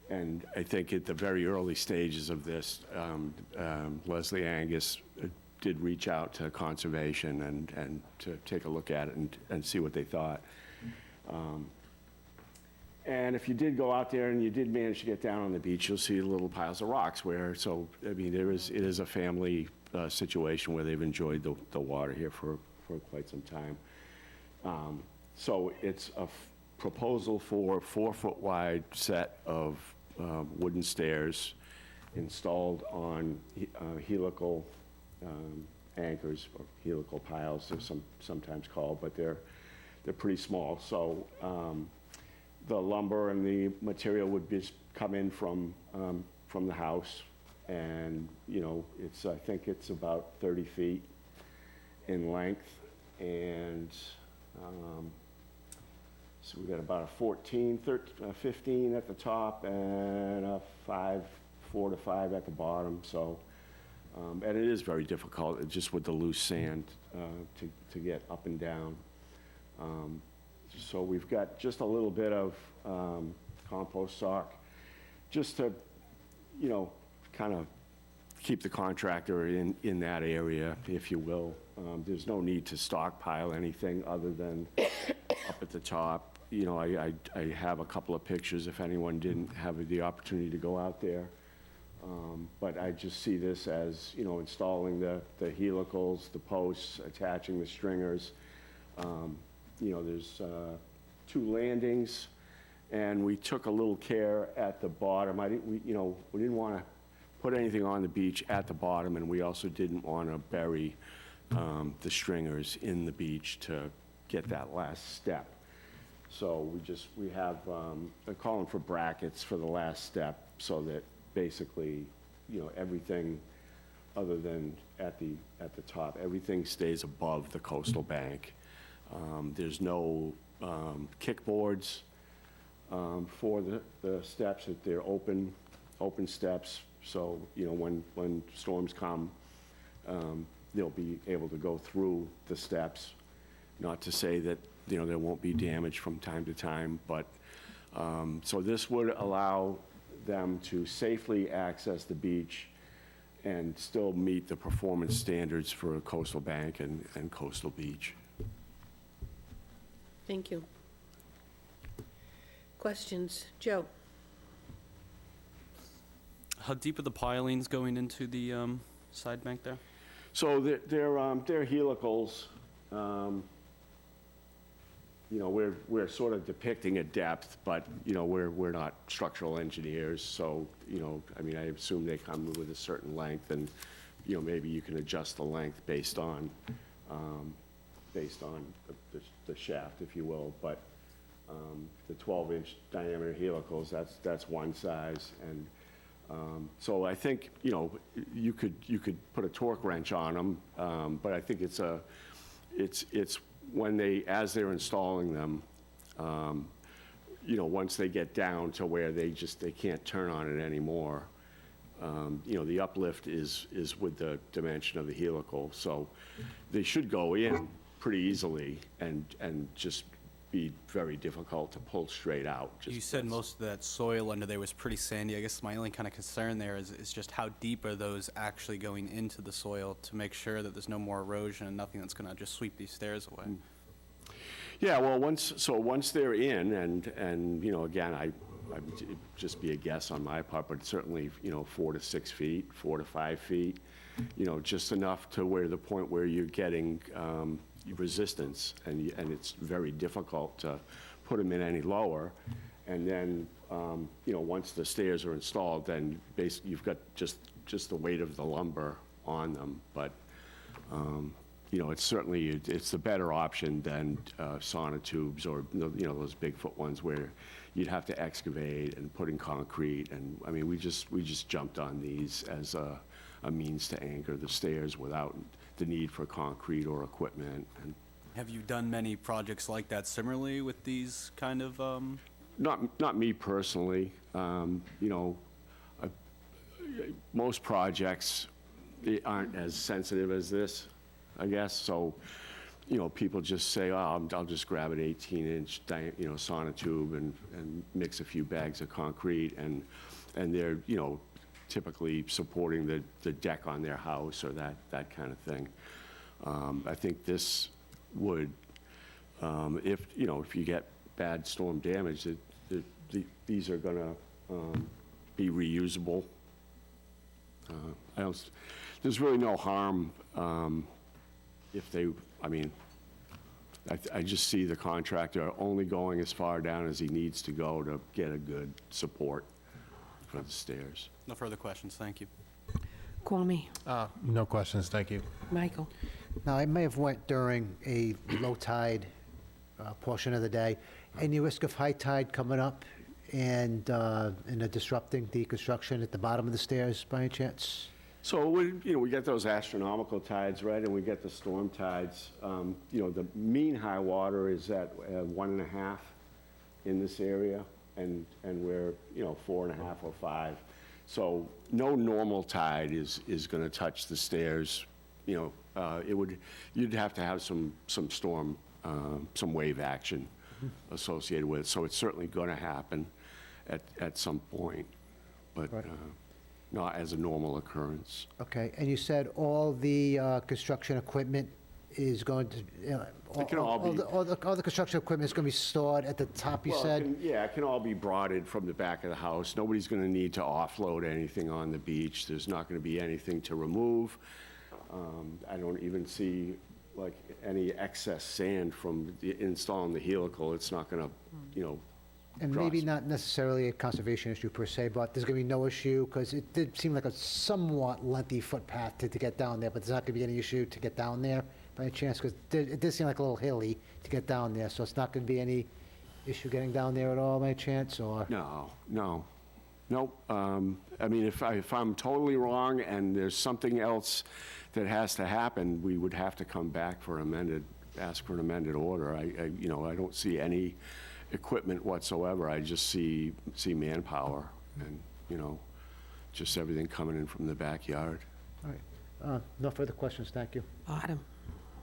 and I think at the very early stages of this, Leslie Angus did reach out to Conservation and to take a look at it and see what they thought. And if you did go out there and you did manage to get down on the beach, you'll see little piles of rocks where, so, I mean, it is a family situation where they've enjoyed the water here for quite some time. So it's a proposal for a 4-foot wide set of wooden stairs installed on helical anchors, or helical piles, they're sometimes called, but they're pretty small. So the lumber and the material would just come in from the house, and, you know, I think it's about 30 feet in length, and so we got about a 15 at the top and a 4 to 5 at the bottom. So, and it is very difficult, just with the loose sand, to get up and down. So we've got just a little bit of compost stock, just to, you know, kind of keep the contractor in that area, if you will. There's no need to stockpile anything other than up at the top. You know, I have a couple of pictures if anyone didn't have the opportunity to go out there. But I just see this as, you know, installing the helicals, the posts, attaching the stringers. You know, there's 2 landings, and we took a little care at the bottom. We didn't want to put anything on the beach at the bottom, and we also didn't want to bury the stringers in the beach to get that last step. So we have, they're calling for brackets for the last step, so that basically, you know, everything other than at the top, everything stays above the coastal bank. There's no kickboards for the steps. They're open steps, so, you know, when storms come, they'll be able to go through the steps. Not to say that, you know, there won't be damage from time to time, but, so this would allow them to safely access the beach and still meet the performance standards for a coastal bank and coastal beach. Thank you. Questions? Joe? How deep are the pilings going into the side bank there? So they're helicals. You know, we're sort of depicting a depth, but, you know, we're not structural engineers, so, you know, I mean, I assume they come with a certain length, and, you know, maybe you can adjust the length based on the shaft, if you will. But the 12-inch diameter helicals, that's one size, and so I think, you know, you could put a torque wrench on them, but I think it's when as they're installing them, you know, once they get down to where they can't turn on it anymore, you know, the uplift is with the dimension of the helical, so they should go in pretty easily and just be very difficult to pull straight out. You said most of that soil under there was pretty sandy. I guess my only kind of concern there is just how deep are those actually going into the soil to make sure that there's no more erosion and nothing that's going to just sweep these stairs away? Yeah, well, once they're in, and, you know, again, it'd just be a guess on my part, but certainly, you know, 4 to 6 feet, 4 to 5 feet, you know, just enough to where the point where you're getting resistance, and it's very difficult to put them in any lower. And then, you know, once the stairs are installed, then basically you've got just the weight of the lumber on them. But, you know, it's the better option than sonotubes or, you know, those Bigfoot ones where you'd have to excavate and put in concrete. And, I mean, we just jumped on these as a means to anchor the stairs without the need for concrete or equipment. And Have you done many projects like that similarly with these kind of, not me personally. You know, most projects aren't as sensitive as this, I guess. So, you know, people just say, oh, I'll just grab an 18-inch, you know, sonotube and mix a few bags of concrete, and they're, you know, typically supporting the deck on their house or that kind of thing. I think this would, if you get bad storm damage, these are gonna be reusable. There's really no harm if they, I mean, I just see the contractor only going as far down as he needs to go to get a good support for the stairs. no further questions, thank you. Kwame, No questions, thank you. Michael. Now, I may have went during a low tide portion of the day. Any risk of high tide coming up and disrupting the construction at the bottom of the stairs by any chance? So, we get those astronomical tides, right, and we get the storm tides. You know, the mean high water is at 1.5 in this area, and we're, 4.5 or 5. So no normal tide is going to touch the stairs. You know, you'd have to have some storm, some wave action associated with it. So it's certainly going to happen at some point, but not as a normal occurrence. Okay, and you said all the construction equipment is going to, It can all be- all the construction equipment is going to be stored at the top, you Well, said? it can all be brought in from the back of the house. Nobody's going to need to offload anything on the beach. There's not going to be anything to remove. I don't even see like any excess sand from installing the helical. It's not going to, And maybe not necessarily a conservation issue per se, but there's going to be no issue, because it did seem like a somewhat lengthy footpath to get down there, but there's not going to be any issue to get down there by any chance, because it did seem like a little hilly to get down there, so it's not going to be any issue getting down there at all by any chance, or? No. Nope. I mean, if I'm totally wrong and there's something else that has to happen, we would have to come back for ask for an amended order. I don't see any equipment whatsoever. I just see manpower and, just everything coming in from the backyard. All right. No further questions, thank you. Autumn.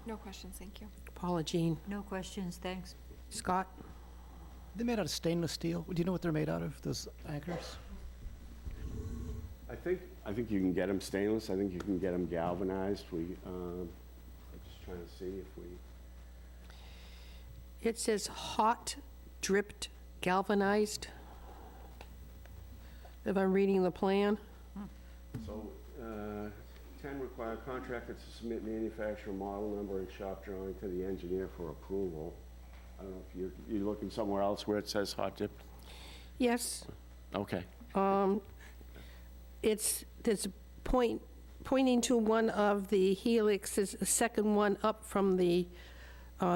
No questions, thank you. Paula Jean. No questions, thanks. Scott. They're made out of stainless steel. Do you know what they're made out of, those anchors? I think you can get them stainless. I think you can get them galvanized. I'm just trying to see if we... It says hot, dripped, galvanized. If I'm reading the plan. So, 10, require contractor to submit manufacturer model number and shop drawing to the engineer for approval. I don't know if you're looking somewhere else where it says hot dip? Yes. Okay. There's pointing to one of the helixes, the second one up from the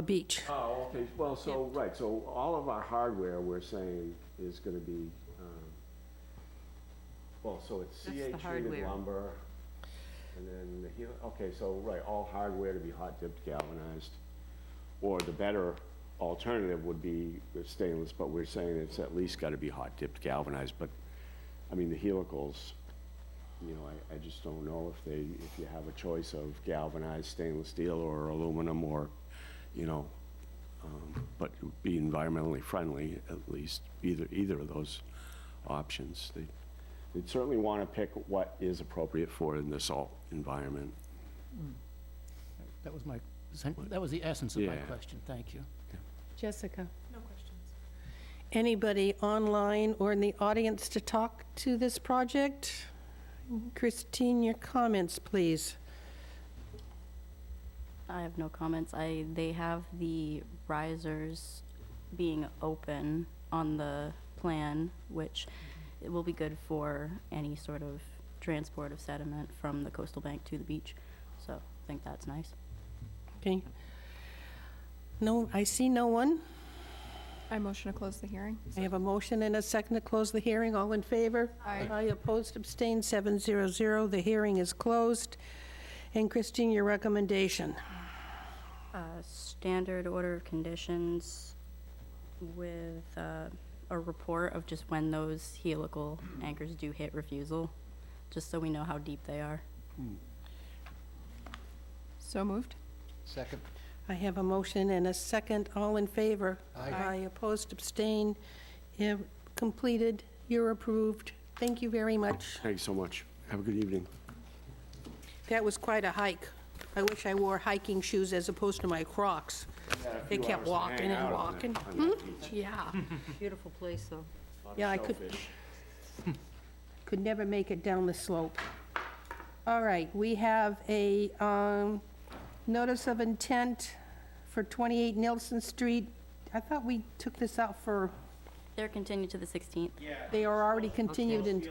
beach. Oh, okay. Well, so, right, so all of our hardware, we're saying, is going to be, so it's That's the CA treated hardware. lumber, and then the okay, so, right, all hardware to be hot dipped galvanized. Or the better alternative would be stainless, but we're saying it's at least got to be hot dipped galvanized. But, I mean, the helicals, I just don't know if you have a choice of galvanized stainless steel or aluminum or, but it would be environmentally friendly, at least, either of those options. They'd certainly want to pick what is appropriate for in this alt environment. That was the essence of my Yeah. question. Thank you. Jessica? No questions. Anybody online or in the audience to talk to this project? Christine, your comments, please. I have no comments. They have the risers being open on the plan, which it will be good for any sort of transport of sediment from the coastal bank to the beach. So I think that's nice. Okay. No, I see no one. I motion to close the hearing. I have a motion and a second to close the hearing. All in favor? Aye. Aye, opposed, abstained, 700. The hearing is closed. And Christine, your recommendation? Standard order of conditions with a report of just when those helical anchors do hit refusal, just so we know how deep they are. So moved. Second. I have a motion and a second. All in favor? Aye. Opposed, abstained, completed. You're approved. Thank you very much. Thanks so much. Have a good evening. That was quite a hike. I wish I wore hiking shoes as opposed to my Crocs. They kept walking and walking. Yeah. Beautiful place, though. Yeah, I could never make it down the slope. All right, we have a notice of intent for 28 Nelson Street. I thought we took this out for, They're continued to the 16th. they are already continued,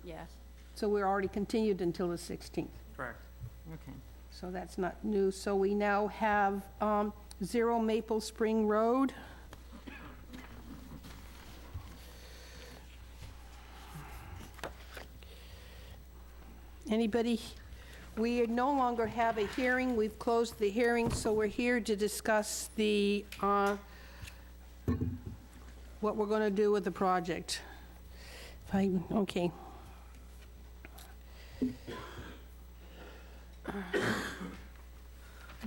Yes. so we're already continued until the 16th. Correct. Okay. So that's not new. So we now have 0 Maple Spring Road. Anybody? We no longer have a hearing. We've closed the hearing, so we're here to discuss the, what we're going to do with the project. Okay.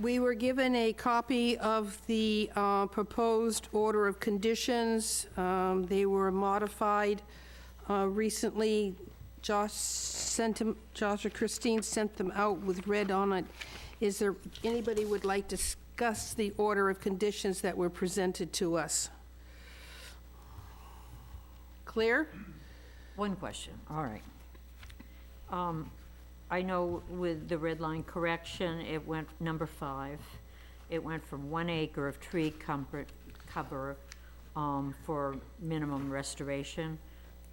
We were given a copy of the proposed order of conditions. They were modified recently. Josh or Christine sent them out with red on it. Is there anybody would like to discuss the order of conditions that were presented to us? Clear? One question, all right. I know with the red line correction, it went, number 5, it went from 1 acre of tree cover for minimum restoration.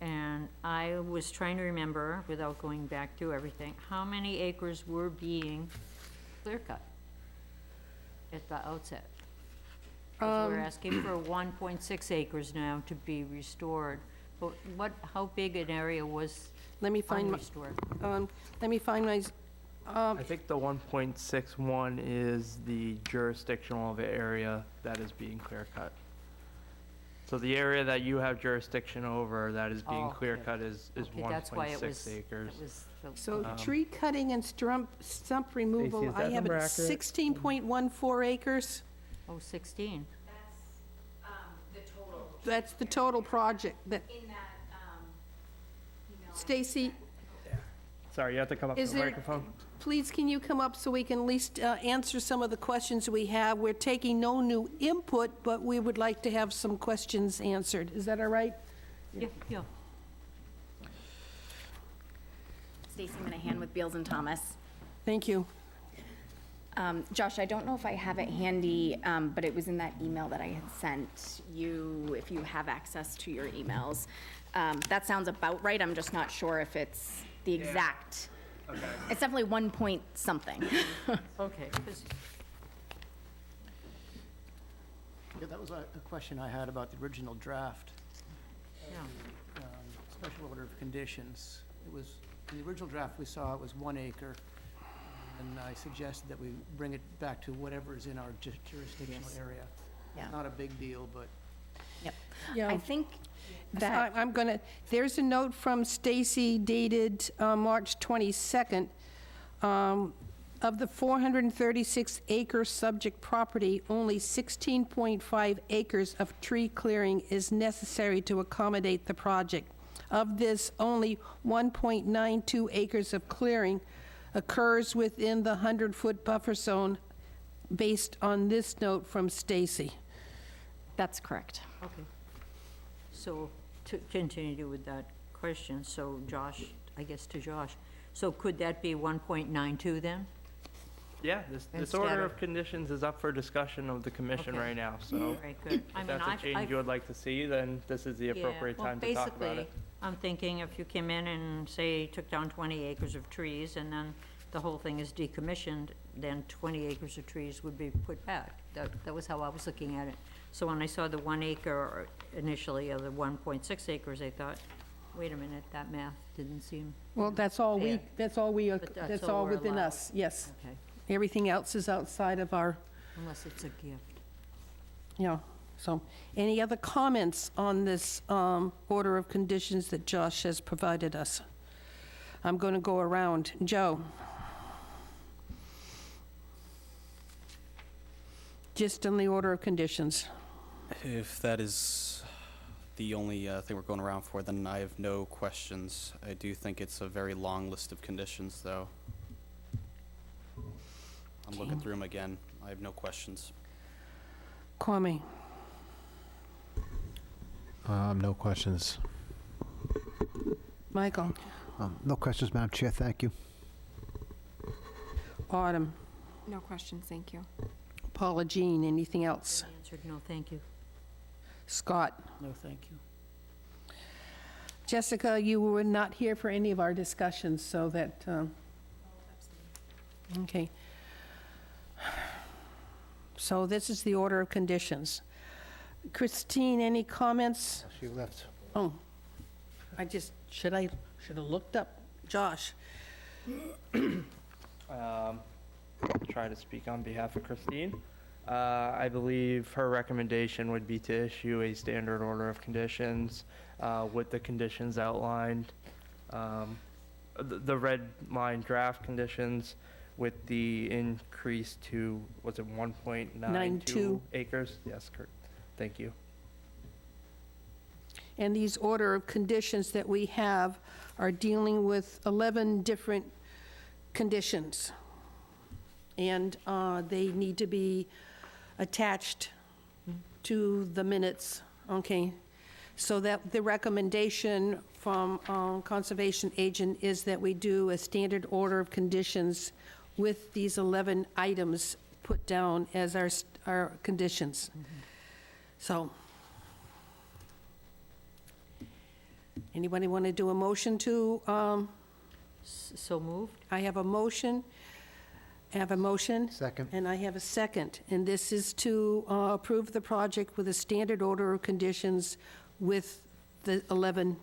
And I was trying to remember, without going back through everything, how many acres were being clear cut at the outset? 'Cause we're asking for 1.6 acres now to be restored. But how big an area was Let me find my, unrestored? let me find my, I think the 1.61 is the jurisdictional area that is being clear cut. So the area that you have jurisdiction over that is being Oh, clear okay. cut is Okay, that's why it was- 1.6 acres. it was the- so tree cutting and stump removal, Stacy, is I that have it number accurate? 16.14 acres. Oh, 16. That's the total project, that. Stacy, Sorry, you have to come up to is the there, microphone. please, can you come up so we can at least answer some of the questions we have? We're taking no new input, but we would like to have some questions answered. Is that all right? Yeah. Stacy Minahan with Beals and Thomas. Thank you. Josh, I don't know if I have it handy, but it was in that email that I had sent you, if you have access to your emails. That sounds about right. I'm just not sure if it's the exact. Okay. It's definitely 1 point something. Okay. 'Cause Yeah, that was a question I had about the original draft. Yeah. Special order of conditions. It was, in the original draft, we saw it was 1 acre, and I suggested that we bring it back to whatever is in our jurisdictional Yes. area. Yeah. Not a big deal, but Yep. Yeah. I think So that, I'm going to, there's a note from Stacy dated March 22nd Of the 436-acre subject property, only 16.5 acres of tree clearing is necessary to accommodate the project. Of this, only 1.92 acres of clearing occurs within the 100-foot buffer zone, based on this note from Stacy. That's correct. Okay. So to continue with that question, so Josh, I guess to Josh, so could that be 1.92 then? Yeah, this Instead order of- of conditions is up for discussion of the commission Okay. right now, so Very good. I if mean, that's a change you would like to see, then this is the appropriate time to talk about Basically, it. I'm thinking if you came in and say took down 20 acres of trees and then the whole thing is decommissioned, then 20 acres of trees would be put back. That was how I was looking at it. So when I saw the 1 acre initially of the 1.6 acres, I thought, wait a minute, that math didn't seem, Well, that's all we, Yeah. that's all we, But that's that's all all we're within allowed. us, yes. okay, Everything else is outside of our, unless it's a gift. yeah. So, any other comments on this order of conditions that Josh has provided us? I'm going to go around. Joe? Just on the order of conditions. If that is the only thing we're going around for, then I have no questions. I do think it's a very long list of conditions, though. I'm looking through them again. I have no questions. Kwame? No questions. Michael? No questions, Madam Chair, thank you. Autumn? No questions, thank you. Paula Jean, anything else? Answered, no, thank you. Scott? No, thank you. Jessica, you were not here for any of our discussions, so that, okay. So this is the order of conditions. Christine, any comments? She left. Oh, should have looked up. Josh? I'll try to speak on behalf of Christine. I believe her recommendation would be to issue a standard order of conditions with the conditions outlined. The red line draft conditions with the increase to, was it 1.92 92. acres? Yes, correct. Thank you. And these order of conditions that we have are dealing with 11 different conditions. And they need to be attached to the minutes, okay? So that the recommendation from Conservation Agent is that we do a standard order of conditions with these 11 items put down as our conditions. So, anybody want to do a motion to, So moved? I have a motion. I have a motion. Second. And I have a second. And this is to approve the project with a standard order of conditions with the 11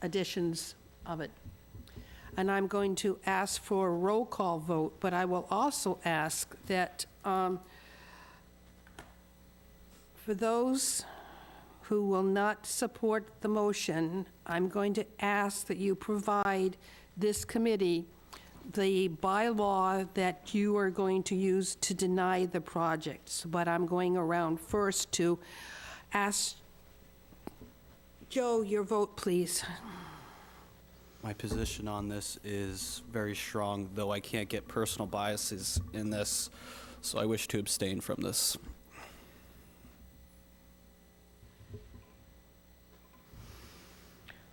additions of it. And I'm going to ask for a roll call vote, but I will also ask that for those who will not support the motion, I'm going to ask that you provide this committee the bylaw that you are going to use to deny the project. But I'm going around first to ask, Joe, your vote, please. My position on this is very strong, though I can't get personal biases in this, so I wish to abstain from this.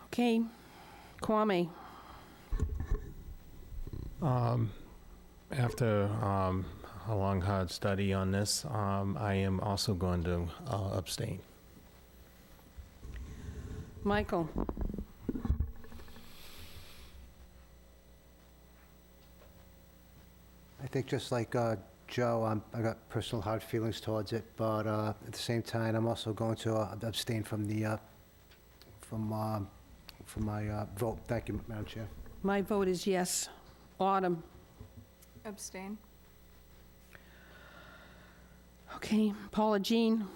Okay, Kwame. After a long, hard study on this, I am also going to abstain. Michael. I think just like Joe, I got personal hard feelings towards it, but at the same time, I'm also going to abstain from the, from my vote. Thank you, Madam Chair. My vote is yes. Autumn. Abstain. Okay, Paula Jean.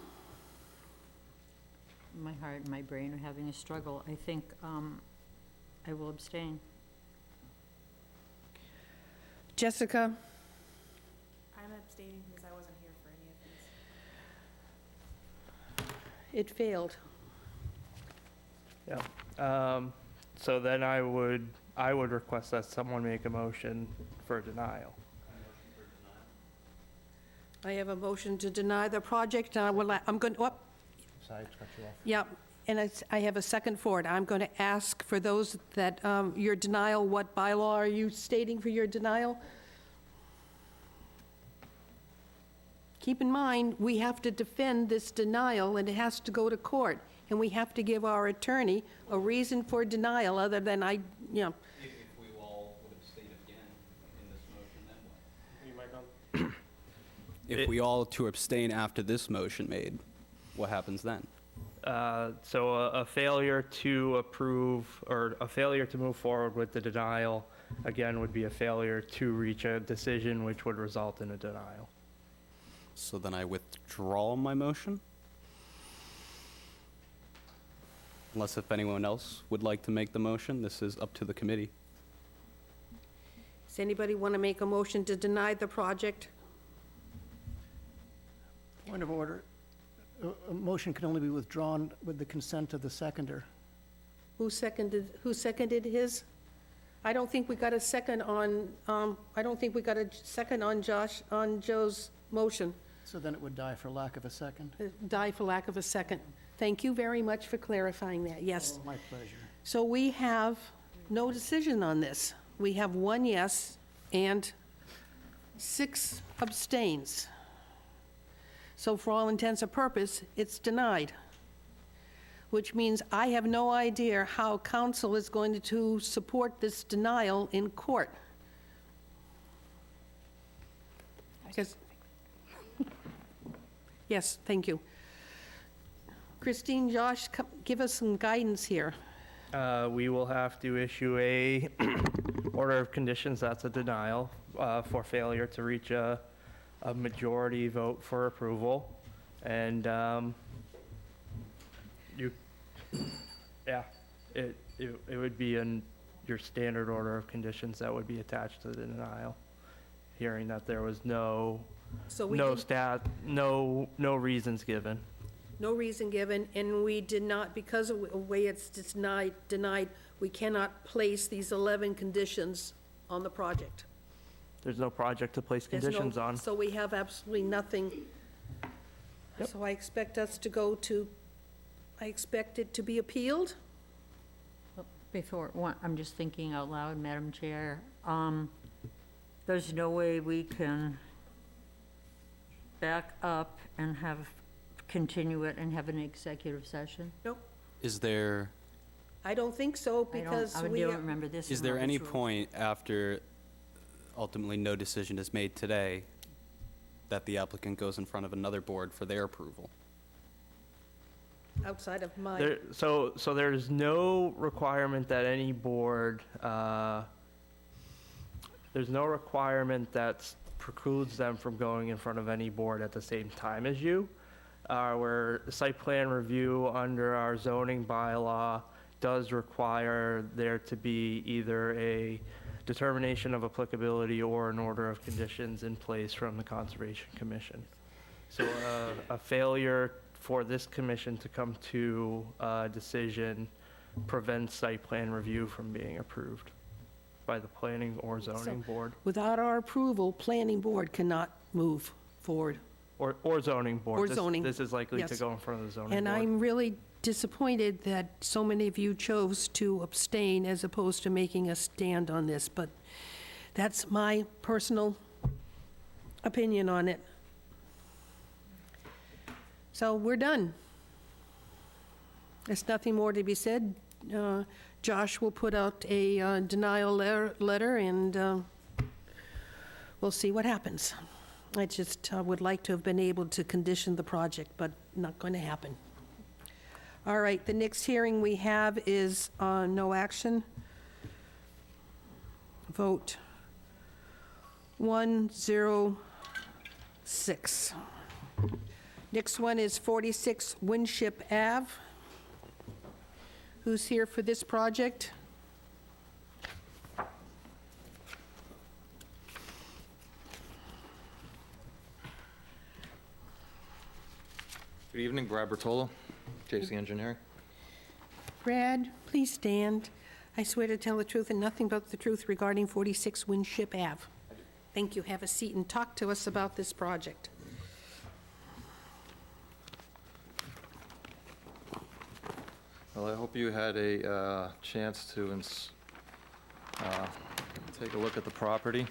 My heart and my brain are having a struggle. I think I will abstain. Jessica? I'm abstaining because I wasn't here for any of these. It failed. Yeah. So then I would request that someone make a motion for denial. I have a motion to deny the project, and I'm going, oh, Sorry to cut you off. yeah, and I have a second for it. I'm going to ask for those that, your denial, what bylaw are you stating for your denial? Keep in mind, we have to defend this denial, and it has to go to court, and we have to give our attorney a reason for denial other than If we all would abstain again in this motion, then what? If we all to abstain after this motion made, what happens then? So a failure to approve, or a failure to move forward with the denial, again, would be a failure to reach a decision which would result in a denial. So then I withdraw my motion? Unless if anyone else would like to make the motion, this is up to the committee. Does anybody want to make a motion to deny the project? Point of order. A motion can only be withdrawn with the consent of the seconder. Who seconded his? I don't think we got a second on, on Joe's motion. So then it would die for lack of a second. Die for lack of a second. Thank you very much for clarifying that, yes. Oh, my pleasure. So we have no decision on this. We have 1 yes and 6 abstains. So for all intents and purpose, it's denied, which means I have no idea how council is going to support this denial in court. Because, yes, thank you. Christine, Josh, give us some guidance here. We will have to issue a order of conditions, that's a denial, for failure to reach a majority vote for approval. And it would be in your standard order of conditions that would be attached to the denial, hearing that there was no reasons given. No reason given, and we did not, because of the way it's denied, we cannot place these 11 conditions on the project. There's no project to place There's no- conditions on. So we have absolutely nothing. Yep. So I expect us to go to, I expect it to be appealed? I'm just thinking out loud, Madam Chair. There's no way we can back up and continue it and have an executive session? Nope, Is there, I don't think so, because I we don't are. remember this. is in there any Robert's rules. point after ultimately no decision is made today that the applicant goes in front of another board for their approval? Outside of my, So there's no requirement that any board, there's no requirement that precludes them from going in front of any board at the same time as you. Where site plan review under our zoning bylaw does require there to be either a determination of applicability or an order of conditions in place from the Conservation Commission. So a failure for this commission to come to a decision prevents site plan review from being approved by the planning or zoning board, without our approval, planning board cannot move forward. or zoning board. Or This- zoning, This is likely to yes. go in front of the zoning board. And I'm really disappointed that so many of you chose to abstain as opposed to making a stand on this, but that's my personal opinion on it. So we're done. There's nothing more to be said. Josh will put out a denial letter, and we'll see what happens. I just would like to have been able to condition the project, but not going to happen. All right, the next hearing we have is no action. Vote 106. Next one is 46 Winship Ave. Who's here for this project? Good evening, Brad Bertolo, JC Engineering. Brad, please stand. I swear to tell the truth and nothing but the truth regarding 46 Winship Ave. Thank you. Have a seat and talk to us about this project. Well, I hope you had a chance to take a look at the property.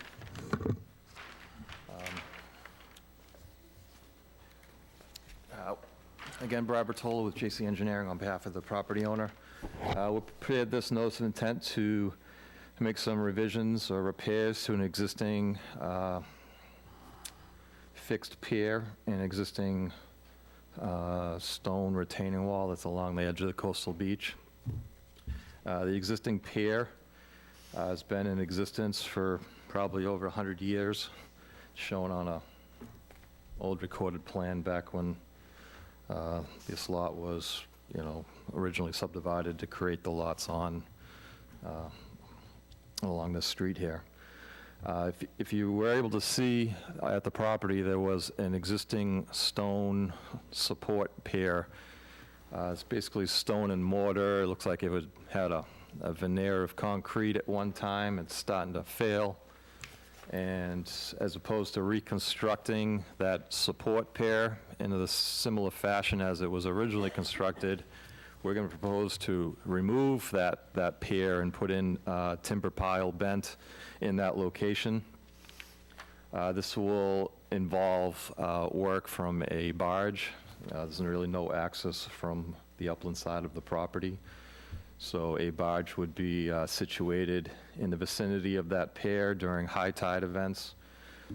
Again, Brad Bertolo with JC Engineering on behalf of the property owner. We prepared this notice of intent to make some revisions or repairs to an existing fixed pier and existing stone retaining wall that's along the edge of the coastal beach. The existing pier has been in existence for probably over 100 years, shown on a old recorded plan back when this lot was, originally subdivided to create the lots on along this street here. If you were able to see at the property, there was an existing stone support pier. It's basically stone and mortar. It looks like it had a veneer of concrete at one time. It's starting to fail. And as opposed to reconstructing that support pier into the similar fashion as it was originally constructed, we're going to propose to remove that pier and put in timber pile bent in that location. This will involve work from a barge. There's really no access from the upland side of the property. So a barge would be situated in the vicinity of that pier during high tide events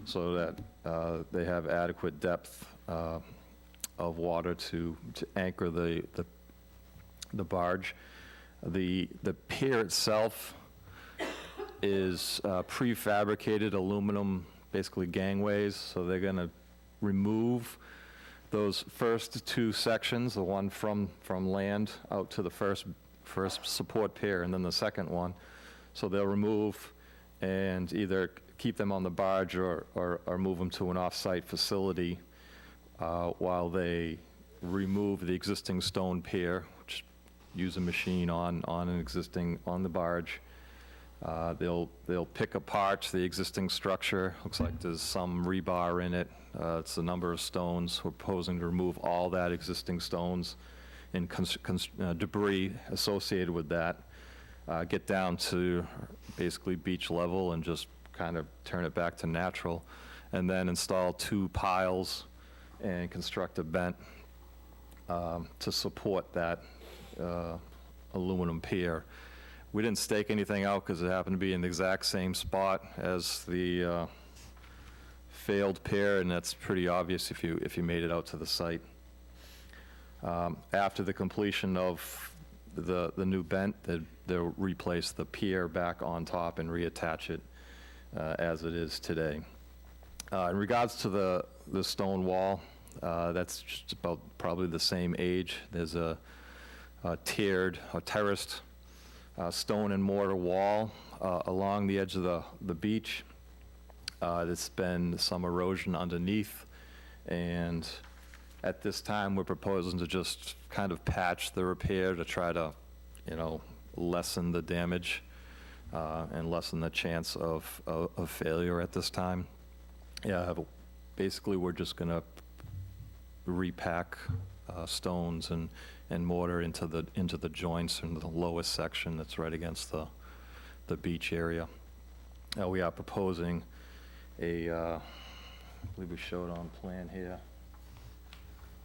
so that they have adequate depth of water to anchor the barge. The pier itself is prefabricated aluminum, basically gangways, so they're going to remove those first two sections, the one from land out to the first support pier and then the second one. So they'll remove and either keep them on the barge or move them to an off-site facility while they remove the existing stone pier, which use a machine on the barge. They'll pick apart the existing structure. Looks like there's some rebar in it. It's a number of stones. We're proposing to remove all that existing stones and debris associated with that, get down to basically beach level and just kind of turn it back to natural, and then install two piles and construct a bent to support that aluminum pier. We didn't stake anything out because it happened to be in the exact same spot as the failed pier, and that's pretty obvious if you made it out to the site. After the completion of the new bent, they'll replace the pier back on top and reattach it as it is today. In regards to the stone wall, that's just about probably the same age. There's a terraced stone and mortar wall along the edge of the beach. There's been some erosion underneath, and at this time, we're proposing to just kind of patch the repair to try to, lessen the damage and lessen the chance of failure at this time. Yeah, basically, we're just going to repack stones and mortar into the joints in the lowest section that's right against the beach area. We are proposing I believe we showed on plan here,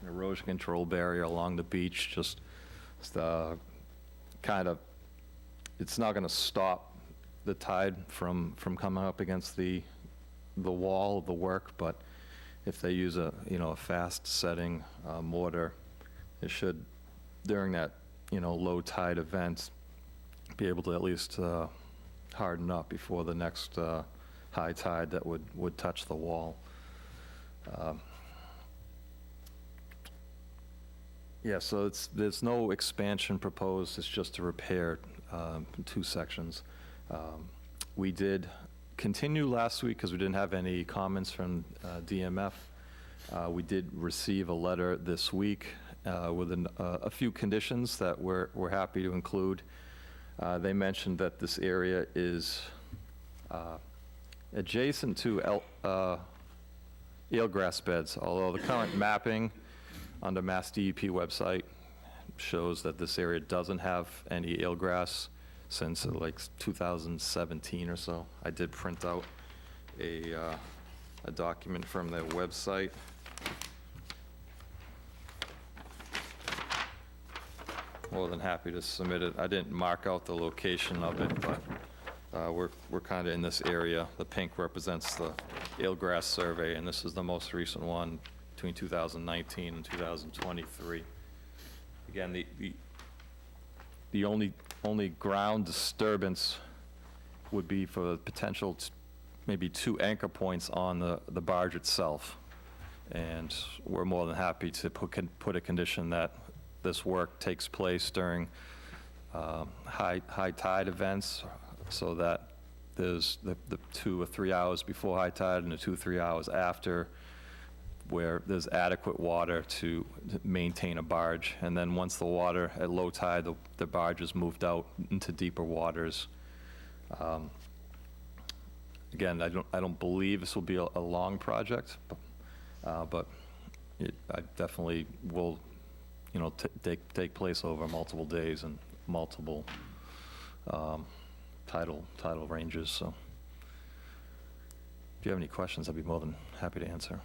an erosion control barrier along the beach, just kind of, it's not going to stop the tide from coming up against the wall of the work, but if they use a fast setting mortar, it should, during that low tide event, be able to at least harden up before the next high tide that would touch the wall. Yeah, so there's no expansion proposed. It's just a repair, two sections. We did continue last week because we didn't have any comments from DMF. We did receive a letter this week with a few conditions that we're happy to include. They mentioned that this area is adjacent to eelgrass beds, although the current mapping on the Mass DEP website shows that this area doesn't have any eelgrass since like 2017 or so. I did print out a document from their website. More than happy to submit it. I didn't mark out the location of it, but we're kind of in this area. The pink represents the eelgrass survey, and this is the most recent one between 2019 and 2023. Again, the only ground disturbance would be for the potential maybe 2 anchor points on the barge itself. And we're more than happy to put a condition that this work takes place during high tide events, so that there's the 2 or 3 hours before high tide and the 2 or 3 hours after, where there's adequate water to maintain a barge. And then once the water at low tide, the barge is moved out into deeper waters. Again, I don't believe this will be a long project, but I definitely will, take place over multiple days and multiple tidal ranges. So if you have any questions, I'd be more than happy to answer.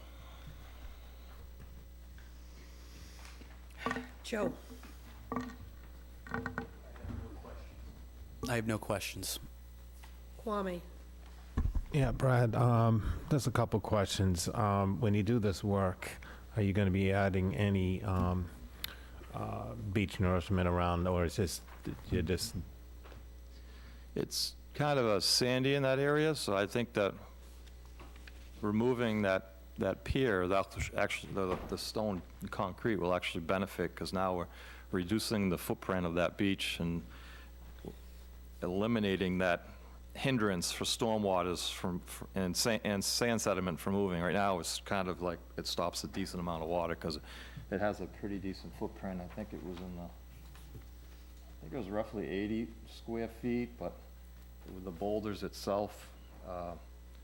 Joe? I have no questions. Kwame? Yeah, Brad, there's a couple questions. When you do this work, are you going to be adding any beach nourishment around, or is this, It's kind of a sandy in that area, so I think that removing that pier, actually the stone and concrete will actually benefit, because now we're reducing the footprint of that beach and eliminating that hindrance for stormwaters and sand sediment from moving. Right now, it's kind of like it stops a decent amount of water because it has a pretty decent footprint. I think it was roughly 80 square feet, but with the boulders itself,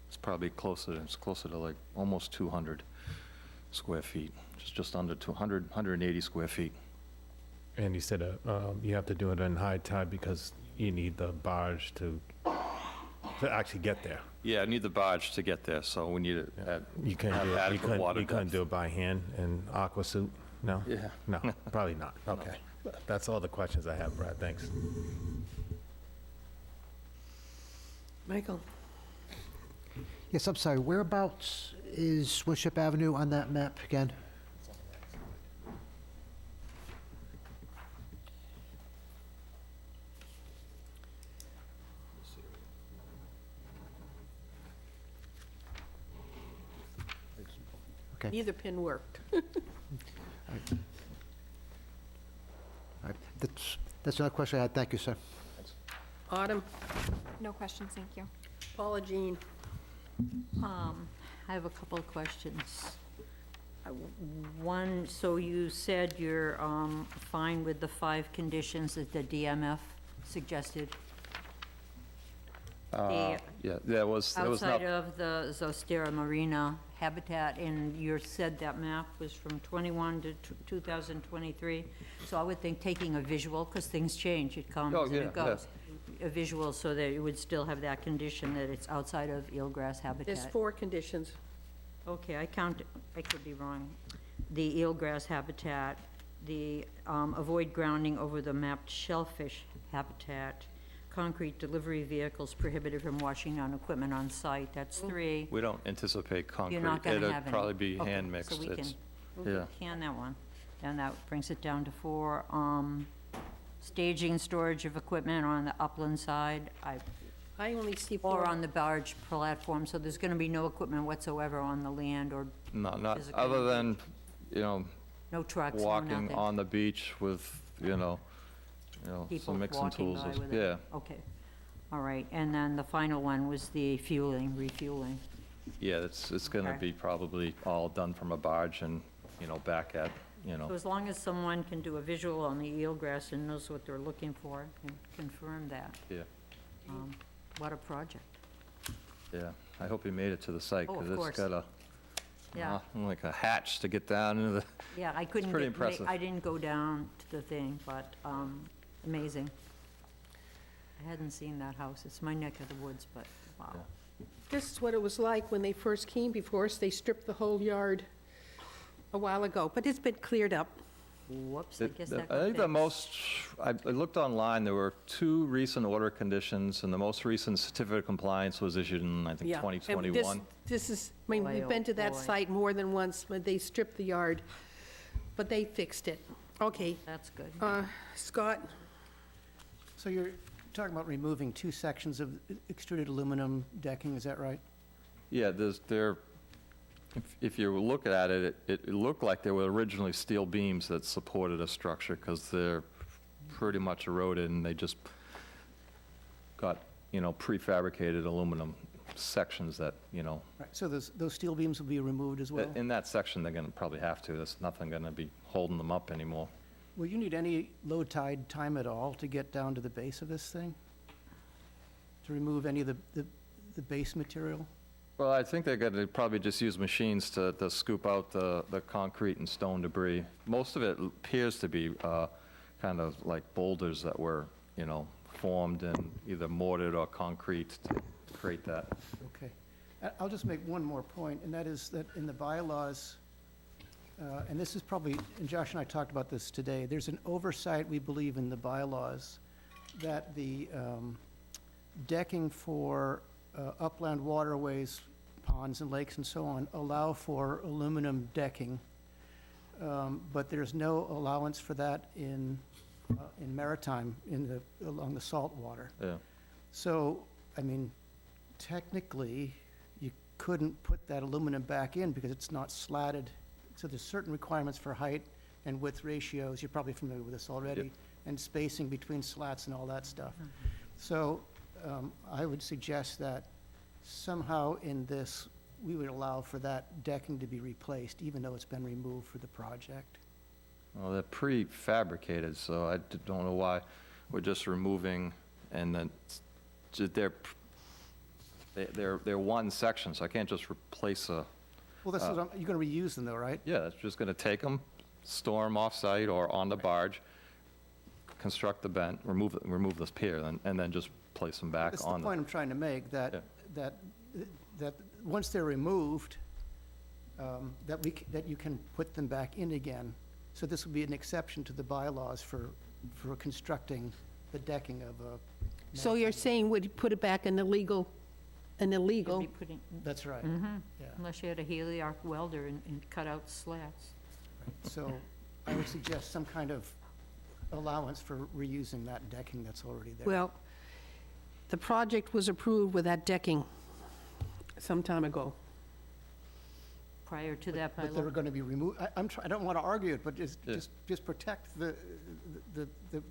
it's probably closer to like almost 200 square feet, just under 200, 180 square feet. and you said you have to do it in high tide because you need the barge to actually get there. Yeah, I need the barge to get there, so we need to You couldn't have do it, adequate water you couldn't depth. do it by hand in aqua suit? No? Yeah. No, probably not. Okay. That's all the questions I have, Brad. Thanks. Michael? Yes, I'm sorry, whereabouts is Winship Avenue on that map again? Okay. Neither pin worked. All right, that's another question I had. Thank you, sir. Autumn? No questions, thank you. Paula Jean? I have a couple of questions. One, so you said you're fine with the 5 conditions that the DMF suggested? Yeah, that was not... Outside of the Zostera Marina habitat, and you said that map was from 21 to 2023. So I would think taking a visual, because things change, it comes and it goes. A visual so that you would still have that condition that it's outside of eelgrass habitat. There's 4 conditions. Okay, I could be wrong. The eelgrass habitat, the avoid grounding over the mapped shellfish habitat, concrete delivery vehicles prohibited from washing down equipment on site, that's 3. We don't anticipate concrete. You're not gonna It'll have any. probably be Okay, hand mixed. So we It's- can can that one. And that brings it down to 4. Staging and storage of equipment on the upland side, I only see 4. or on the barge platform, so there's gonna be no equipment whatsoever on the land or Not Physical other than, no trucks, no walking nothing. on the beach with, People some mixing walking tools. by with it. Yeah. Okay, all right, and then the final one was the refueling. Yeah, it's going to Okay. be probably all done from a barge and, back at, So as long as someone can do a visual on the eelgrass and knows what they're looking for, can confirm that. yeah, What a project. yeah. I hope he made it to the site, Oh, of because it's course. got a, Yeah. like a hatch to get down into the, Yeah, I couldn't pretty get, impressive. I didn't go down to the thing, but, amazing. I hadn't seen that house. It's my neck of the woods, but wow. This is what it was like when they first came before us. They stripped the whole yard a while ago, but it's been cleared up. Whoops, I guess that I got think the fixed. most, I looked online, there were 2 recent order conditions, and the most recent certificate of compliance was issued in, I think, Yeah, and 2021. This is, I mean, Boy, we've oh been to that boy. site more than once, but they stripped the yard, but they fixed it. Okay, That's good. Scott? So you're talking about removing 2 sections of extruded aluminum decking, is that right? Yeah, if you look at it, it looked like there were originally steel beams that supported a structure, because they're pretty much eroded, and they just got, prefabricated aluminum sections that, Right, so those steel beams will be removed as well? in that section, they're gonna probably have to. There's nothing gonna be holding them up anymore. Will you need any low tide time at all to get down to the base of this thing? To remove any of the base material? Well, I think they're gonna probably just use machines to scoop out the concrete and stone debris. Most of it appears to be kind of like boulders that were, formed and either mortared or concrete to create that. Okay. I'll just make one more point, and that is that in the bylaws, and this is probably, and Josh and I talked about this today, there's an oversight, we believe, in the bylaws that the decking for upland waterways, ponds and lakes and so on allow for aluminum decking, but there's no allowance for that in maritime, along the salt water. Yeah. So, I mean, technically, you couldn't put that aluminum back in because it's not slatted. So there's certain requirements for height and width ratios, you're probably familiar with this already, Yep. and spacing between slats and all that stuff. So I would suggest that somehow in this, we would allow for that decking to be replaced, even though it's been removed for the project. Well, they're prefabricated, so I don't know why we're just removing, and then they're one section, so I can't just replace a. Well, that's what you're going to reuse them though, right? Yeah, it's just going to take them, store them off-site or on the barge, construct the bent, remove this pier, and then just place them back That's on the point I'm trying to make, that once they're removed, that you can put them back in again. So this would be an exception to the bylaws for constructing the decking of a. So you're saying would put it back in illegal, You'd be putting, That's right. Yeah. unless you had a helioarc welder and cut out slats. So I would suggest some kind of allowance for reusing that decking that's already there. well, the project was approved with that decking some time ago. Prior to that But they're bylaw. going to be removed. I don't want to argue it, but Yeah. just protect the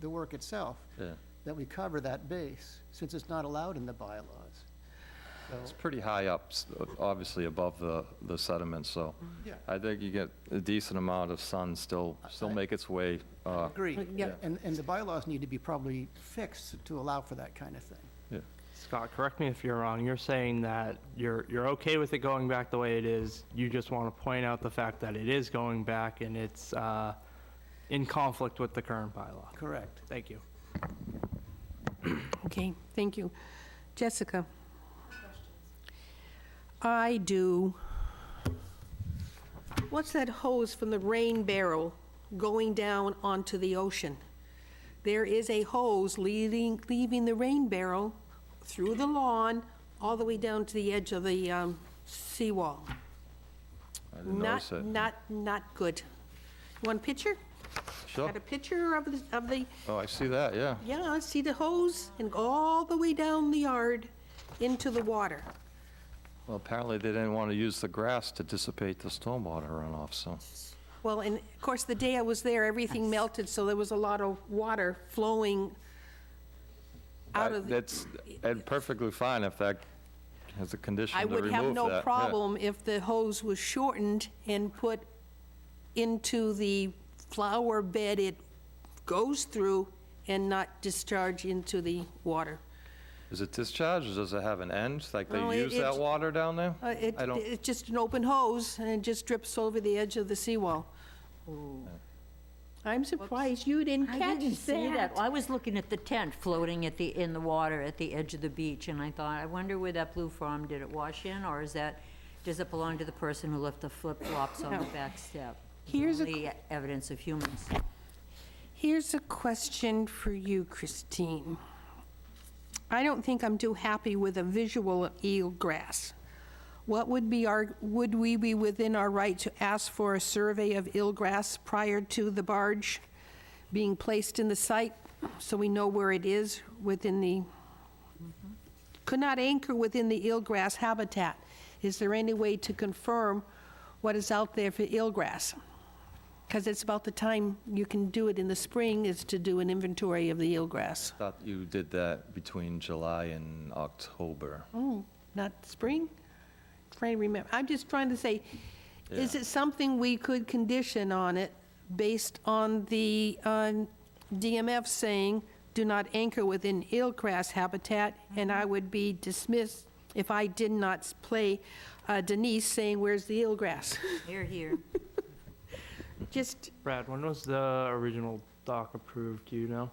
work itself, Yeah. that we cover that base, since it's not allowed in the bylaws. It's pretty high up, obviously above the sediment, so Yeah. I think you get a decent amount of sun still make its way. Agreed. Yeah. And the bylaws need to be probably fixed to allow for that kind of thing. Yeah. Scott, correct me if you're wrong. You're saying that you're okay with it going back the way it is. You just want to point out the fact that it is going back and it's in conflict with the current bylaw. Correct. Thank you. Okay, thank you. Jessica? I do. What's that hose from the rain barrel going down onto the ocean? There is a hose leaving the rain barrel through the lawn, all the way down to the edge of the seawall. I didn't notice it. Not good. Want a picture? Sure. Got a picture of the, Oh, I see that, yeah. yeah, see the hose and go all the way down the yard into the water. Well, apparently they didn't want to use the grass to dissipate the stormwater runoff, so. Well, and of course, the day I was there, everything melted, so there was a lot of water flowing out of the... That's perfectly fine if that as a condition I to remove would that. have no yeah. problem if the hose was shortened and put into the flower bed it goes through and not discharge into the water. Is it discharged, or does it have an end? Like they No, use that water down there? I don't, It's just an open hose, and it just drips over the edge of the seawall. I'm surprised you didn't I catch didn't see that. that. I was looking at the tent floating in the water at the edge of the beach, and I thought, I wonder where that blue farm, did it wash in, or does it belong to the person who left the flip-flops on the No. back step? Here's a- The evidence of humans. Here's a question for you, Christine. I don't think I'm too happy with a visual of eelgrass. Would we be within our right to ask for a survey of eelgrass prior to the barge being placed in the site, so we know where it is within the, could not anchor within the eelgrass habitat? Is there any way to confirm what is out there for eelgrass? Because it's about the time you can do it in the spring, is to do an inventory of the eelgrass. thought you did that between July and October. Oh, not spring? Trying to remember. I'm just trying to say, is Yeah. it something we could condition on it based on the DMF saying, do not anchor within eelgrass habitat, and I would be dismissed if I did not play Denise saying, where's the eelgrass? Here, here. Just, Brad, when was the original dock approved, do you know?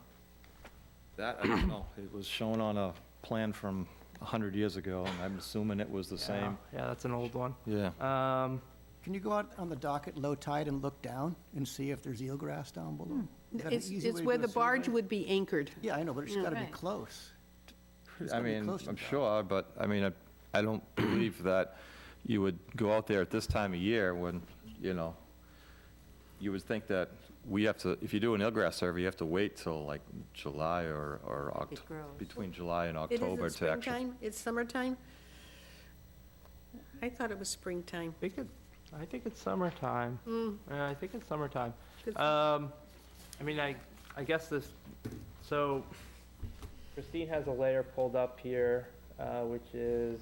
That, I don't know. It was shown on a plan from 100 years ago, and I'm assuming it was the same. Yeah, that's an old one. Yeah. Can you go out on the dock at low tide and look down and see if there's eelgrass down below? Is that an easy way it's to where do a the barge survey? would be anchored. Yeah, I know, but it's got to be Right. close. It's I gotta be mean, close to I'm the dock. sure, but, I mean, I don't believe that you would go out there at this time of year when, you know, you would think that we have to, if you do an eelgrass survey, you have to wait till like July or It grows. between July and It October isn't to actually. springtime? It's summertime? I thought it was springtime. I think it's summertime. Mm. Yeah, I think it's summertime. Good. I mean, I guess this, so Christine has a layer pulled up here, which is,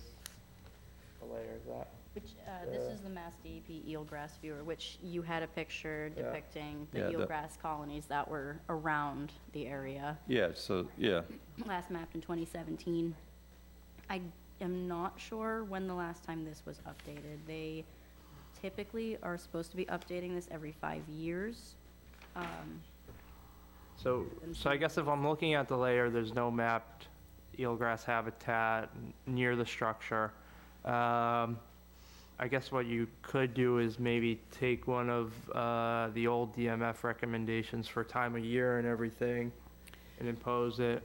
what layer is that? Which, this is the Mass DEP eelgrass viewer, which you had a picture Yeah. depicting the Yeah, the- eelgrass colonies that were around the area, Yeah, so, yeah, last mapped in 2017. I am not sure when the last time this was updated. They typically are supposed to be updating this every 5 years. So I guess if I'm looking at the layer, there's no mapped eelgrass habitat near the structure. I guess what you could do is maybe take one of the old DMF recommendations for time of year and everything and impose it.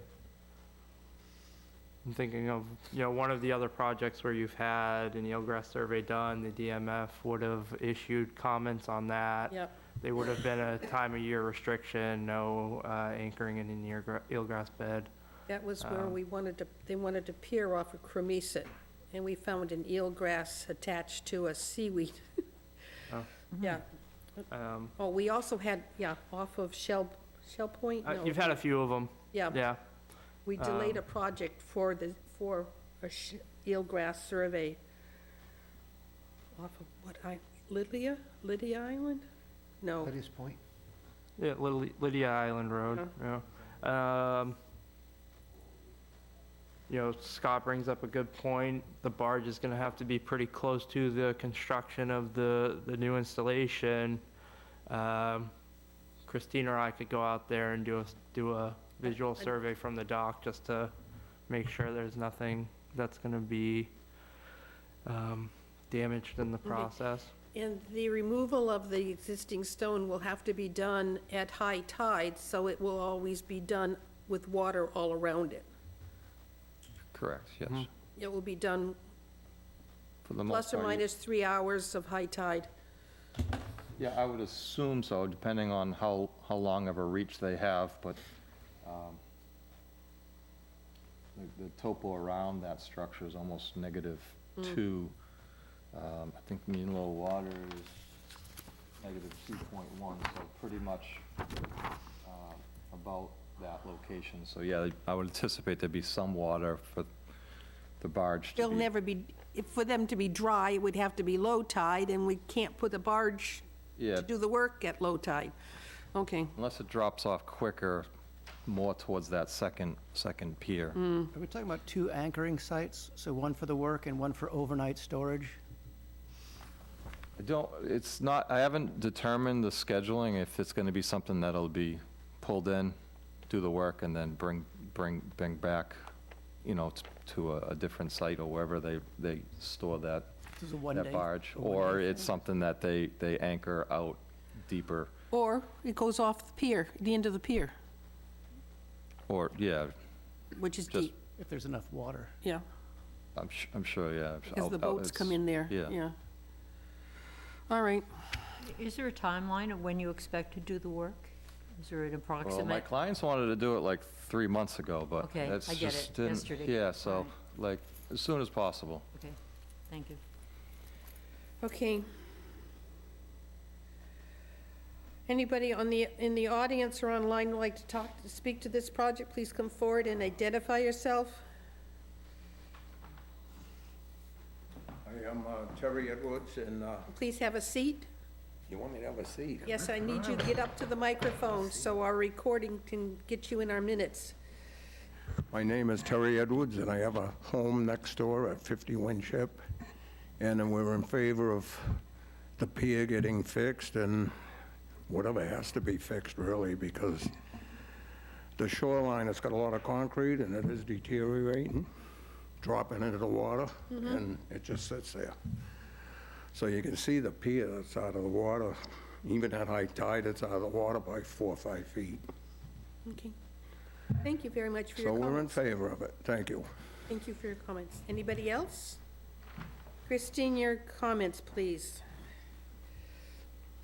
I'm thinking of, one of the other projects where you've had an eelgrass survey done, the DMF would have issued comments on that. Yep. They would have been a time of year restriction, no anchoring in an eelgrass bed. That was where they wanted to pier off of Cremisa, and we found an eelgrass attached to a seaweed. Oh. Yeah. Oh, we also had, off of Shell Point? No. You've had a few of them. Yeah. Yeah. We delayed a project for a eelgrass survey off of Lydia Island? No. Lydia's Point. Yeah, Lydia Island Road, yeah. Scott brings up a good point. The barge is gonna have to be pretty close to the construction of the new installation. Christine or I could go out there and do a visual survey from the dock just to make sure there's nothing that's gonna be damaged in the process. And the removal of the existing stone will have to be done at high tide, so it will always be done with water all around it. correct, yes. It will be done For the most plus or part, minus 3 hours of high tide. Yeah, I would assume so, depending on how long of a reach they have, but the topo around that structure is almost -2. I think mean low water is -2.1, so pretty much about that location. So yeah, I would anticipate there'd be some water for the barge to They'll be... never be, for them to be dry, it would have to be low tide, and we can't put a barge Yeah, to do the work at low tide. Okay. unless it drops off quicker, more towards that second pier. Are we talking about two anchoring sites? So one for the work and one for overnight storage? I haven't determined the scheduling, if it's going to be something that'll be pulled in, do the work, and then bring back, to a different site or wherever they store that This is a one-day. that barge. a one-day Or it's thing? something that they anchor out deeper, Or it goes off the pier, the end of the pier, or, yeah, which is Just- deep, If there's enough water. yeah, I'm sure, yeah. because the boats come in there. Yeah. All right. Is there a timeline of when you expect to do the work? Is there an Well, approximate? my clients wanted to do it like 3 months ago, but Okay, that's I get just it. didn't... Yesterday. Yeah, so, Alright. like, as soon as possible. Okay, thank you. Okay. Anybody in the audience or online would like to speak to this project, please come forward and identify yourself. I am Terry Edwards, and Please have a seat. you want me to have a seat? Yes, I need you to get up to the microphone so our recording can get you in our minutes. My name is Terry Edwards, and I have a home next door at 50 Winship, and we're in favor of the pier getting fixed and whatever has to be fixed, really, because the shoreline has got a lot of concrete, and it is deteriorating, dropping into the water, and it just sits there. So you can see the pier that's out of the water. Even at high tide, it's out of the water by 4 or 5 feet. Okay. Thank you very much for So your we're in comments. favor of it. Thank you. Thank you for your comments. Anybody else? Christine, your comments, please.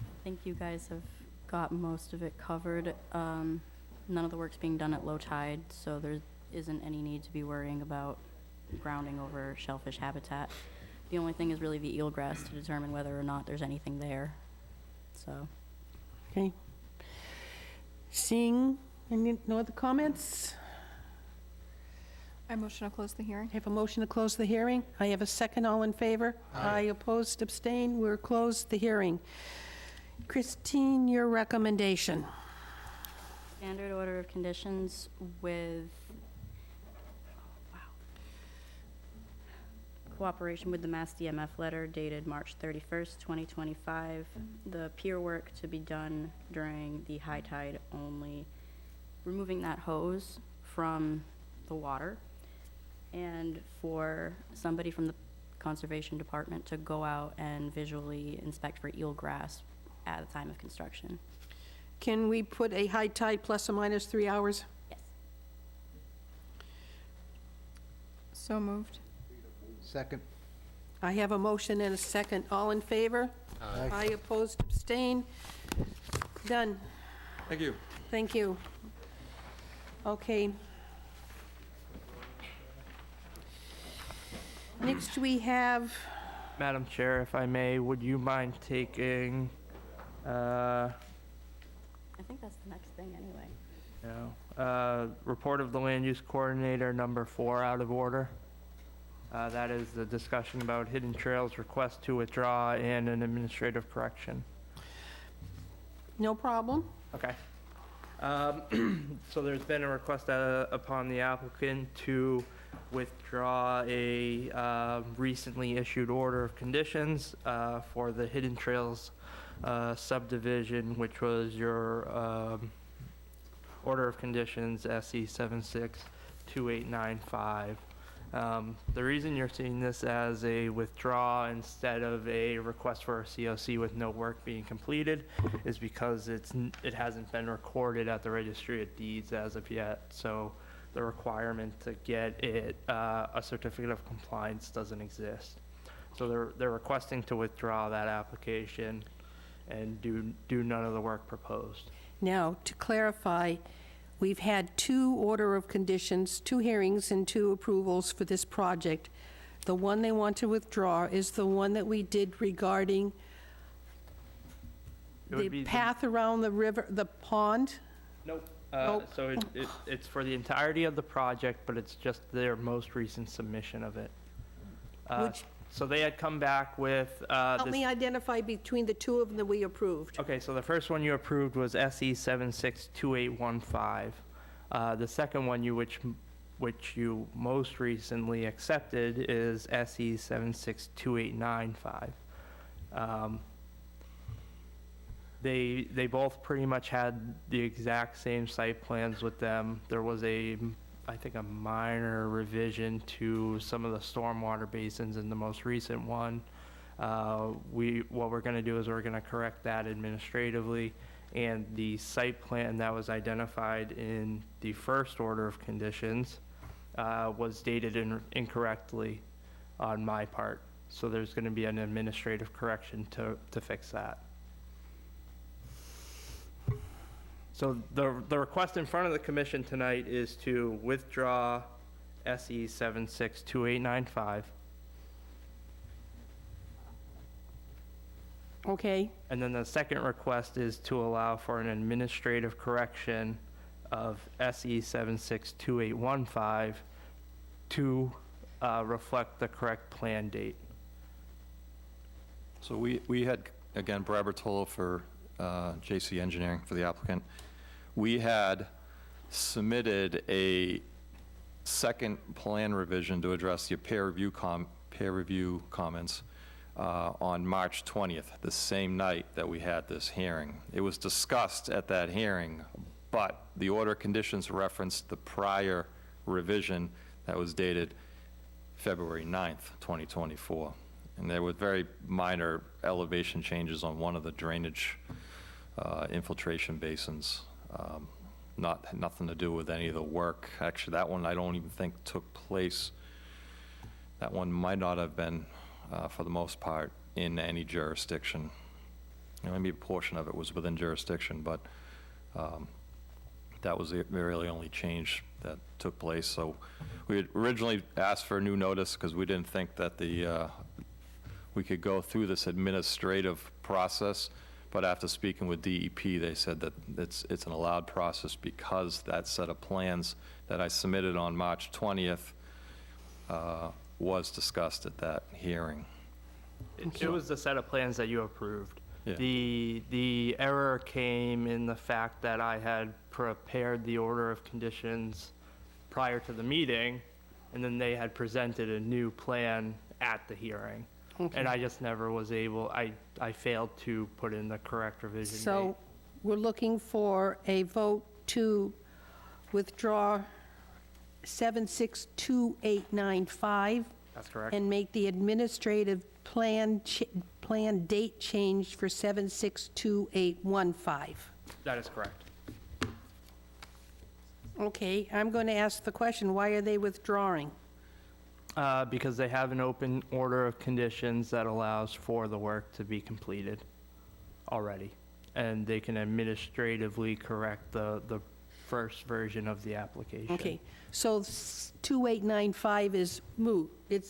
I think you guys have got most of it covered. None of the work's being done at low tide, so there isn't any need to be worrying about grounding over shellfish habitat. The only thing is really the eelgrass to determine whether or not there's anything there, so. Okay. Seeing no other comments? I motion to close the hearing. I have a motion to close the hearing. I have a second. All in favor? Aye. Opposed, abstained. We're closed the hearing. Christine, your recommendation. Standard order of conditions with, cooperation with the Mass DMF letter dated March 31st, 2025. The pier work to be done during the high tide only, removing that hose from the water, and for somebody from the Conservation Department to go out and visually inspect for eelgrass at the time of construction. Can we put a high tide plus or minus 3 hours? Yes. So moved. Second. I have a motion and a second. All in favor? Aye. Opposed, abstained. Done. Thank you. Thank you. Okay. Next, we have, Madam Chair, if I may, would you mind taking, I think that's the next thing anyway. report of the land use coordinator number 4 out of order? That is the discussion about Hidden Trails request to withdraw and an administrative correction. no problem. Okay. So there's been a request upon the applicant to withdraw a recently issued order of conditions for the Hidden Trails subdivision, which was your order of conditions SE 762895. The reason you're seeing this as a withdraw instead of a request for a COC with no work being completed is because it hasn't been recorded at the Registry of Deeds as of yet. So the requirement to get it a certificate of compliance doesn't exist. So they're requesting to withdraw that application and do none of the work proposed. Now, to clarify, we've had 2 order of conditions, 2 hearings and 2 approvals for this project. The one they want to withdraw is the one that we did regarding It would the be path around the river, the pond? Nope. So it's for the entirety of the project, but it's just their most recent submission of it. Which- So they had come back with Help this. me identify between the two of them that we approved. Okay, so the first one you approved was SE 762815. The second one which you most recently accepted is SE 762895. They both pretty much had the exact same site plans with them. There was I think a minor revision to some of the stormwater basins in the most recent one. What we're gonna do is we're gonna correct that administratively, and the site plan that was identified in the first order of conditions was dated incorrectly on my part. So there's gonna be an administrative correction to fix that. So the request in front of the commission tonight is to withdraw SE 762895. Okay, And then the second request is to allow for an administrative correction of SE 762815 to reflect the correct plan date. So we had, again, Brad Bertolo for JC Engineering for the applicant. We had submitted a second plan revision to address the peer review comments on March 20th, the same night that we had this hearing. It was discussed at that hearing, but the order of conditions referenced the prior revision that was dated February 9th, 2024. And there were very minor elevation changes on one of the drainage infiltration basins. Nothing to do with any of the work. Actually, that one I don't even think took place. That one might not have been, for the most part, in any jurisdiction. Maybe a portion of it was within jurisdiction, but that was the really only change that took place. So we had originally asked for a new notice because we didn't think that we could go through this administrative process. But after speaking with DEP, they said that it's an allowed process because that set of plans that I submitted on March 20th was discussed at that hearing. It was the set of plans that you approved. Yeah. The error came in the fact that I had prepared the order of conditions prior to the meeting, and then they had presented a new plan at the hearing. Okay. And I just never was able, I failed to put in the correct revision date. so we're looking for a vote to withdraw 762895 That's correct. and make the administrative plan date change for 762815. That is correct. Okay, I'm going to ask the question, why are they withdrawing? Because they have an open order of conditions that allows for the work to be completed already. And they can administratively correct the first version of the application. Okay, so 2895 is moot. It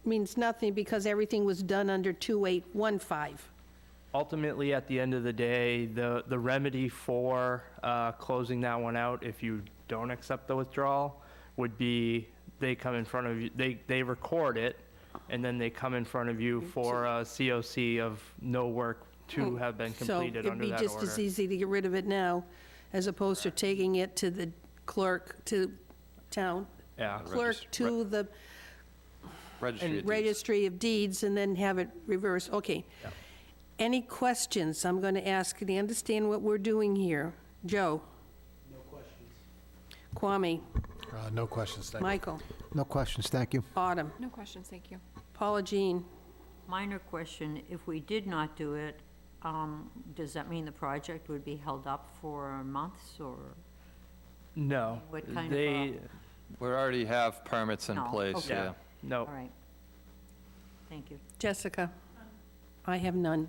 means nothing because everything was done under 2815. Ultimately, at the end of the day, the remedy for closing that one out, if you don't accept the withdrawal, would be they come in front of you, they record it, and then they come in front of you for a COC of no work to have been completed under that So it'd be just as order. easy to get rid of it now, as opposed to taking it to the clerk, to town Yeah. clerk, to the Registry of Deeds. registry of deeds, and then have it reversed. Okay. Yeah. Any questions? I'm going to ask, do you understand what we're doing here? Joe? No questions. Kwame? No questions, thank you. Michael? No questions, thank you. Autumn? No questions, thank you. Paula Jean? Minor question, if we did not do it, does that mean the project would be held up for months, or No. what kind They, We already have permits in No, place, okay. yeah. no. all right? Thank you. Jessica? I have none.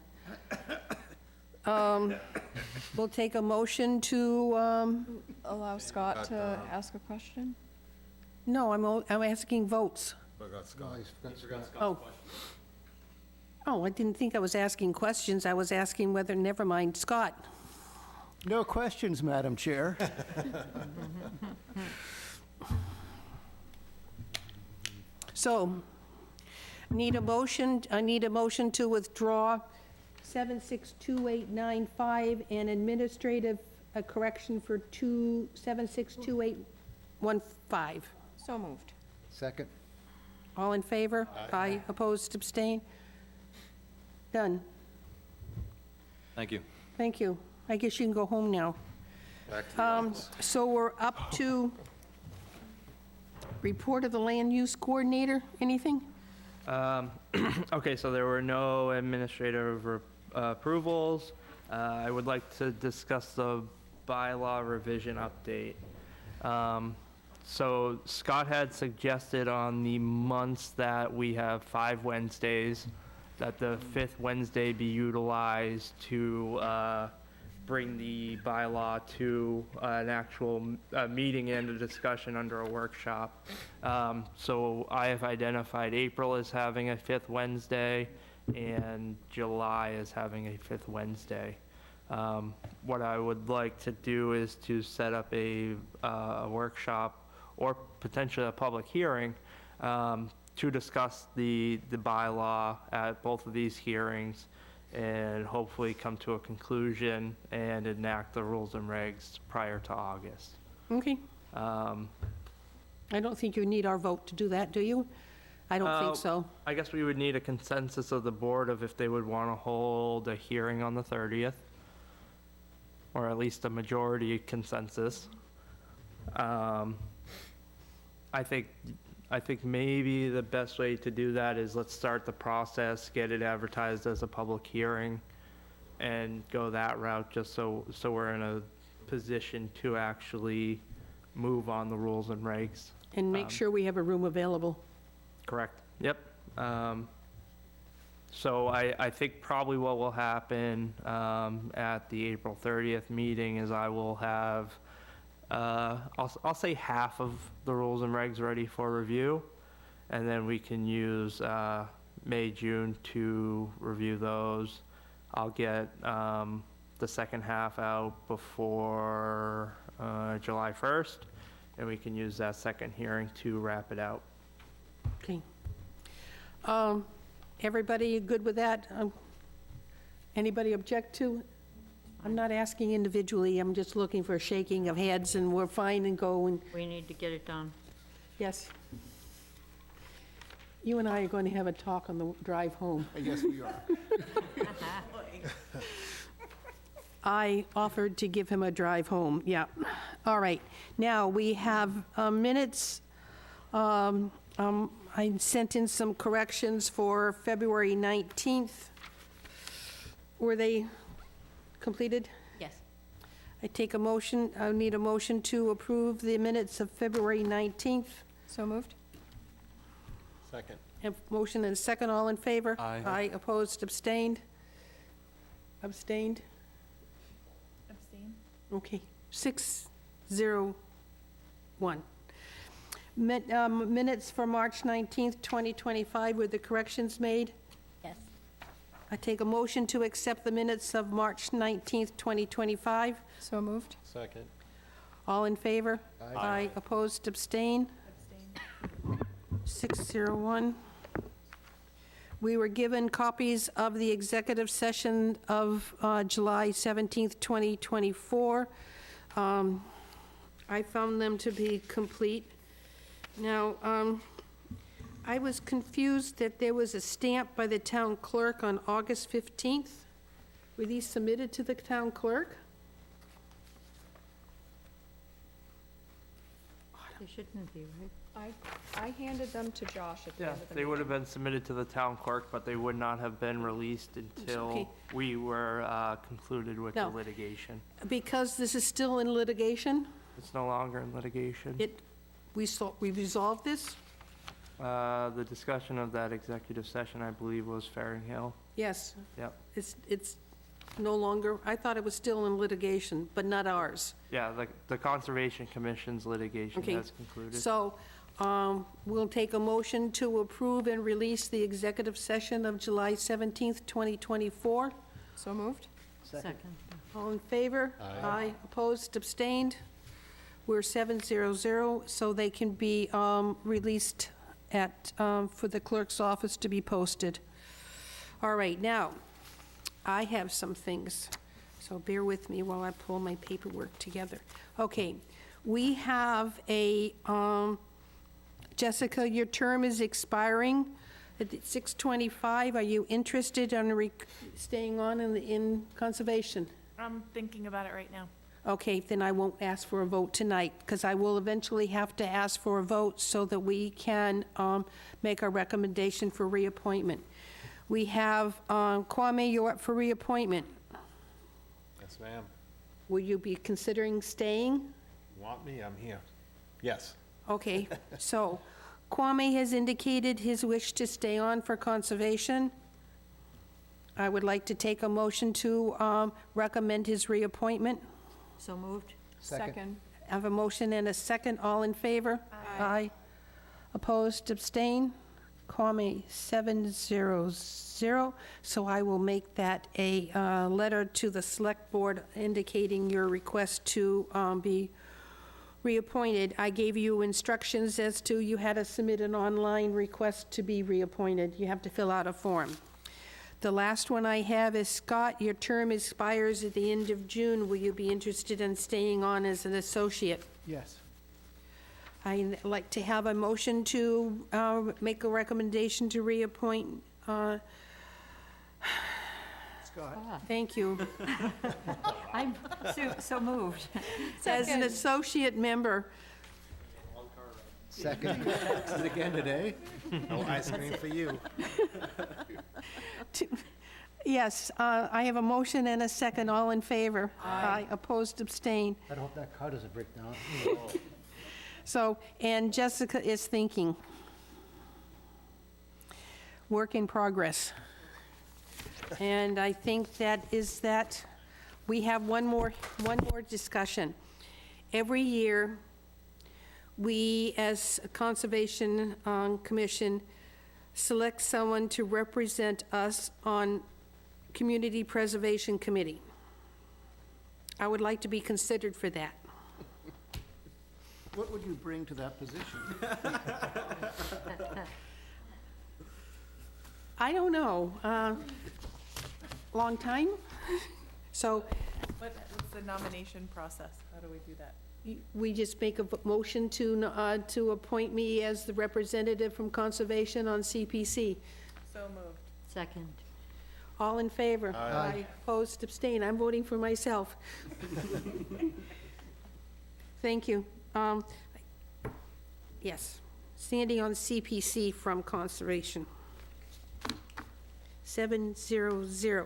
We'll take a motion to, Allow Scott to ask a question? no, I'm asking votes. Oh. Oh, I didn't think I was asking questions. I was asking whether, never mind. Scott? No questions, Madam Chair. So, I need a motion to withdraw 762895 and administrative correction for 762815. So moved. Second? All in favor? Aye. Opposed, abstain? Done. Thank you. Thank you. I guess you can go home now. Back to the office. So we're up to report of the land use coordinator. Anything? Okay, so there were no administrative approvals. I would like to discuss the bylaw revision update. So Scott had suggested on the months that we have 5 Wednesdays, that the 5th Wednesday be utilized to bring the bylaw to an actual meeting and a discussion under a workshop. So I have identified April as having a 5th Wednesday and July as having a 5th Wednesday. What I would like to do is to set up a workshop or potentially a public hearing to discuss the bylaw at both of these hearings and hopefully come to a conclusion and enact the rules and regs prior to August. Okay. I don't think you need our vote to do that, do you? I don't think so. I guess we would need a consensus of the board of if they would want to hold a hearing on the 30th, or at least a majority consensus. I think maybe the best way to do that is let's start the process, get it advertised as a public hearing, and go that route, just so we're in a position to actually move on the rules and regs. And make sure we have a room available. Correct. Yep. So I think probably what will happen at the April 30th meeting is I will have, I'll say half of the rules and regs ready for review, and then we can use May, June to review those. I'll get the second half out before July 1st, and we can use that second hearing to wrap it out. Okay. Everybody good with that? Anybody object to? I'm not asking individually, I'm just looking for a shaking of heads, and we're fine and go, and, We need to get it done. yes. You and I are going to have a talk on the drive home. Yes, we are. I offered to give him a drive home, yeah. All right, now, we have minutes. I sent in some corrections for February 19th. Were they completed? Yes. I need a motion to approve the minutes of February 19th. So moved. Second. Have motion and a second, all in favor? Aye. Aye, opposed, abstained? Abstained? Abstain? Okay, 601. Minutes for March 19th, 2025, were the corrections made? Yes. I take a motion to accept the minutes of March 19th, 2025. So moved. Second. All in favor? Aye. Opposed, abstain? Abstain. 601. We were given copies of the executive session of July 17th, 2024. I found them to be complete. Now, I was confused that there was a stamp by the town clerk on August 15th. Were these submitted to the town clerk? They shouldn't be, right? I handed them to Josh at the Yeah, end of the they would have meeting. been submitted to the town clerk, but they would not have been released until okay. we were concluded with the No. litigation. Because this is still in litigation, It's no longer in litigation. we resolved this? The discussion of that executive session, I believe, was Faring Hill. Yes. Yep. It's no longer, I thought it was still in litigation, but not ours. Yeah, the Conservation Commission's litigation Okay. has concluded. So, we'll take a motion to approve and release the executive session of July 17th, 2024. So moved. Second. All in favor? Aye. Opposed, abstained? We're 700, so they can be released at, for the clerk's office to be posted. All right, now, I have some things, so bear with me while I pull my paperwork together. Okay, we have a, Jessica, your term is expiring at 6/25. Are you interested in staying on in conservation? I'm thinking about it right now. Okay, then I won't ask for a vote tonight, because I will eventually have to ask for a vote so that we can make a recommendation for reappointment. We have, Kwame, you're up for reappointment. Yes, ma'am. Will you be considering staying? Want me? I'm here. Yes. Okay, so Kwame has indicated his wish to stay on for conservation. I would like to take a motion to recommend his reappointment. So moved. Second. I have a motion and a second. All in favor? Aye. Opposed, abstain? Kwame, 700. So I will make that a letter to the Select Board indicating your request to be reappointed. I gave you instructions as to you had to submit an online request to be reappointed. You have to fill out a form. The last one I have is Scott, your term expires at the end of June. Will you be interested in staying on as an associate? Yes. I'd like to have a motion to make a recommendation to reappoint. Scott? Thank you. I'm so moved. As an associate member. Second. Is it again today? No ice cream for you. Yes, I have a motion and a second. All in favor? Aye. Opposed, abstained. I hope that car doesn't break down. So, and Jessica is thinking. Work in progress. And I think that we have one more discussion. Every year, we, as a Conservation Commission, select someone to represent us on Community Preservation Committee. I would like to be considered for that. What would you bring to that position? I don't know. Long time? So What's the nomination process? How do we do that? we just make a motion to appoint me as the representative from Conservation on CPC. So moved. Second. All in favor? Aye. Opposed, abstain. I'm voting for myself. Thank you. Yes, standing on CPC from Conservation. 700.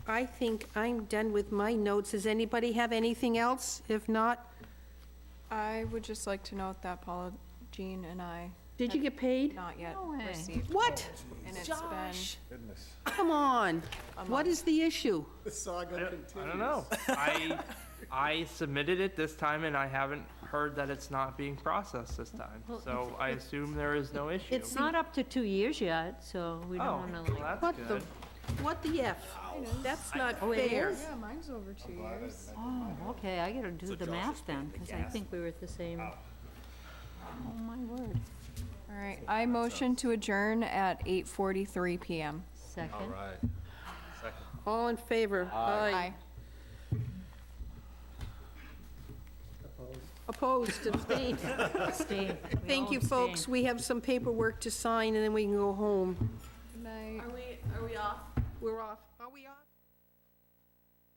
I think I'm done with my notes. Does anybody have anything else? If not, I would just like to note that Paula, Jean, and I did you get paid? not yet No way. received. What? And it's Josh, Goodness. come on. What is the issue? I don't know. I submitted it this time and I haven't heard that it's not being processed this time. Well, So I assume there is no issue. It's not up to 2 years yet, so we don't Oh, want to well, like. that's What the, good. what the F? That's not Oh, it fair. is? Yeah, mine's over 2 years. Oh, okay, I gotta do the math then, because I think we were at the same. Oh, my word. All right, I motion to adjourn at 8:43 PM. Second. All right. Second. All in favor? Aye. Opposed, abstained. Abstain. We Thank all you, abstain. folks. We have some paperwork to sign, and then we can go home. Good night. Are we off? We're off. Are we off?